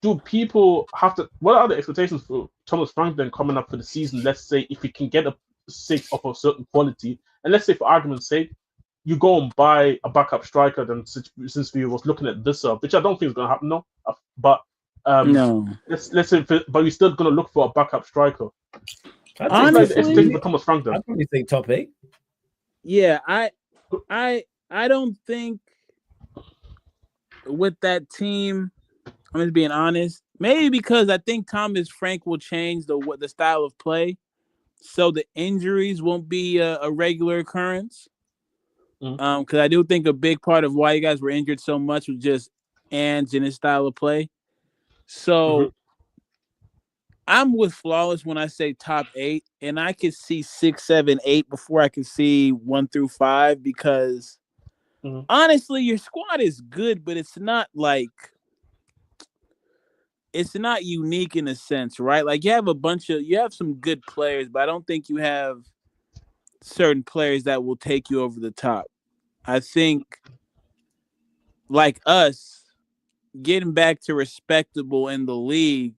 do people have to? What are the expectations for Thomas Frank then coming up for the season? Let's say if he can get a 6 of a certain quality, and let's say for argument's sake, you go and buy a backup striker. Then since we was looking at this, which I don't think is going to happen, no, but no. Let's say, but we're still going to look for a backup striker. Honestly, for Thomas Frank, then. I'd probably say top 8. Yeah, I don't think with that team. I'm just being honest. Maybe because I think Thomas Frank will change the style of play, so the injuries won't be a regular occurrence. Because I do think a big part of why you guys were injured so much was just Ange and his style of play. So I'm with Flawless when I say top 8, and I could see 6, 7, 8 before I can see 1 through 5 because honestly, your squad is good, but it's not like. It's not unique in a sense, right? Like you have some good players, but I don't think you have certain players that will take you over the top. I think like us, getting back to respectable in the league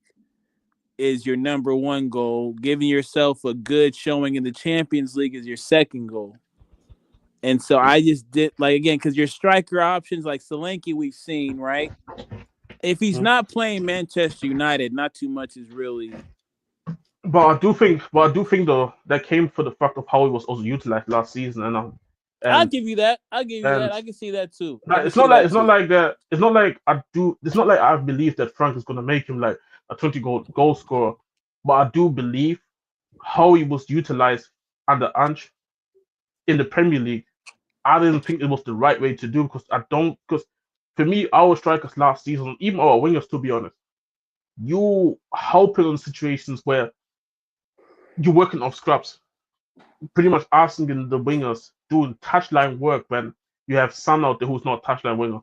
is your number 1 goal. Giving yourself a good showing in the Champions League is your second goal. And so I just did because your striker options like Solanke we've seen, right? If he's not playing Manchester United, not too much is really. But I do think though that came for the fact of how he was also utilized last season, and I'll give you that. I can see that too. It's not like I believe that Frank is gonna make him like a 20 goal scorer, but I do believe how he was utilized under Ange in the Premier League. I didn't think it was the right way to do because for me, our strikers last season, even our wingers, to be honest, you helping on situations where you're working off scraps, pretty much asking the wingers doing touchline work when you have Son out there who's not a touchline winger,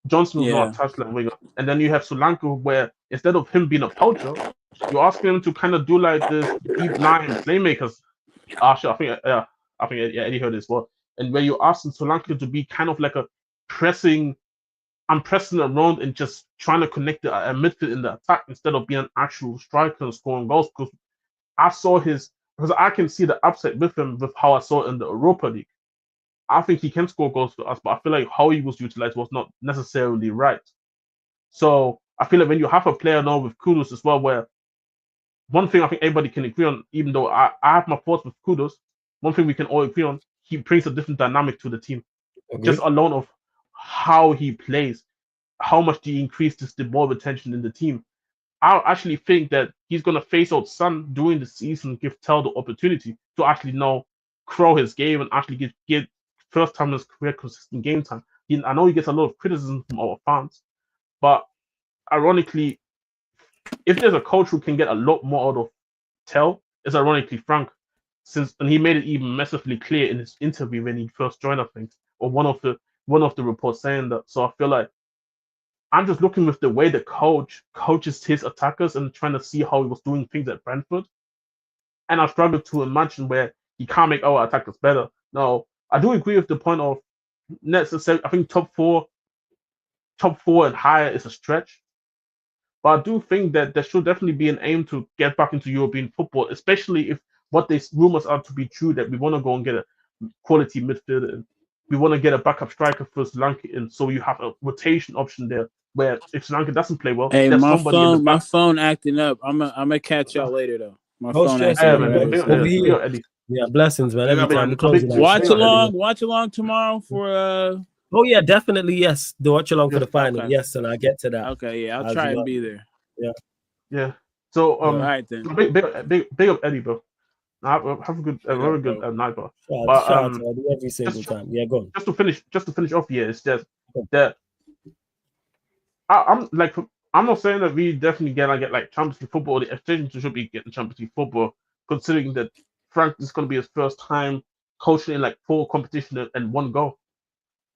Johnson who's not a touchline winger, and then you have Solanke where instead of him being a poacher, you're asking him to kind of do like this deep line playmakers. I think Eddie heard this well, and where you're asking Solanke to be kind of like a pressing around and just trying to connect a midfield in the attack instead of being an actual striker and scoring goals. Because I can see the upside with him with how I saw in the Europa League. I think he can score goals for us, but I feel like how he was utilized was not necessarily right. So I feel like when you have a player now with Kudus as well, where one thing I think everybody can agree on, even though I have my thoughts with Kudus, one thing we can all agree on, he brings a different dynamic to the team. Just alone of how he plays, how much he increases the ball retention in the team. I actually think that he's going to face out Son during the season, give Tell the opportunity to actually now grow his game and actually get first time in his career consistent game time. I know he gets a lot of criticism from our fans, but ironically, if there's a coach who can get a lot more out of Tell, it's ironically Frank. And he made it even massively clear in his interview when he first joined, I think, or one of the reports saying that. So I feel like I'm just looking with the way the coach coaches his attackers and trying to see how he was doing things at Brentford. And I struggle to imagine where he can't make our attackers better. Now, I do agree with the point of necessarily, I think top four and higher is a stretch. But I do think that there should definitely be an aim to get back into European football, especially if what these rumors are to be true, that we want to go and get a quality midfielder in. We want to get a backup striker for Sri Lanka in, so you have a rotation option there where if Sri Lanka doesn't play well, there's somebody in the back. My phone acting up. I'm gonna catch y'all later though. My phone stress, acting up. Yeah, blessings, man. Every time watch along tomorrow for Oh yeah, definitely yes. The watch along for the final, okay. Yes, and I get to that. Okay, yeah, I'll try and be there. Yeah. So all right then. Big up Eddie, bro. Have a good, very good night, bro. Shout out to Eddie every single time. Yeah, go on. Just to finish off here, it's just that I'm not saying that we definitely get like Champions League football. The expectation should be getting Champions League football, considering that Frank is going to be his first time coaching in like 4 competitions and 1 goal.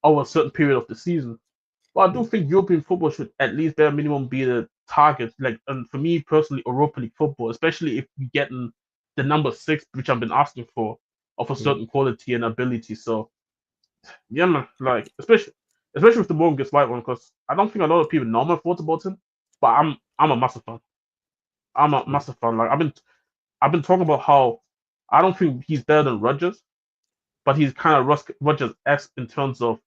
over a certain period of the season. But I do think European football should at least bare minimum be the target. Like, and for me personally, Europa League football, especially if we get in the number 6, which I've been asking for, of a certain quality and ability. So, yeah, man, like especially with the Morgan gets white one, because I don't think a lot of people know my thoughts about him. But I'm a massive fan. I'm a massive fan. Like I've been talking about how I don't think he's better than Rodgers, but he's kind of Rodgers-esque in terms of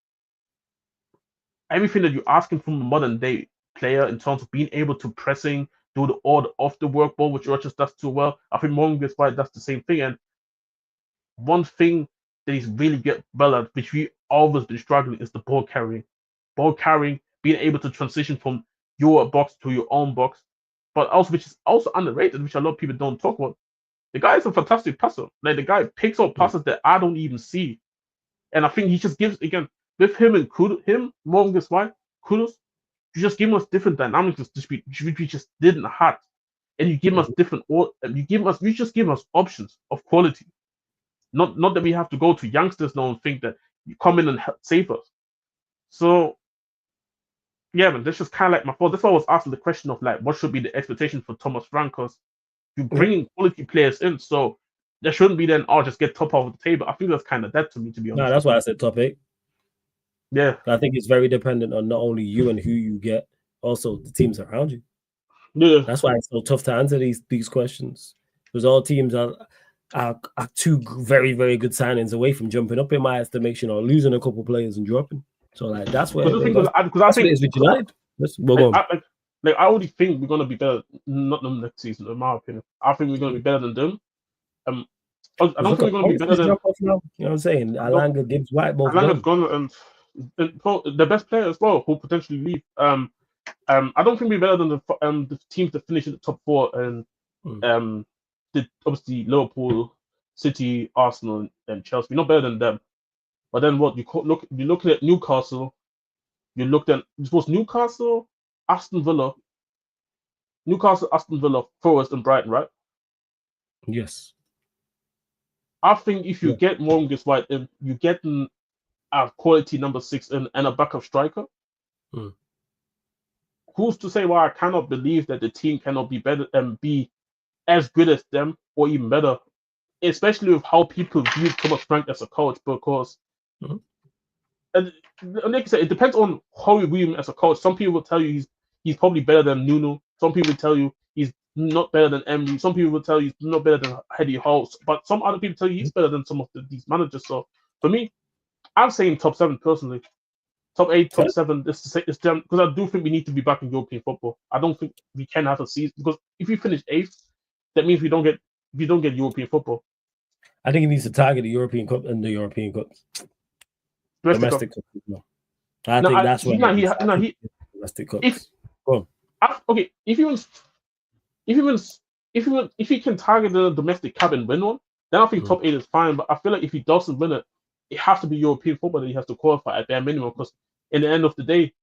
everything that you're asking from a modern day player in terms of being able to pressing, do all the off the work ball, which Rodgers does too well. I think Morgan gets white does the same thing. And one thing that he's really get well at, which we always been struggling, is the ball carrying. Ball carrying, being able to transition from your box to your own box, but also which is also underrated, which a lot of people don't talk about. The guy is a fantastic passer. Like the guy picks up passes that I don't even see, and I think he just gives again with him and Morgan gets white, Kudus. You just give us different dynamics which we just didn't have, and you give us different. You just give us options of quality. Not that we have to go to youngsters now and think that you come in and save us. So, yeah, man, that's just kind of like my fault. That's why I was asking the question of like, what should be the expectation for Thomas Frank? Because you're bringing quality players in, so there shouldn't be then, just get top of the table. I think that's kind of dead to me, to be honest. No, that's why I said top 8. Yeah. I think it's very dependent on not only you and who you get, also the teams around you. Yeah. That's why it's so tough to answer these questions. Because all teams are 2 very, very good signings away from jumping up in my estimation or losing a couple players and dropping. So like that's where because I think it's with United. I already think we're gonna be better, not them next season, in my opinion. I think we're gonna be better than them. I don't think we're gonna be better than. You know what I'm saying? Alanga, Gibbs, White, both Alanga's gone, and the best player as well who potentially leave. I don't think we're better than the teams that finish in the top 4 and obviously Liverpool, City, Arsenal, and Chelsea. We're not better than them. But then what you look at Newcastle, Newcastle, Aston Villa, Forest, and Brighton, right? Yes. I think if you get Morgan gets white, you get a quality number 6 and a backup striker. Who's to say why I cannot believe that the team cannot be better and be as good as them or even better, especially with how people view Thomas Frank as a coach, because and like I said, it depends on how you view him as a coach. Some people will tell you he's probably better than Nuno. Some people will tell you he's not better than Emery. Some people will tell you he's not better than Eddie Howe. But some other people tell you he's better than some of these managers. So for me, I'm saying top 7 personally. Top 8, top 7 is them, because I do think we need to be back in European football. I don't think we can have a season, because if we finish 8th, that means we don't get European football. I think he needs to target the European Cup and the European Cups. Domestic Cup. I think that's what domestic cups. If he can target the domestic cup and win one, then I think top 8 is fine. But I feel like if he doesn't win it, it has to be European football that he has to qualify at bare minimum. Because in the end of the day,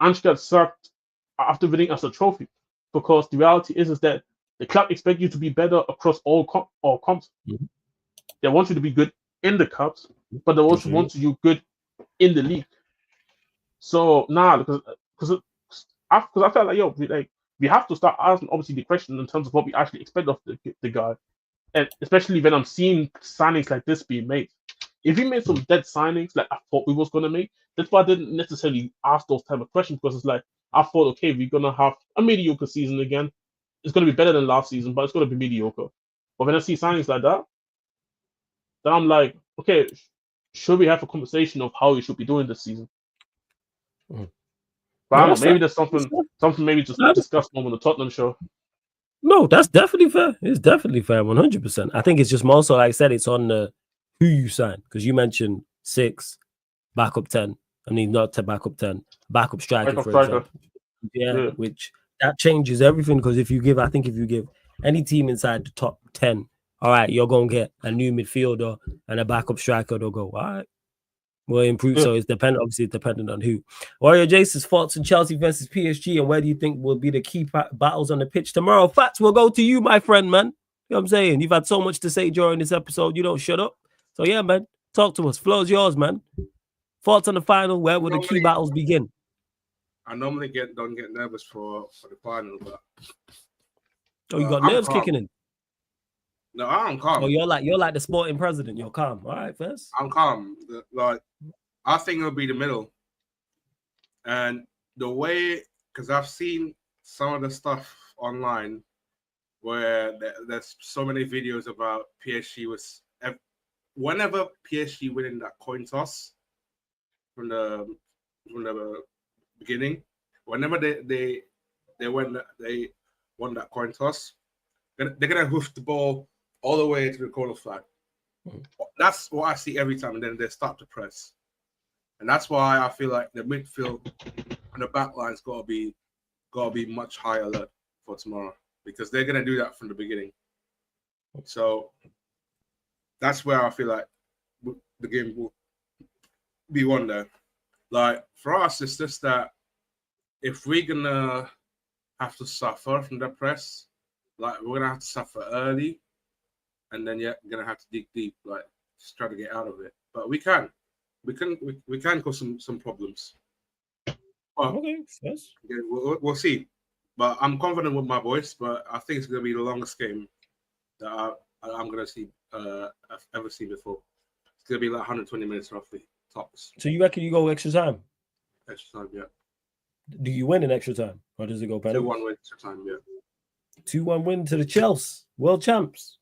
Ange got sacked after winning us a trophy. Because the reality is that the club expect you to be better across all comps. They want you to be good in the cups, but they also want you good in the league. So because I felt like we have to start asking obviously the question in terms of what we actually expect of the guy, and especially when I'm seeing signings like this being made. If he made some dead signings like I thought we was gonna make, that's why I didn't necessarily ask those type of questions, because it's like I thought, okay, we're gonna have a mediocre season again. It's gonna be better than last season, but it's gonna be mediocre. But when I see signings like that, then I'm like, okay, should we have a conversation of how we should be doing this season? But I don't know, maybe there's something maybe just discussed on the Tottenham show. No, that's definitely fair. It's definitely fair, 100%. I think it's just more so, like I said, it's on the who you sign, because you mentioned 6, backup 10. I mean, not to backup 10, backup striker, for example. Yeah, which that changes everything, because if you give any team inside the top 10, all right, you're going to get a new midfielder and a backup striker. They'll go, all right, we'll improve. So it's dependent on who. Warrior Jason's thoughts on Chelsea versus PSG, and where do you think will be the key battles on the pitch tomorrow? Fats, will go to you, my friend, man. You know what I'm saying? You've had so much to say during this episode. You don't shut up. So, yeah, man, talk to us. Floor's yours, man. Thoughts on the final? Where will the key battles begin? I normally don't get nervous for the final, but you got nerves kicking in. No, I'm calm. Oh, you're like the sporting president. You're calm. All right, first. I'm calm. Like, I think it'll be the middle, and the way, because I've seen some of the stuff online where there's so many videos about PSG was whenever PSG winning that coin toss from the beginning, whenever they won that coin toss, they're gonna hoof the ball all the way to the corner flag. That's what I see every time, and then they start to press, and that's why I feel like the midfield and the back line's gotta be much higher alert for tomorrow, because they're gonna do that from the beginning. So that's where I feel like the game will be won there. Like, for us, it's just that if we're gonna have to suffer from the press, like, we're gonna have to suffer early, and then you're gonna have to dig deep, like, just try to get out of it. But we can cause some problems. But, okay, yes. Yeah, we'll see. But I'm confident with my voice. But I think it's gonna be the longest game that I'm gonna see I've ever seen before. It's gonna be like 120 minutes roughly, tops. So you reckon you go extra time? Extra time, yeah. Do you win in extra time, or does it go penalties? 2-1 win extra time, yeah. 2-1 win to the Chelsea world champs.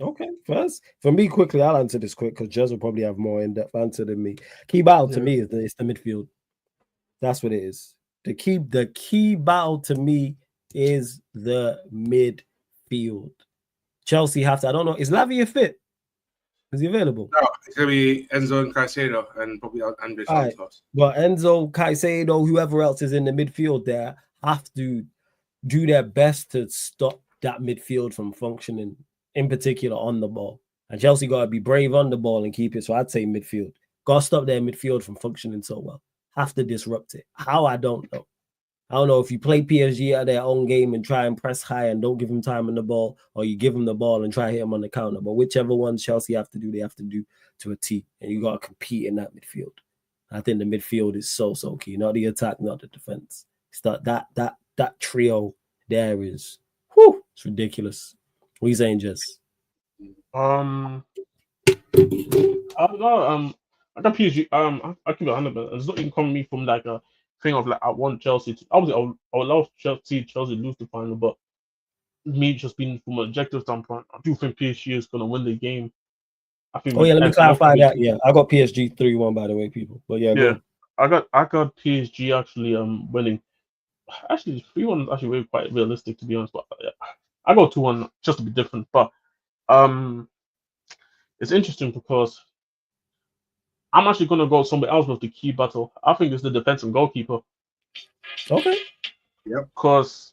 Okay, first for me, quickly, I'll answer this quick because Jez will probably have more in-depth answer than me. Key battle to me is the midfield. That's what it is. The key battle to me is the midfield. Chelsea have to. I don't know. Is Lavia fit? Is he available? No, it's gonna be Enzo and Caicedo and probably Andre Santos. Right. But Enzo, Caicedo, whoever else is in the midfield there have to do their best to stop that midfield from functioning, in particular on the ball. And Chelsea got to be brave on the ball and keep it. So I'd say midfield. Got to stop their midfield from functioning so well. Have to disrupt it. How? I don't know. I don't know if you play PSG at their own game and try and press high and don't give them time on the ball, or you give them the ball and try to hit them on the counter. But whichever one Chelsea have to do, they have to do to a T. And you got to compete in that midfield. I think the midfield is so key. Not the attack, not the defense. That trio there is, it's ridiculous. What are you saying, Jess? I don't know. I got PSG. I keep it 100%. It's not even coming me from like a thing of like I want Chelsea to. Obviously, I would love Chelsea lose the final, but me just being from an objective standpoint, I do think PSG is gonna win the game. I think. Oh yeah, let me clarify that. Yeah, I got PSG 3-1 by the way, people. But yeah, go. I got PSG actually winning. Actually, 3-1 is actually really quite realistic to be honest. But yeah, I go 2-1 just to be different. But it's interesting because I'm actually going to go somewhere else with the key battle. I think it's the defense and goalkeeper. Okay. Yeah. Because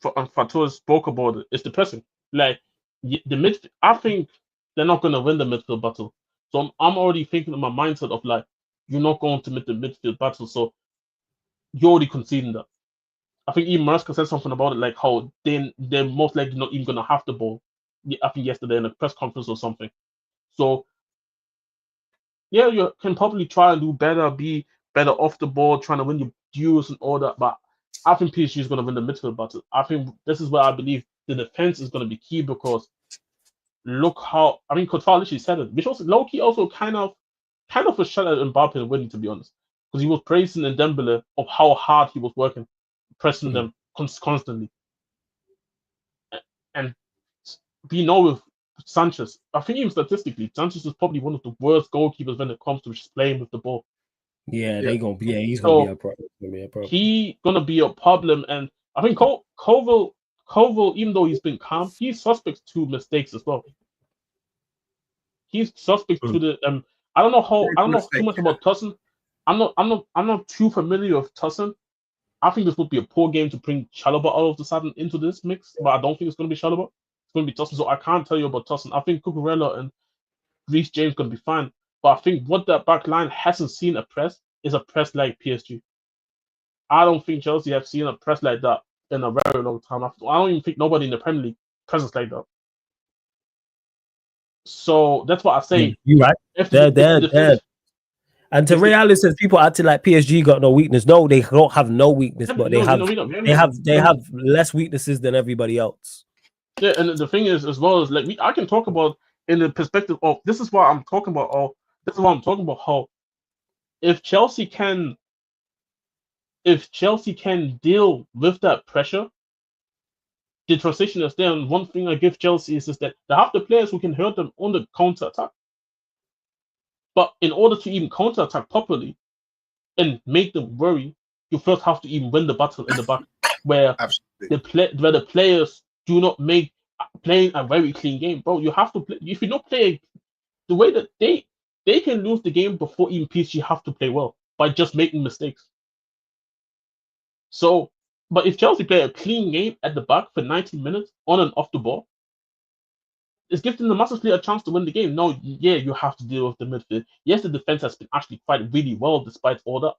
Fatou spoke about it. It's the pressing. Like the midfield. I think they're not going to win the midfield battle. So I'm already thinking in my mindset of like you're not going to win the midfield battle. So you're already conceding that. I think even Maresca said something about it, like how they're most likely not even going to have the ball. I think yesterday in a press conference or something. So. Yeah, you can probably try and do better, be better off the ball, trying to win your duels and all that. But I think PSG is going to win the midfield battle. I think this is where I believe the defense is going to be key because look how Courtois literally said it, which was low key also kind of a shot at Mbappe and winning, to be honest, because he was praising Dembele of how hard he was working, pressing them constantly, and we know with Sanchez, I think even statistically, Sanchez is probably one of the worst goalkeepers when it comes to just playing with the ball. Yeah, he's gonna be a problem. He's gonna be a problem, and I think Koval, even though he's been calm, he's suspect to mistakes as well. He's suspect to the I don't know too much about Tussin. I'm not too familiar with Tussin. I think this would be a poor game to bring Chalobah out of the sudden into this mix, but I don't think it's gonna be Chalobah. It's going to be Tussin, so I can't tell you about Tussin. I think Cucurella and Reece James going to be fine, but I think what that back line hasn't seen a press is a press like PSG. I don't think Chelsea have seen a press like that in a very long time. I don't even think nobody in the Premier League presses like that. So that's what I say. You're right. If They're the there. And to Ray Allen says people acting like PSG got no weakness. No, they don't have no weakness, but they have less weaknesses than everybody else. Yeah, and the thing is, as well as like I can talk about in the perspective of this is what I'm talking about. This is what I'm talking about. How if Chelsea can deal with that pressure, the transition is there. And one thing I give Chelsea is that they have the players who can hurt them on the counter attack. But in order to even counter attack properly and make them worry, you first have to even win the battle in the back, where the players do not make playing a very clean game, bro. You have to play. If you don't play the way that they can lose the game before even PSG have to play well by just making mistakes. So, but if Chelsea play a clean game at the back for 90 minutes on and off the ball, it's giving them massively a chance to win the game. No, yeah, you have to deal with the midfield. Yes, the defense has been actually quite really well despite all that.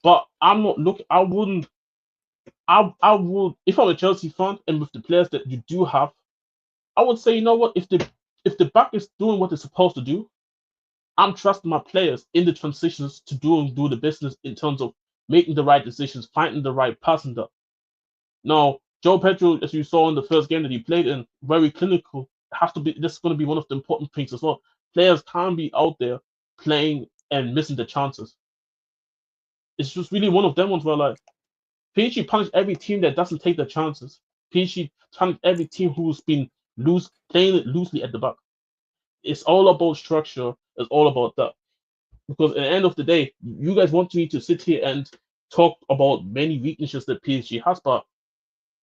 But I'm not looking. I would, if I'm a Chelsea fan and with the players that you do have, I would say, you know what? If the back is doing what it's supposed to do, I'm trusting my players in the transitions to do the business in terms of making the right decisions, finding the right passenger. Now, Joe Pedro, as you saw in the first game that he played in, very clinical. This is going to be one of the important things as well. Players can't be out there playing and missing the chances. It's just really one of them ones where like PSG punish every team that doesn't take the chances. PSG punish every team who's been playing it loosely at the back. It's all about structure. It's all about that. Because at the end of the day, you guys want me to sit here and talk about many weaknesses that PSG has, but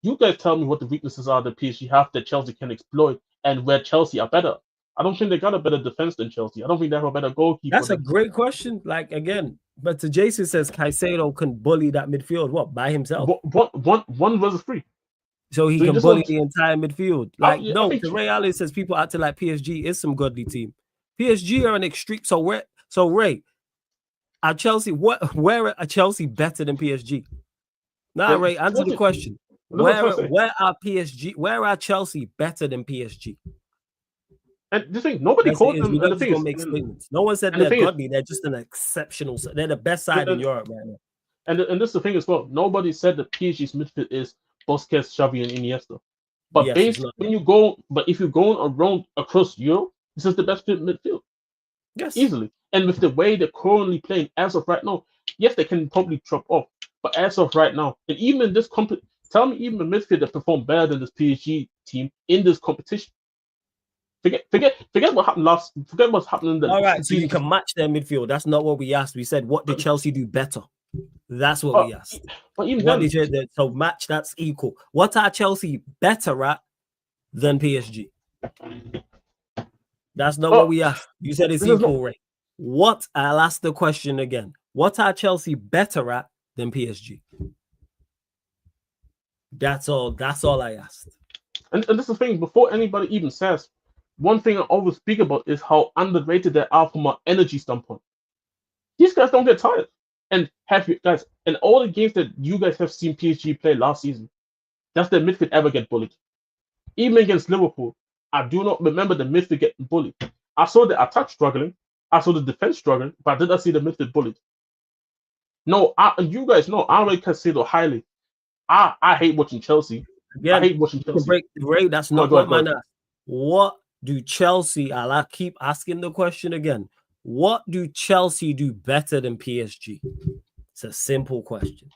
you guys tell me what the weaknesses are that PSG have that Chelsea can exploit and where Chelsea are better. I don't think they got a better defense than Chelsea. I don't think they have a better goalkeeper. That's a great question. Like, again, but to Jason says Caicedo can bully that midfield, by himself? One versus three. So he can bully the entire midfield. Like, to Ray Allen says people acting like PSG is some godly team. PSG are an extreme. So Ray, are Chelsea, where are Chelsea better than PSG? Ray, answer the question. Where are Chelsea better than PSG? And the thing, nobody called them. And the thing is, make statements. No one said they're godly. They're just an exceptional. They're the best side in Europe right now. And this is the thing as well. Nobody said that PSG's midfield is Busquets, Xavi, and Iniesta. But if you're going around across Europe, this is the best midfield. Yes, easily. And with the way they're currently playing as of right now, yes, they can probably drop off. But as of right now, and even in this tell me even a midfield that performed better than this PSG team in this competition. Forget what happened last. Forget what's happening. All right, so you can match their midfield. That's not what we asked. We said, what did Chelsea do better? That's what we asked. But even so match, that's equal. What are Chelsea better at than PSG? That's not what we asked. You said it's equal, Ray. What? I'll ask the question again. What are Chelsea better at than PSG? That's all I asked. And this is the thing, before anybody even says, one thing I always speak about is how underrated they are from an energy standpoint. These guys don't get tired. And have you guys, in all the games that you guys have seen PSG play last season, does their midfield ever get bullied? Even against Liverpool, I do not remember the midfield getting bullied. I saw the attack struggling, I saw the defense struggling, but I did not see the midfield bullied. No, you guys know I rate Caicedo highly. I hate watching Chelsea. Again, I hate watching Chelsea. Ray, that's not what man asked. What do Chelsea? I'll keep asking the question again. What do Chelsea do better than PSG? It's a simple question.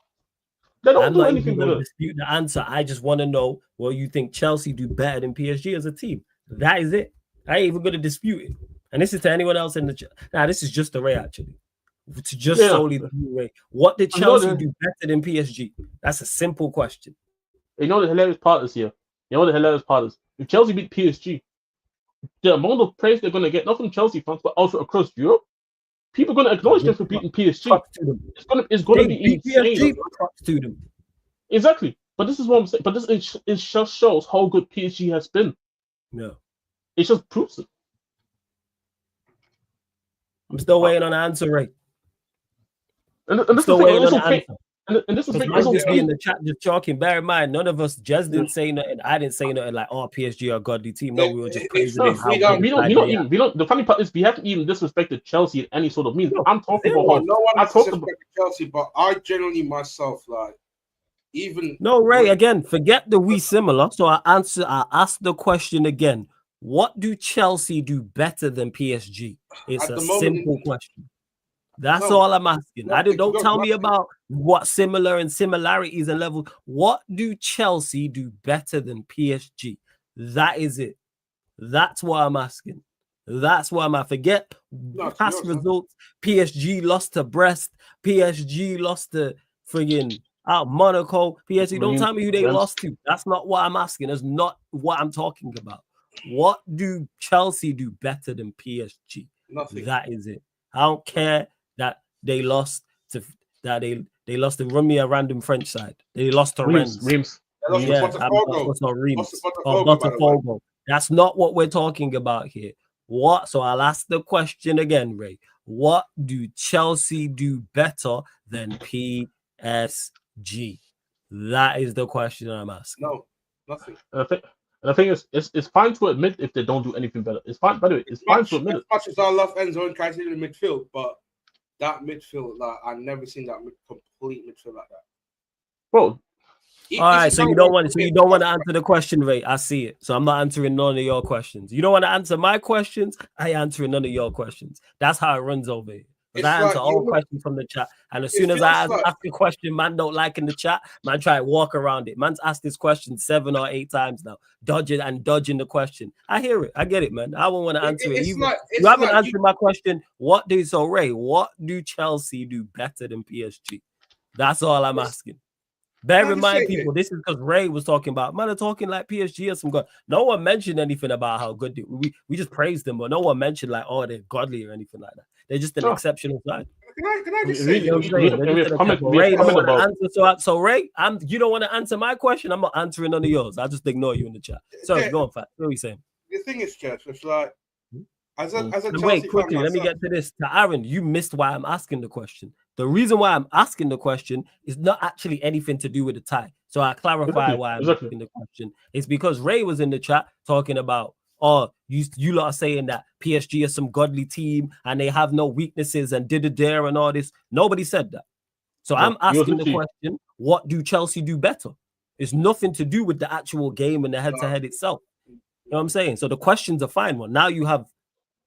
They don't do anything better. Dispute the answer. I just want to know what you think Chelsea do better than PSG as a team. That is it. I ain't even going to dispute it. And this is to anyone else in the chat. Now, this is just the Ray, actually. To just solely the Ray. What did Chelsea do better than PSG? That's a simple question. You know the hilarious part is here. You know the hilarious part is if Chelsea beat PSG, the amount of praise they're going to get, not from Chelsea fans, but also across Europe, people are going to acknowledge them for beating PSG. It's going to be insane. To them. Exactly. But this is what I'm saying. But this just shows how good PSG has been. Yeah. It just proves it. I'm still waiting on the answer, Ray. And this is the thing. and this is because man just be in the chat just talking. Bear in mind, none of us, Jez didn't say nothing. I didn't say nothing like, "Oh, PSG are a godly team." No, we were just praising them. We don't. The funny part is we haven't even disrespected Chelsea in any sort of means. I'm talking about no one has disrespected Chelsea, but I generally myself like even no Ray again. Forget the we similar. So I ask the question again. What do Chelsea do better than PSG? It's a simple question. That's all I'm asking. Don't tell me about what similar and similarities and levels. What do Chelsea do better than PSG? That is it. That's what I'm asking. That's why I forget past results. PSG lost to Brest. PSG lost to friggin' Monaco. PSG, don't tell me who they lost to. That's not what I'm asking. That's not what I'm talking about. What do Chelsea do better than PSG? Nothing. That is it. I don't care that they lost to they lost to run me a random French side. They lost to Rennes. Reims. Botafogo. That's not what we're talking about here. What? So I'll ask the question again, Ray. What do Chelsea do better than PSG? That is the question I'm asking. No, nothing. The thing is, it's fine to admit if they don't do anything better. It's fine. By the way, it's fine to admit it. As much as I love Enzo and try to do the midfield, but that midfield, like I've never seen that complete midfield like that. Bro. All right, so you don't want to answer the question, Ray. I see it. So I'm not answering none of your questions. You don't want to answer my questions. I answer none of your questions. That's how it runs over here. Because I answer all questions from the chat. And as soon as I ask a question, man don't like in the chat, man try to walk around it. Man's asked this question 7 or 8 times now. Dodging the question. I hear it. I get it, man. I won't want to answer it either. You haven't answered my question. Ray, what do Chelsea do better than PSG? That's all I'm asking. Bear in mind, people, this is because Ray was talking about, man, they're talking like PSG or some god. No one mentioned anything about how good we just praised them, but no one mentioned like, oh, they're godly or anything like that. They're just an exceptional side. Can I just say, so Ray, you don't want to answer my question. I'm not answering none of yours. I'll just ignore you in the chat. Sorry, go on, Fat. What are you saying? The thing is, Church, it's like, as a wait, quickly, let me get to this. To Aaron, you missed why I'm asking the question. The reason why I'm asking the question is not actually anything to do with the tie. So I clarify why I'm asking the question. It's because Ray was in the chat talking about, oh, you lot are saying that PSG is some godly team and they have no weaknesses and dare and all this. Nobody said that. So I'm asking the question, what do Chelsea do better? It's nothing to do with the actual game and the head-to-head itself. You know what I'm saying? So the question's a fine one. Now you have,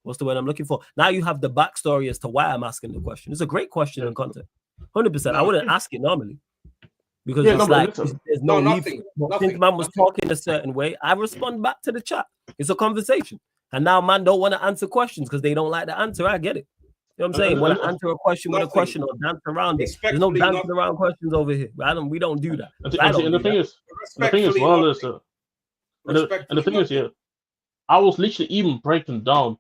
what's the word I'm looking for? Now you have the backstory as to why I'm asking the question. It's a great question in content. 100%. I wouldn't ask it normally because there's no need. Since man was talking a certain way, I respond back to the chat. It's a conversation. And now man don't want to answer questions because they don't like the answer. I get it. You know what I'm saying? When I answer a question with a question or dance around it, there's no dancing around questions over here. We don't do that. And the thing is, I was literally even breaking down.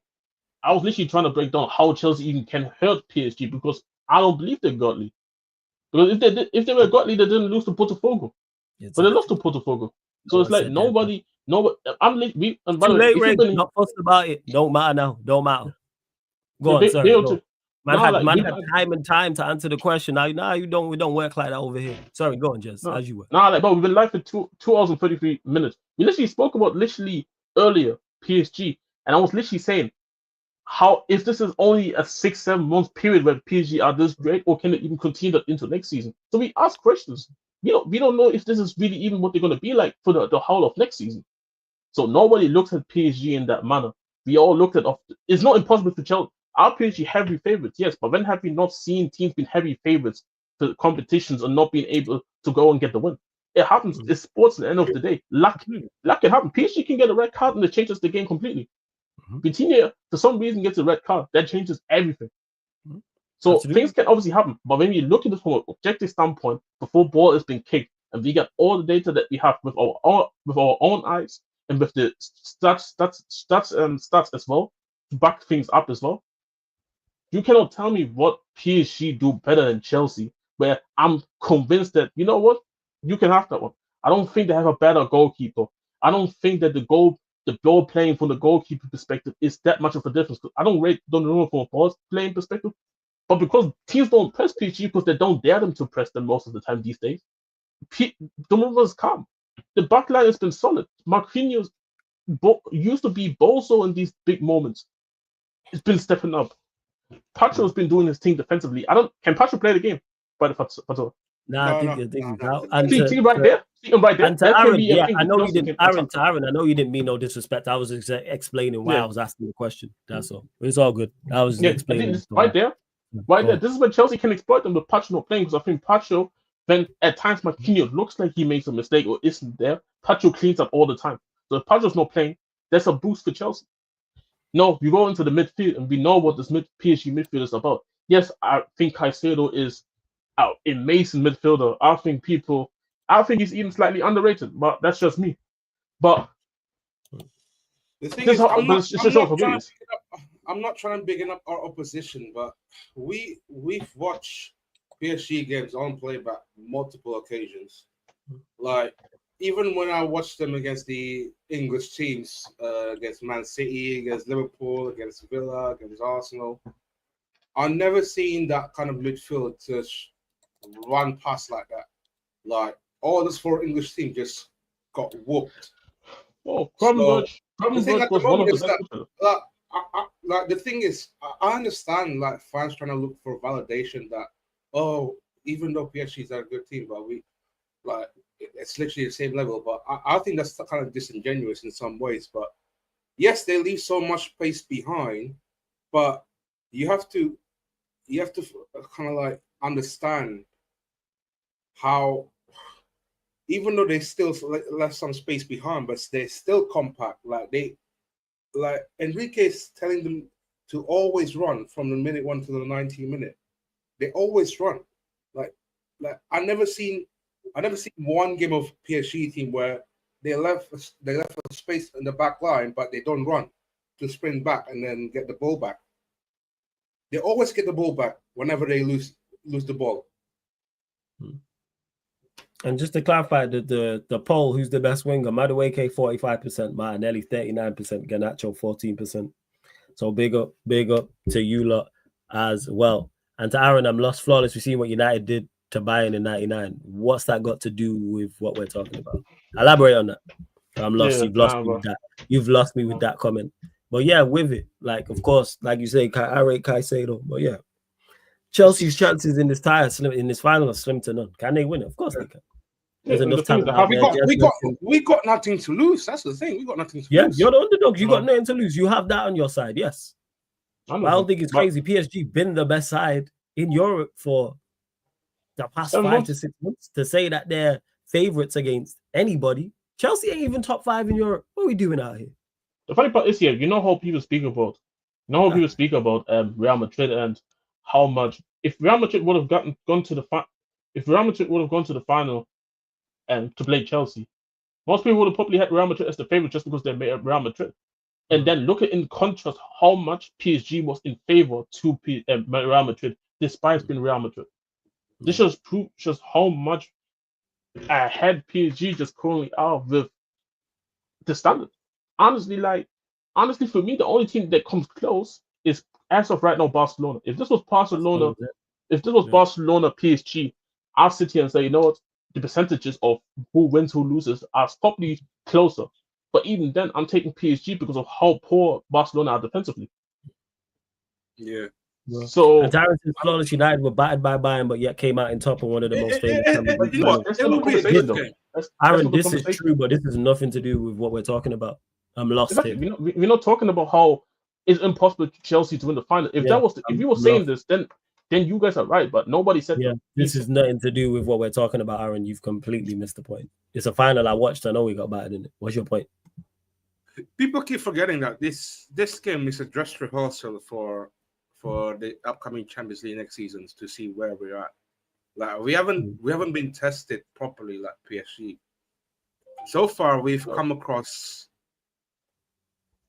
I was literally trying to break down how Chelsea even can hurt PSG because I don't believe they're godly. Because if they were godly, they didn't lose to Botafogo. But they lost to Botafogo. So it's like nobody. I'm late. And by the way, Ray, not fussed about it. Don't matter now. Don't matter. Go on, sorry. Man had time and time to answer the question. Now we don't work like that over here. Sorry, go on, Jez, as you were. But we've been live for 2 hours and 33 minutes. We literally spoke about earlier PSG, and I was literally saying, how if this is only a 6-7 month period where PSG are this great, or can it even continue that into next season? So we ask questions. We don't know if this is really even what they're going to be like for the whole of next season. So nobody looks at PSG in that manner. We all looked at it's not impossible to Chelsea. Are PSG heavy favorites? Yes, but when have we not seen teams being heavy favorites to competitions and not being able to go and get the win? It happens. It's sports at the end of the day. Luck can happen. PSG can get a red card and it changes the game completely. Vitinha, for some reason, gets a red card. That changes everything. So things can obviously happen. But when you look at it from an objective standpoint, before ball has been kicked, and we get all the data that we have with our own eyes and with the stats as well, to back things up as well, you cannot tell me what PSG do better than Chelsea, where I'm convinced that, you know what, you can have that one. I don't think they have a better goalkeeper. I don't think that the ball playing from the goalkeeper perspective is that much of a difference. I don't know from a ball playing perspective, But because teams don't press PSG because they don't dare them to press them most of the time these days, the movers come. The back line has been solid. Marquinhos used to be Bozo in these big moments. It's been stepping up. Pacho's been doing his thing defensively. Can Pacho play the game? But Nah, I think he's out. See him right there. See him right there. And to Aaron, I know you didn't. Aaron, I know you didn't mean no disrespect. I was explaining why I was asking the question. That's all. It's all good. I was explaining right there. Right there. This is where Chelsea can exploit them with Pacho not playing, because I think Pacho, then at times Marquinhos looks like he makes a mistake or isn't there. Pacho cleans up all the time. So if Pacho's not playing, that's a boost for Chelsea. No, you go into the midfield and we know what this PSG midfield is about. Yes, I think Caicedo is an amazing midfielder. I think he's even slightly underrated, but that's just me. But the thing is, I'm not trying to big up our opposition, but we've watched PSG games on playback multiple occasions. Like, even when I watched them against the English teams, against Man City, against Liverpool, against Villa, against Arsenal, I've never seen that kind of midfield to run past like that. Like, all those 4 English teams just got whooped. Oh, Gravenberch was one of the best. Like, the thing is, I understand like fans trying to look for validation that, even though PSG is a good team, but it's literally the same level. But I think that's kind of disingenuous in some ways. But yes, they leave so much space behind, but you have to kind of like understand how, even though they still left some space behind, but they're still compact. Like Enrique is telling them to always run from the minute 1 to the 90th minute. They always run. Like I never seen one game of PSG team where they left a space in the back line, but they don't run to sprint back and then get the ball back. They always get the ball back whenever they lose the ball. And just to clarify, the poll, who's the best winger? Madueke 45%, Martinelli 39%, Garnacho 14%. So big up to you lot as well. And to Aaron, I'm lost flawless. We've seen what United did to Bayern in 99. What's that got to do with what we're talking about? Elaborate on that. I'm lost. You've lost me with that. You've lost me with that comment. But yeah, with it, like, of course, like you say, I rate Caicedo. But yeah, Chelsea's chances in this final are slim to none. Can they win it? Of course they can. There's enough talent out there. We got nothing to lose. That's the thing. We got nothing to lose. Yeah, you're the underdog. You got nothing to lose. You have that on your side. Yes. I don't think it's crazy. PSG been the best side in Europe for the past 5 to 6 months. To say that they're favorites against anybody. Chelsea ain't even top 5 in Europe. What are we doing out here? The funny part is here, you know how people speak about Real Madrid and how much if Real Madrid would have gone to the final and to play Chelsea, most people would have probably had Real Madrid as the favorite just because they made Real Madrid. And then look at in contrast how much PSG was in favor to Real Madrid despite being Real Madrid. This just proves just how much ahead PSG just currently are with the standard. Honestly, for me, the only team that comes close is, as of right now, Barcelona. If this was Barcelona, Barcelona, PSG, I'll sit here and say, you know what, the percentages of who wins, who loses are probably closer. But even then, I'm taking PSG because of how poor Barcelona are defensively. Yeah. So, and Tyrant's flawless United were battered by Bayern, but yet came out in top and one of the most famous. Aaron, this is true, but this has nothing to do with what we're talking about. I'm lost here. We're not talking about how it's impossible for Chelsea to win the final. If you were saying this, then you guys are right, but nobody said that. This is nothing to do with what we're talking about, Aaron. You've completely missed the point. It's a final I watched. I know we got battered in it. What's your point? People keep forgetting that this game is a dress rehearsal for the upcoming Champions League next season to see where we're at. Like we haven't been tested properly like PSG. So far, we've come across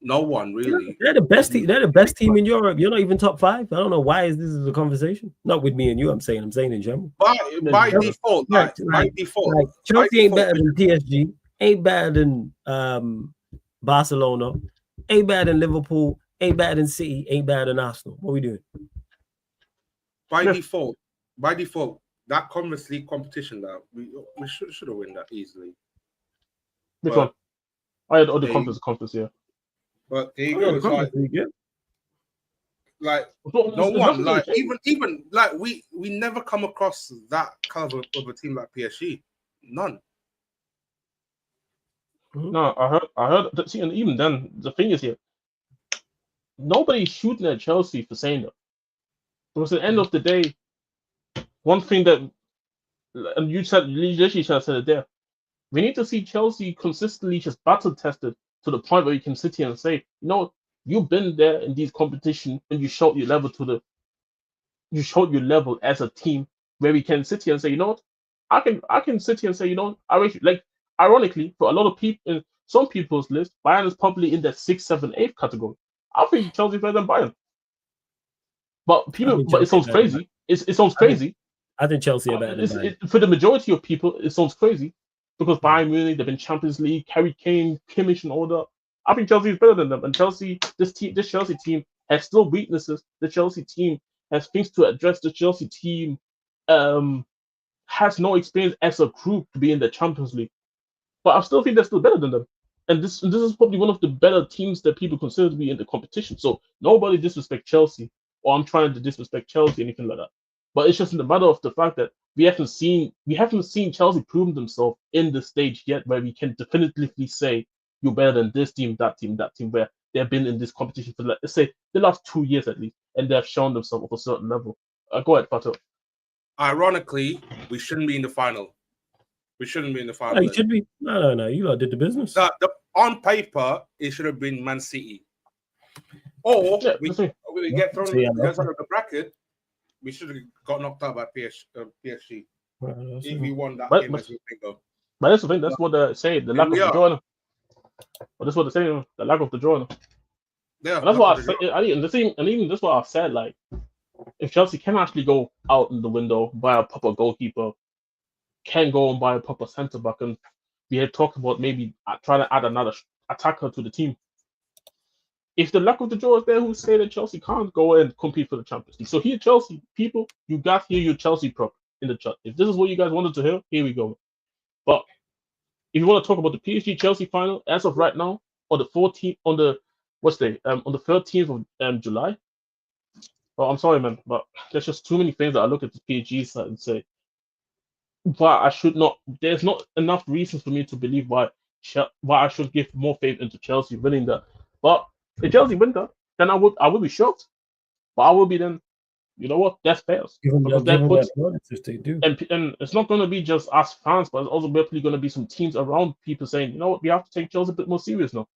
no one really. They're the best team. They're the best team in Europe. You're not even top 5. I don't know why this is a conversation. Not with me and you. I'm saying in general. By default, Chelsea ain't better than PSG. Ain't better than Barcelona. Ain't better than Liverpool. Ain't better than City. Ain't better than Arsenal. What are we doing? by default, that Conference League competition that we should have won that easily. Which one? I had all the conference, yeah. But there you go. It's like no it's one, like even like we never come across that caliber of a team like PSG. None. No, I heard that. See, and even then, the thing is here, nobody's shooting at Chelsea for saying that. Because at the end of the day, one thing that, and you literally said it there, we need to see Chelsea consistently just battle tested to the point where you can sit here and say, you know, you've been there in these competitions and you showed your level as a team, where we can sit here and say, you know what, I can sit here and say, you know, ironically, for a lot of people in some people's list, Bayern is probably in the 6th, 7th, 8th category. I think Chelsea is better than Bayern. But it sounds crazy. It sounds crazy. I think Chelsea are better than Bayern. For the majority of people, it sounds crazy because Bayern Munich, they've been Champions League, Harry Kane, Kimmich, and all that. I think Chelsea is better than them. And Chelsea, this Chelsea team has still weaknesses. The Chelsea team has things to address. The Chelsea team has no experience as a group to be in the Champions League. But I still think they're still better than them. And this is probably one of the better teams that people consider to be in the competition. So nobody disrespect Chelsea, or I'm trying to disrespect Chelsea, anything like that. But it's just in the matter of the fact that we haven't seen Chelsea prove themselves in the stage yet, where we can definitively say you're better than this team, that team, where they've been in this competition for, let's say, the last 2 years at least, and they've shown themselves of a certain level. Go ahead, Pato. Ironically, we shouldn't be in the final. We shouldn't be in the final. No, you should be. No. You lot did the business. On paper, it should have been Man City. Or we get thrown outside of the bracket. We should have got knocked out by PSG if we won that game as we think of. But that's the thing. That's what they say. The lack of the draw. But that's what they say. The lack of the draw. Yeah, and that's what I said. And even that's what I've said. Like, if Chelsea can actually go out in the window, buy a proper goalkeeper, can go and buy a proper centre back, and we had talked about maybe trying to add another attacker to the team. If the luck of the draw is there, who say that Chelsea can't go and compete for the Champions League? So here, Chelsea people, you got here your Chelsea prop in the chat. If this is what you guys wanted to hear, here we go. But if you want to talk about the PSG Chelsea final, as of right now, on the 14th, on the 13th of July. Oh, I'm sorry, man, but there's just too many things that I look at the PSG side and say, but I should not. There's not enough reasons for me to believe why I should give more faith into Chelsea winning that. But if Chelsea win that, then I would be shocked. But I will be then. You know what? That's fair. Because if they do. And it's not going to be just us fans, but it's also definitely going to be some teams around people saying, you know what, we have to take Chelsea a bit more serious now.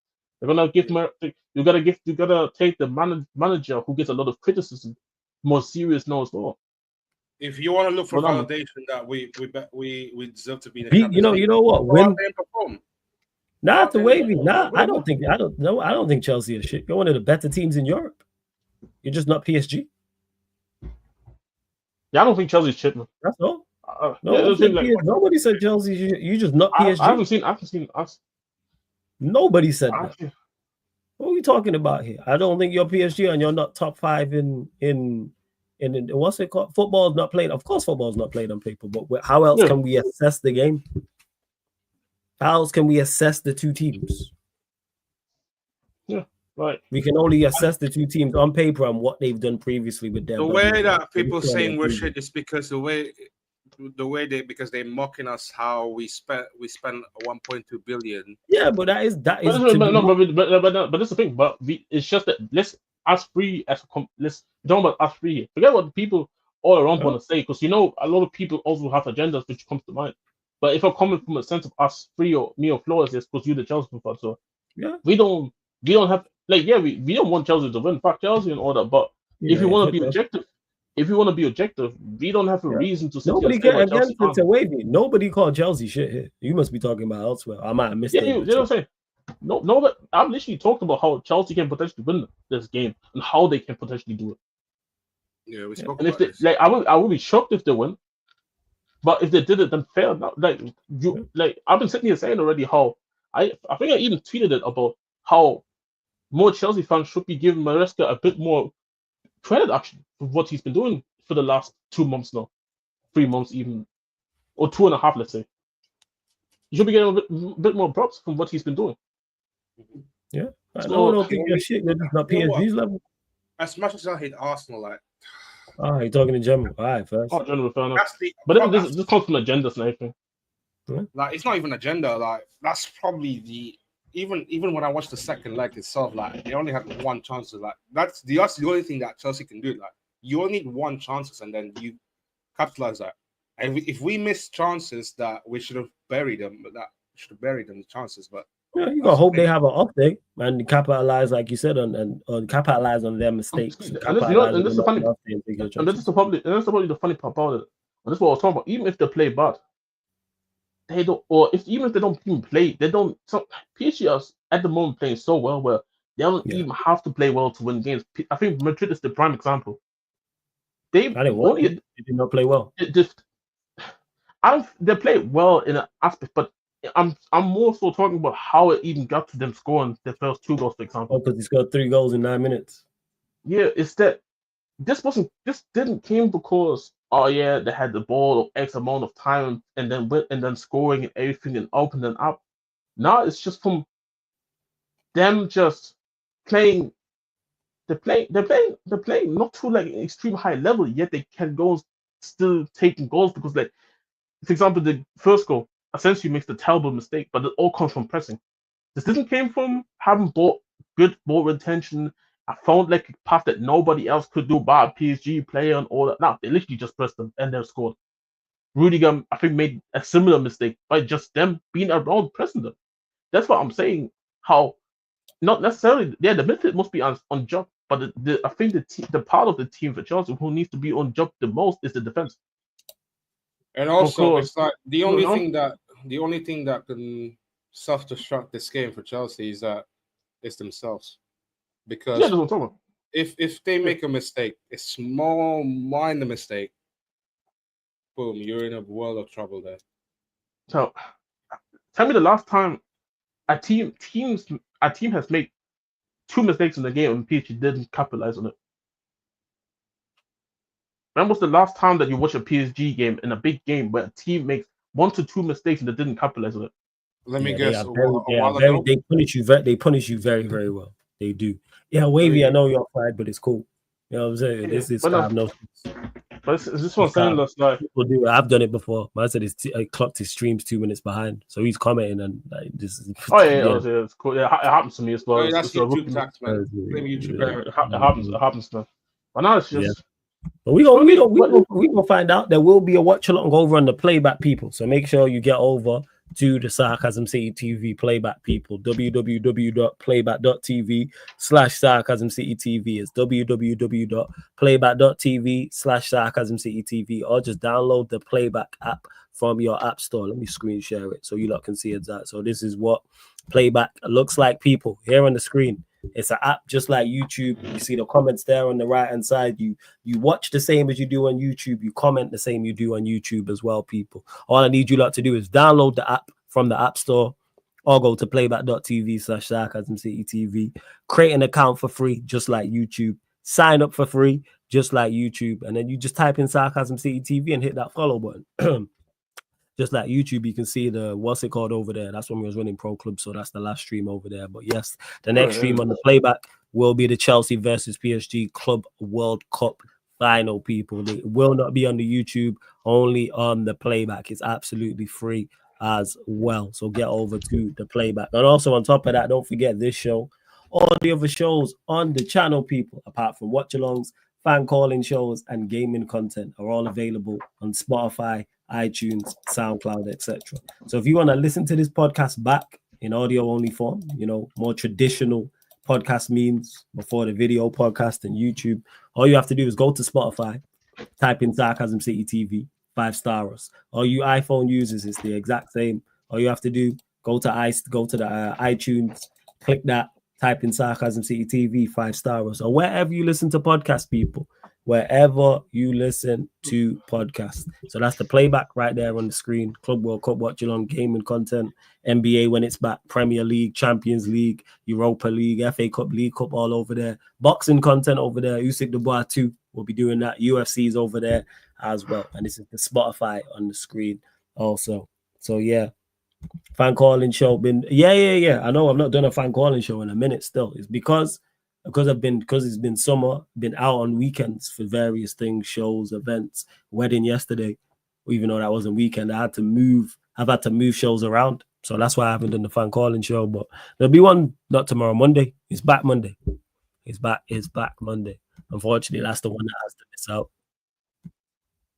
They're gonna give you gotta take the manager who gets a lot of criticism more serious now as well. If you want to look for validation that we deserve to be in the Champions League, you know what? When perform. Not the way we. I don't think Chelsea is shit. You're one of the better teams in Europe. You're just not PSG. Yeah, I don't think Chelsea's shit, man. That's all. Nobody said Chelsea. You just not PSG. I haven't seen us. Nobody said that. What are we talking about here? I don't think you're PSG and you're not top 5 in what's it called? Football is not played. Of course, football is not played on paper. But how else can we assess the game? How else can we assess the two teams? Yeah, right. We can only assess the two teams on paper and what they've done previously with them. The way that people saying we're shit is because because they're mocking us how we spent 1.2 billion. Yeah, but that is. But that's the thing. But it's just that let's us free as let's talk about us free here. Forget what the people all around want to say, because a lot of people also have agendas which comes to mind. But if I'm coming from a sense of us free or me or Flores, it's because you're the Chelsea fan. So yeah, we don't have we don't want Chelsea to win. Fuck Chelsea and all that. But if you want to be objective. If you want to be objective, we don't have a reason to. Nobody Nobody called Chelsea shit here. You must be talking about elsewhere. I might have missed it. You know what I'm saying? No, but I've literally talked about how Chelsea can potentially win this game and how they can potentially do it. Yeah, we spoke. And if they, I would be shocked if they win. But if they did it, then fair. I've been sitting here saying already how I think I even tweeted it about how more Chelsea fans should be giving Maresca a bit more credit actually for what he's been doing for the last 2 months now, 3 months even, or 2.5, let's say. You should be getting a bit more props from what he's been doing. Yeah, I So, don't think you're shit. You're just not PSG's level. As much as I hate Arsenal, like, Oh, you're talking in general. All right, first. oh, general, fair enough. but This comes from agendas and everything. Like, it's not even agenda. Like, that's probably the even when I watched the second leg itself, like, they only had one chance. Like, that's the only thing that Chelsea can do. Like, you only need one chances, and then you capitalize that. And if we miss chances that we should have buried them, the chances. But yeah, you gotta hope they have an update and capitalize, like you said, on capitalize on their mistakes. And this is probably the funny part about it. And this is what I was talking about. Even if they play bad, they don't, or even if they don't even play, they don't. So PSG are at the moment playing so well where they don't even have to play well to win games. I think Madrid is the prime example. They did not play well. They played well in an aspect, but I'm more so talking about how it even got to them scoring their first 2 goals, for example. Oh, because he scored 3 goals in 9 minutes. Yeah, it's that this didn't came because they had the ball X amount of time and then scoring and everything and opening up. Now it's just from them just playing. They're playing not to like an extreme high level, yet they can go still taking goals because, like, for example, the first goal essentially makes the terrible mistake, but it all comes from pressing. This didn't came from having good ball retention. I found like a pass that nobody else could do by a PSG player and all that. Now they literally just pressed them and they scored. Rudiger, I think, made a similar mistake by just them being around pressing them. That's what I'm saying. How not necessarily, the midfield must be on job, but I think the part of the team for Chelsea who needs to be on job the most is the defense. And also, it's like the only thing that can self-destruct this game for Chelsea is that it's themselves. Because that's what I'm talking about. If they make a mistake, a small minor mistake, boom, you're in a world of trouble there. So, tell me the last time a team has made 2 mistakes in the game and PSG didn't capitalize on it. When was the last time that you watch a PSG game in a big game where a team makes 1 to 2 mistakes and they didn't capitalize on it? Let me guess. They punish you. They punish you very, very well. They do. Yeah, Wavy. I know you're fried, but it's cool. You know what I'm saying? This is But it's this one saying that's like people do. I've done it before. Man said I clocked his streams 2 minutes behind, so he's commenting and like this. It's cool. Yeah, it happens to me as well. That's YouTube tax, man. It happens, man. But now it's just. But we gonna find out. There will be a watch along over on the playback people. So make sure you get over to the Sarcasm City TV playback people. www.playback.tv/Sarcasm City TV. It's www.playback.tv/Sarcasm City TV, or just download the playback app from your app store. Let me screen share it so you lot can see it. So this is what playback looks like, people, here on the screen. It's an app just like YouTube. You see the comments there on the right hand side. You watch the same as you do on YouTube. You comment the same you do on YouTube as well, people. All I need you lot to do is download the app from the App Store or go to playback.tv/Sarcasm City TV. Create an account for free, just like YouTube. Sign up for free, just like YouTube. And then you just type in Sarcasm City TV and hit that follow button. Just like YouTube, you can see the what's it called over there. That's when we was running Pro Club, so that's the last stream over there. But yes, the next stream on the playback will be the Chelsea versus PSG Club World Cup final, people. It will not be on the YouTube, only on the playback. It's absolutely free as well. So get over to the playback. And also on top of that, don't forget this show, all the other shows on the channel, people, apart from watch-alongs, fan calling shows, and gaming content are all available on Spotify, iTunes, SoundCloud, etc. So if you want to listen to this podcast back in audio only form, you know, more traditional podcast means before the video podcast and YouTube, all you have to do is go to Spotify, type in Sarcasm City TV, 5-star us. All you iPhone users, it's the exact same. All you have to do, go to the iTunes, click that, type in Sarcasm City TV, 5-star us, or wherever you listen to podcasts, people. Wherever you listen to podcasts. So that's the playback right there on the screen. Club World Cup watch along, gaming content, NBA when it's back, Premier League, Champions League, Europa League, FA Cup, League Cup, all over there. Boxing content over there. Usyk Dubois 2. We'll be doing that. UFC's over there as well. And this is the Spotify on the screen also. So yeah. Fan calling show been I know I've not done a fan calling show in a minute still. It's because it's been summer, been out on weekends for various things, shows, events, wedding yesterday. Even though that wasn't weekend, I've had to move shows around. So that's why I haven't done the fan calling show. But there'll be one not tomorrow, Monday. It's back Monday. It's back Monday. Unfortunately, that's the one that has to miss out.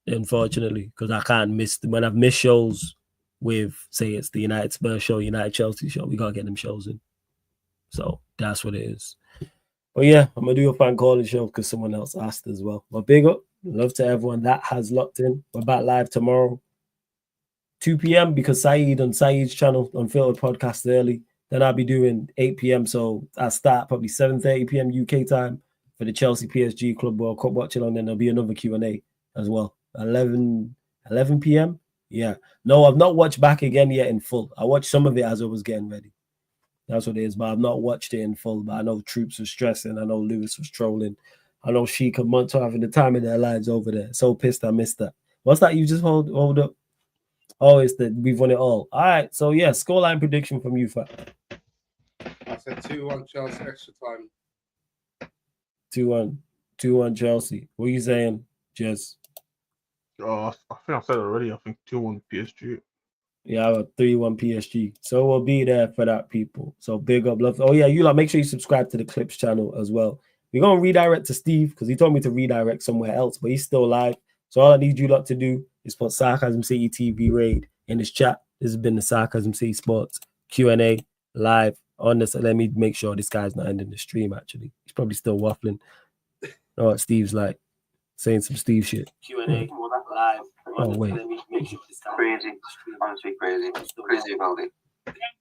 Unfortunately, because I can't miss when I've missed shows with, say, it's the United Spurs show, United Chelsea show. We gotta get them shows in. So that's what it is. But yeah, I'm gonna do a fan calling show because someone else asked as well. But big up, love to everyone that has locked in. We're back live tomorrow, 2 p.m. because Saeed on Saeed's channel, Unfiltered Podcast early. Then I'll be doing 8 p.m. So I start probably 7:30 p.m. UK time for the Chelsea PSG Club World Cup watching on. Then there'll be another Q&A as well. 11 p.m. Yeah. No, I've not watched Back Again yet in full. I watched some of it as I was getting ready. That's what it is, but I've not watched it in full. But I know Troops was stressing. I know Lewis was trolling. I know Sheik and Monto having the time of their lives over there. So pissed I missed that. What's that you just hold up? Oh, it's that we've won it all. All right. So yeah, scoreline prediction from you, Fat. I said 2-1 Chelsea extra time. 2-1 Chelsea. What are you saying, Jez? I think I said it already. I think 2-1 PSG. Yeah, I have a 3-1 PSG. So we'll be there for that, people. So big up, love. Oh yeah, you like make sure you subscribe to the Clips channel as well. We're gonna redirect to Steve because he told me to redirect somewhere else, but he's still live. So all I need you lot to do is put Sarcasm City TV raid in this chat. This has been the Sarcasm City Sports Q&A live on this. Let me make sure this guy's not ending the stream. Actually, he's probably still waffling. Oh, what Steve's like saying some Steve shit. Q&A live. Oh wait. Crazy, honestly crazy about it.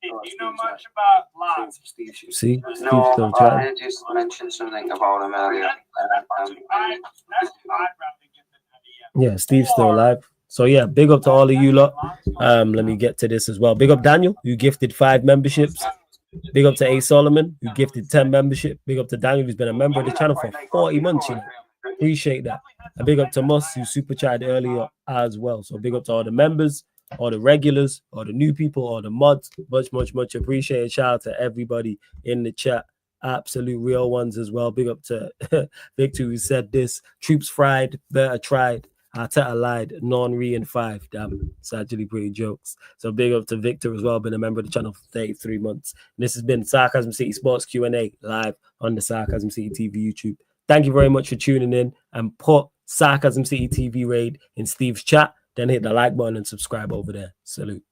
You know much about live? See, Steve's No, still chatting. I just mentioned something about him earlier. Yeah, Steve's still alive. So yeah, big up to all of you lot. Let me get to this as well. Big up Daniel, who gifted 5 memberships. Big up to A Solomon, who gifted 10 membership. Big up to Daniel, who's been a member of the channel for 40 months. You know, appreciate that. And big up to Mus, who super chatted earlier as well. So big up to all the members, all the regulars, all the new people, all the mods. Much appreciated. Shout out to everybody in the chat. Absolute real ones as well. Big up to Victor, who said this. Troops fried, better tried. Arteta lied, non-re in 5. Damn, it's actually pretty jokes. So big up to Victor as well, been a member of the channel for 33 months. And this has been Sarcasm City Sports Q&A live on the Sarcasm City TV YouTube. Thank you very much for tuning in, and put Sarcasm City TV raid in Steve's chat. Then hit the like button and subscribe over there. Salute.